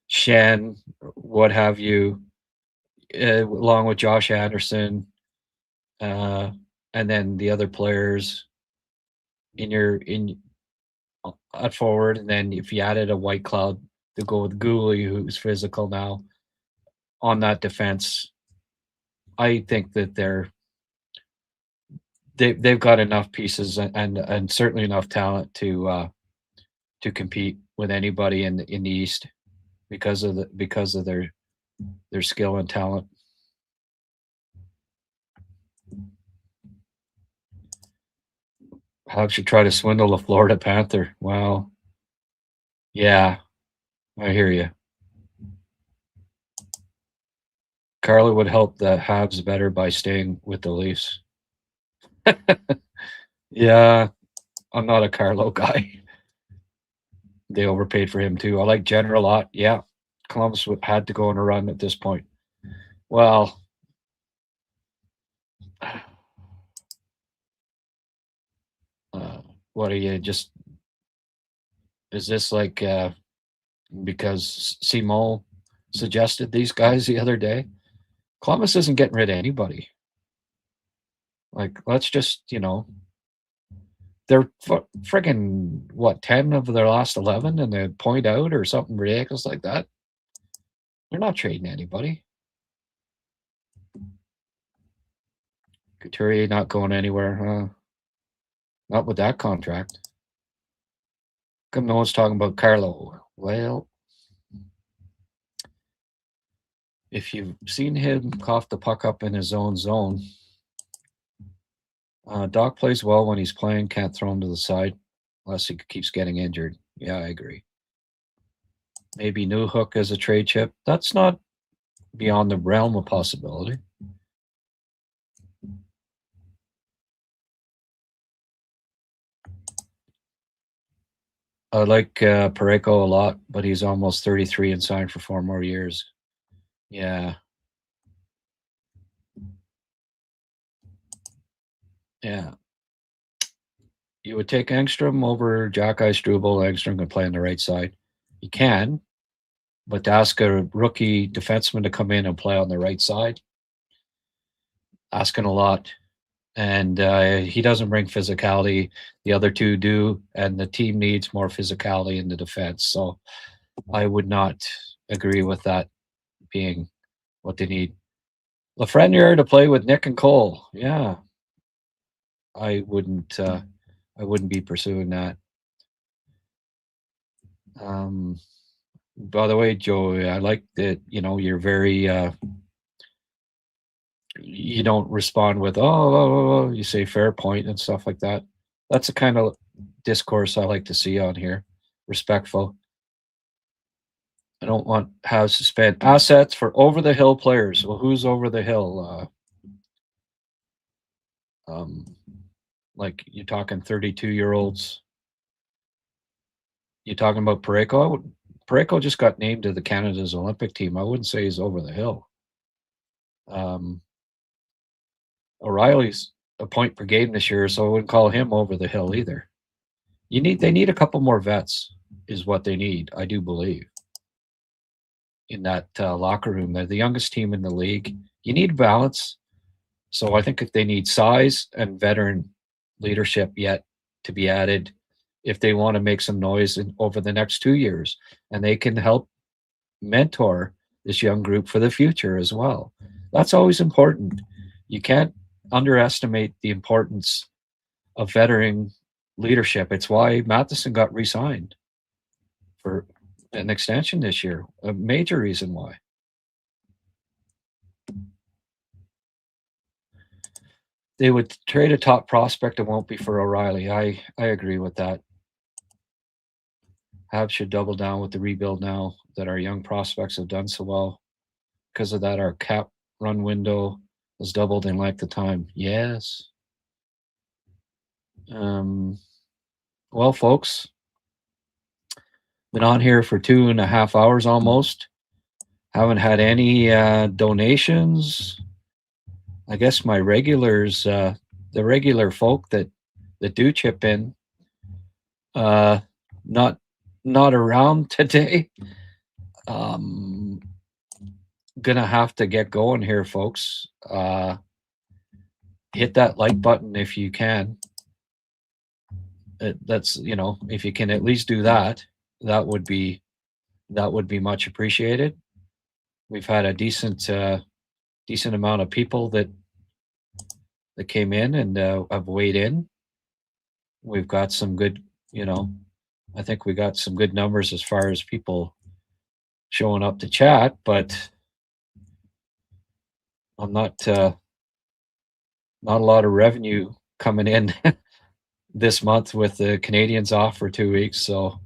Shen, what have you, along with Josh Anderson, and then the other players at forward, and then if you added a White Cloud to go with Gooley, who's physical now, on that defense, I think that they've got enough pieces and certainly enough talent to compete with anybody in the East because of their skill and talent. How should try to swindle a Florida Panther? Well, yeah, I hear you. Carlo would help the Habs better by staying with the Leafs. Yeah, I'm not a Carlo guy. They overpaid for him too. I like Jenner a lot. Yeah, Columbus had to go on a run at this point. Well, what are you just? Is this like because Simon suggested these guys the other day? Columbus isn't getting rid of anybody. Like, let's just, they're friggin' what, 10 of their last 11 and they point out or something ridiculous like that. They're not trading anybody. Couturier not going anywhere, not with that contract. Come, no one's talking about Carlo. Well, If you've seen him cough the puck up in his own zone, Doc plays well when he's playing, can't throw him to the side unless he keeps getting injured. Yeah, I agree. Maybe New Hook as a trade chip. That's not beyond the realm of possibility. I like Pareko a lot, but he's almost 33 and signed for 4 more years. Yeah. Yeah. You would take Engstrom over Jack Struble. Engstrom can play on the right side. He can, but to ask a rookie defenseman to come in and play on the right side, asking a lot. And he doesn't bring physicality. The other two do, and the team needs more physicality in the defense. So I would not agree with that being what they need. Lafreniere to play with Nick and Cole. Yeah, I wouldn't be pursuing that. By the way, Joe, I like that, you're very you don't respond with you say fair point and stuff like that. That's the kind of discourse I like to see on here. Respectful. I don't want Habs to spend assets for over the hill players. Well, who's over the hill? Like you're talking 32-year-olds. You're talking about Pareko. Pareko just got named to the Canada's Olympic team. I wouldn't say he's over the hill. O'Reilly's a point per game this year, so I wouldn't call him over the hill either. They need a couple more vets, is what they need. I do believe in that locker room. They're the youngest team in the league. You need balance. So I think if they need size and veteran leadership yet to be added, if they want to make some noise over the next 2 years, and they can help mentor this young group for the future as well. That's always important. You can't underestimate the importance of veteran leadership. It's why Matheson got re-signed for an extension this year. A major reason why. They would trade a top prospect. It won't be for O'Reilly. I agree with that. Habs should double down with the rebuild now that our young prospects have done so well. Because of that, our cap run window has doubled in length of time. Yes. Well, folks, been on here for 2.5 hours almost. Haven't had any donations. I guess my regulars, the regular folk that do chip in, not around today. Gonna have to get going here, folks. Hit that like button if you can. That's if you can at least do that, that would be much appreciated. We've had a decent amount of people that came in and have weighed in. We've got some good, I think we got some good numbers as far as people showing up to chat, but I'm not a lot of revenue coming in this month with the Canadians off for 2 weeks. So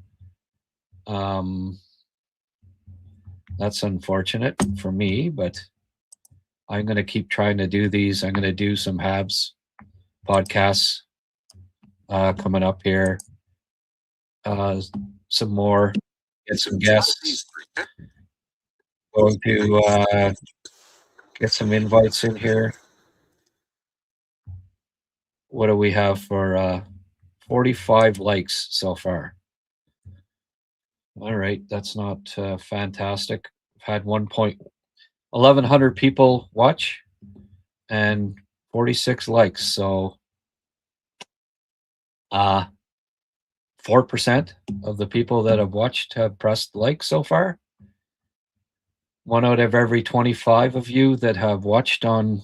that's unfortunate for me, but I'm going to keep trying to do these. I'm going to do some Habs podcasts coming up here. Some more, get some guests. Going to get some invites in here. What do we have for 45 likes so far? All right, that's not fantastic. I've had 1,100 people watch and 46 likes. So 4% of the people that have watched have pressed like so far. 1 out of every 25 of you that have watched on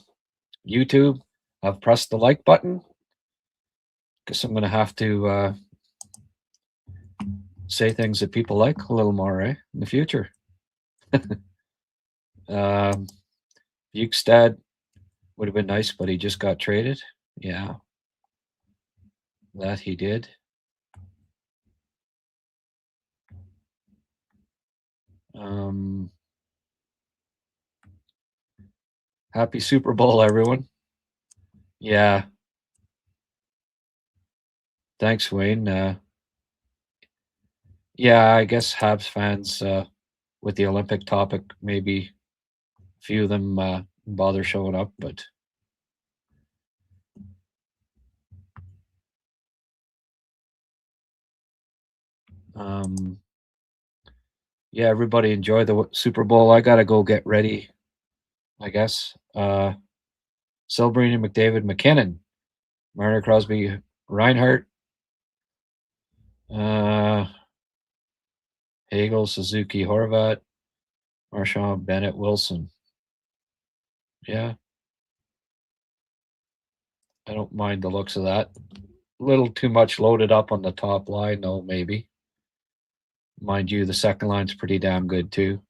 YouTube have pressed the like button. Guess I'm going to have to say things that people like a little more, in the future. Bukestad would have been nice, but he just got traded. Yeah. That he did. Happy Super Bowl, everyone. Yeah. Thanks, Wayne. Yeah, I guess Habs fans with the Olympic topic, maybe a few of them bother showing up, but yeah, everybody enjoy the Super Bowl. I gotta go get ready, I guess. Celebrating McDavid, McKinnon, Marner, Crosby, Reinhardt, Hagel, Suzuki, Horvat, Marchand, Bennett, Wilson. Yeah. I don't mind the looks of that. A little too much loaded up on the top line, though, maybe. Mind you, the second line's pretty damn good, too.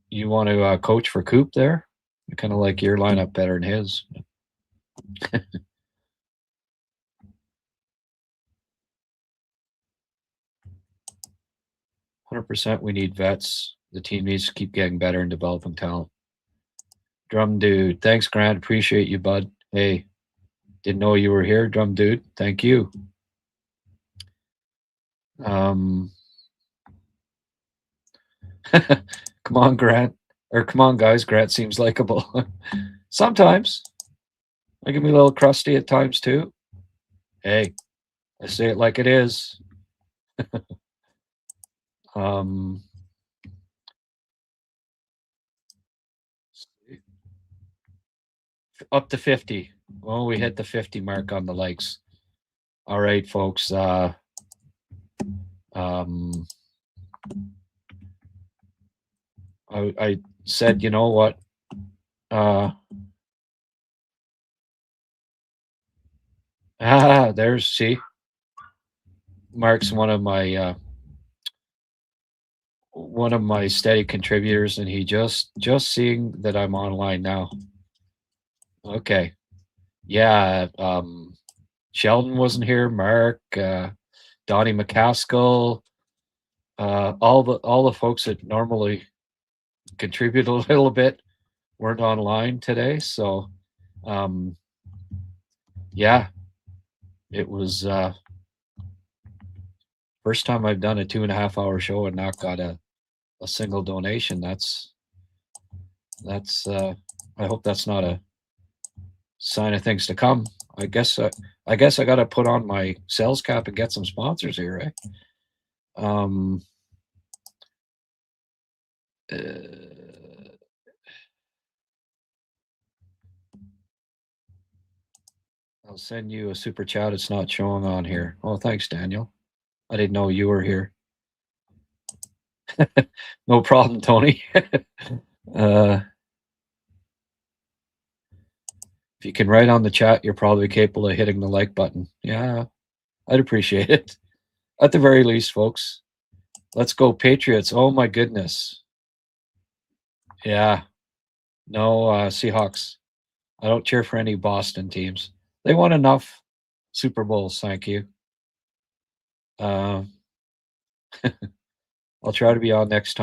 You want to coach for Coop there? I kind of like your lineup better than his. 100% we need vets. The team needs to keep getting better and developing talent. Drum Dude. Thanks, Grant. Appreciate you, bud. Hey, didn't know you were here, Drum Dude. Thank you. Come on, Grant. Or come on, guys. Grant seems likable. Sometimes. I can be a little crusty at times, too. Hey, I say it like it is. Up to 50. Well, we hit the 50 mark on the likes. All right, folks. I said, you know what? There's, see, Mark's one of my steady contributors, and he just seeing that I'm online now. Okay, yeah. Sheldon wasn't here. Mark, Donnie McCaskill, all the folks that normally contribute a little bit weren't online today, so yeah, it was first time I've done a 2.5 hour show and not got a single donation. That's I hope that's not a sign of things to come. I guess I got to put on my sales cap and get some sponsors here, right? I'll send you a super chat. It's not showing on here. Oh, thanks, Daniel. I didn't know you were here. No problem, Tony. If you can write on the chat, you're probably capable of hitting the like button. Yeah, I'd appreciate it. At the very least, folks. Let's go Patriots. Oh, my goodness. Yeah. No, Seahawks. I don't cheer for any Boston teams. They won enough Super Bowls, thank you. I'll try to be on next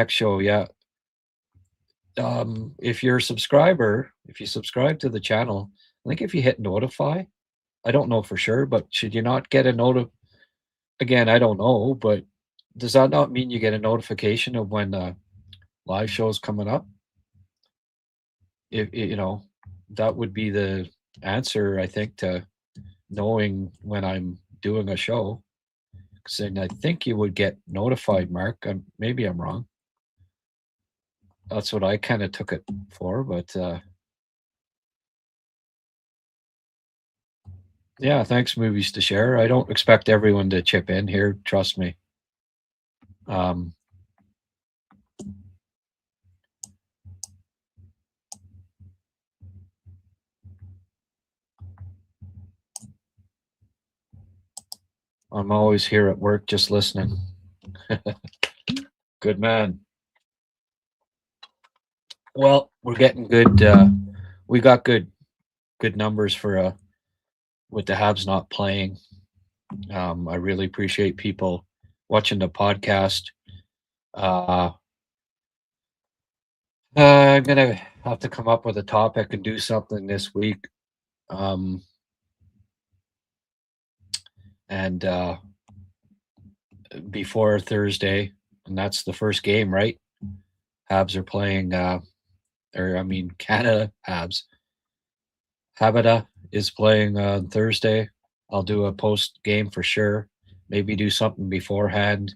show, yeah. If you're a subscriber, if you subscribe to the channel, I think if you hit notify, I don't know for sure, but should you not get a again, I don't know, but does that not mean you get a notification of when live shows coming up? If that would be the answer, I think, to knowing when I'm doing a show. Because then I think you would get notified, Mark. Maybe I'm wrong. That's what I kind of took it for, but yeah, thanks, Movies to Share. I don't expect everyone to chip in here, trust me. I'm always here at work just listening. Good man. Well, we're getting good. We got good numbers for with the Habs not playing. I really appreciate people watching the podcast. I'm gonna have to come up with a topic and do something this week. And before Thursday, and that's the first game, right? Habs are playing, Canada Habs. Habita is playing on Thursday. I'll do a post game for sure. Maybe do something beforehand.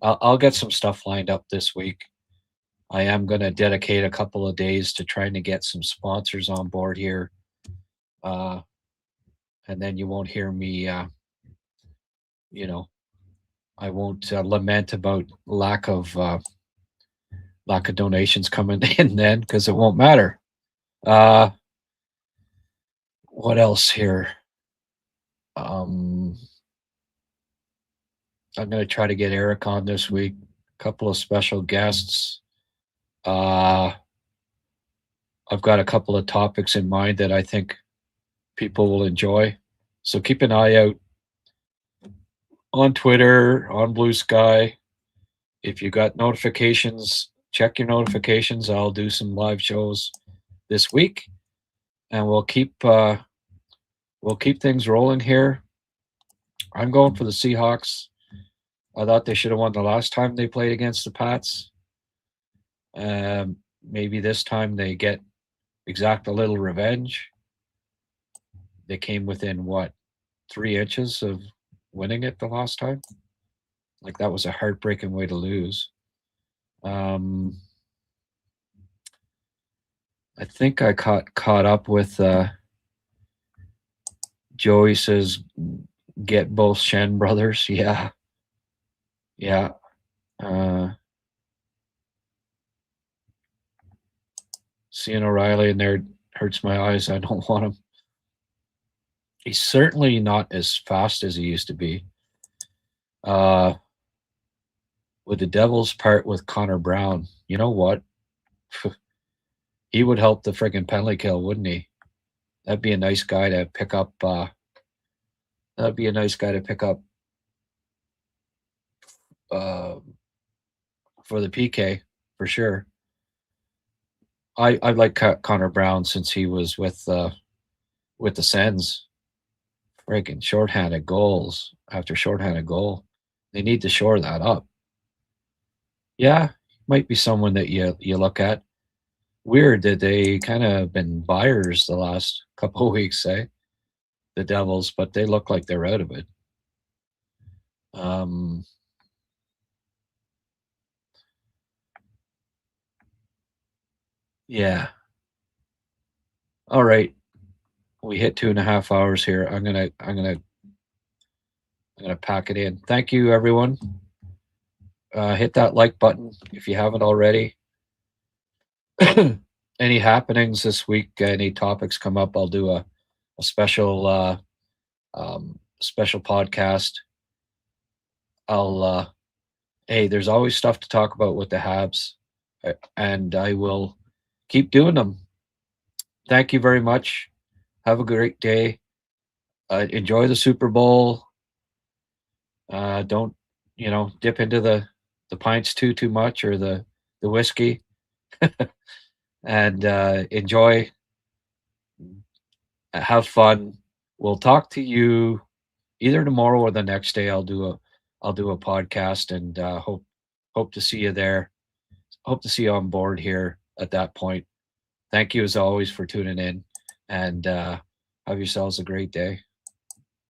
I'll get some stuff lined up this week. I am going to dedicate a couple of days to trying to get some sponsors on board here. And then you won't hear me, I won't lament about lack of donations coming in then, because it won't matter. What else here? I'm going to try to get Eric on this week. A couple of special guests. I've got a couple of topics in mind that I think people will enjoy. So keep an eye out on Twitter, on Blue Sky. If you got notifications, check your notifications. I'll do some live shows this week, and we'll keep things rolling here. I'm going for the Seahawks. I thought they should have won the last time they played against the Pats. Maybe this time they exact a little revenge. They came within 3 inches of winning it the last time. Like, that was a heartbreaking way to lose. I think I caught up with Joey says get both Shen brothers. Yeah. Seeing O'Reilly in there hurts my eyes. I don't want him. He's certainly not as fast as he used to be. Would the Devils part with Connor Brown? You know what? He would help the friggin' penalty kill, wouldn't he? That'd be a nice guy to pick up. For the PK, for sure. I like Connor Brown since he was with the Sens. Friggin' shorthanded goals after shorthanded goal. They need to shore that up. Yeah, might be someone that you look at. Weird that they kind of been buyers the last couple of weeks, the Devils, but they look like they're out of it. Yeah. All right. We hit 2.5 hours here. I'm gonna pack it in. Thank you, everyone. Hit that like button if you haven't already. Any happenings this week? Any topics come up? I'll do a special special podcast. Hey, there's always stuff to talk about with the Habs, and I will keep doing them. Thank you very much. Have a great day. Enjoy the Super Bowl. Don't dip into the pints too much, or the whiskey. And enjoy. Have fun. We'll talk to you either tomorrow or the next day. I'll do a podcast, and hope to see you there. Hope to see you on board here at that point. Thank you as always for tuning in, and have yourselves a great day.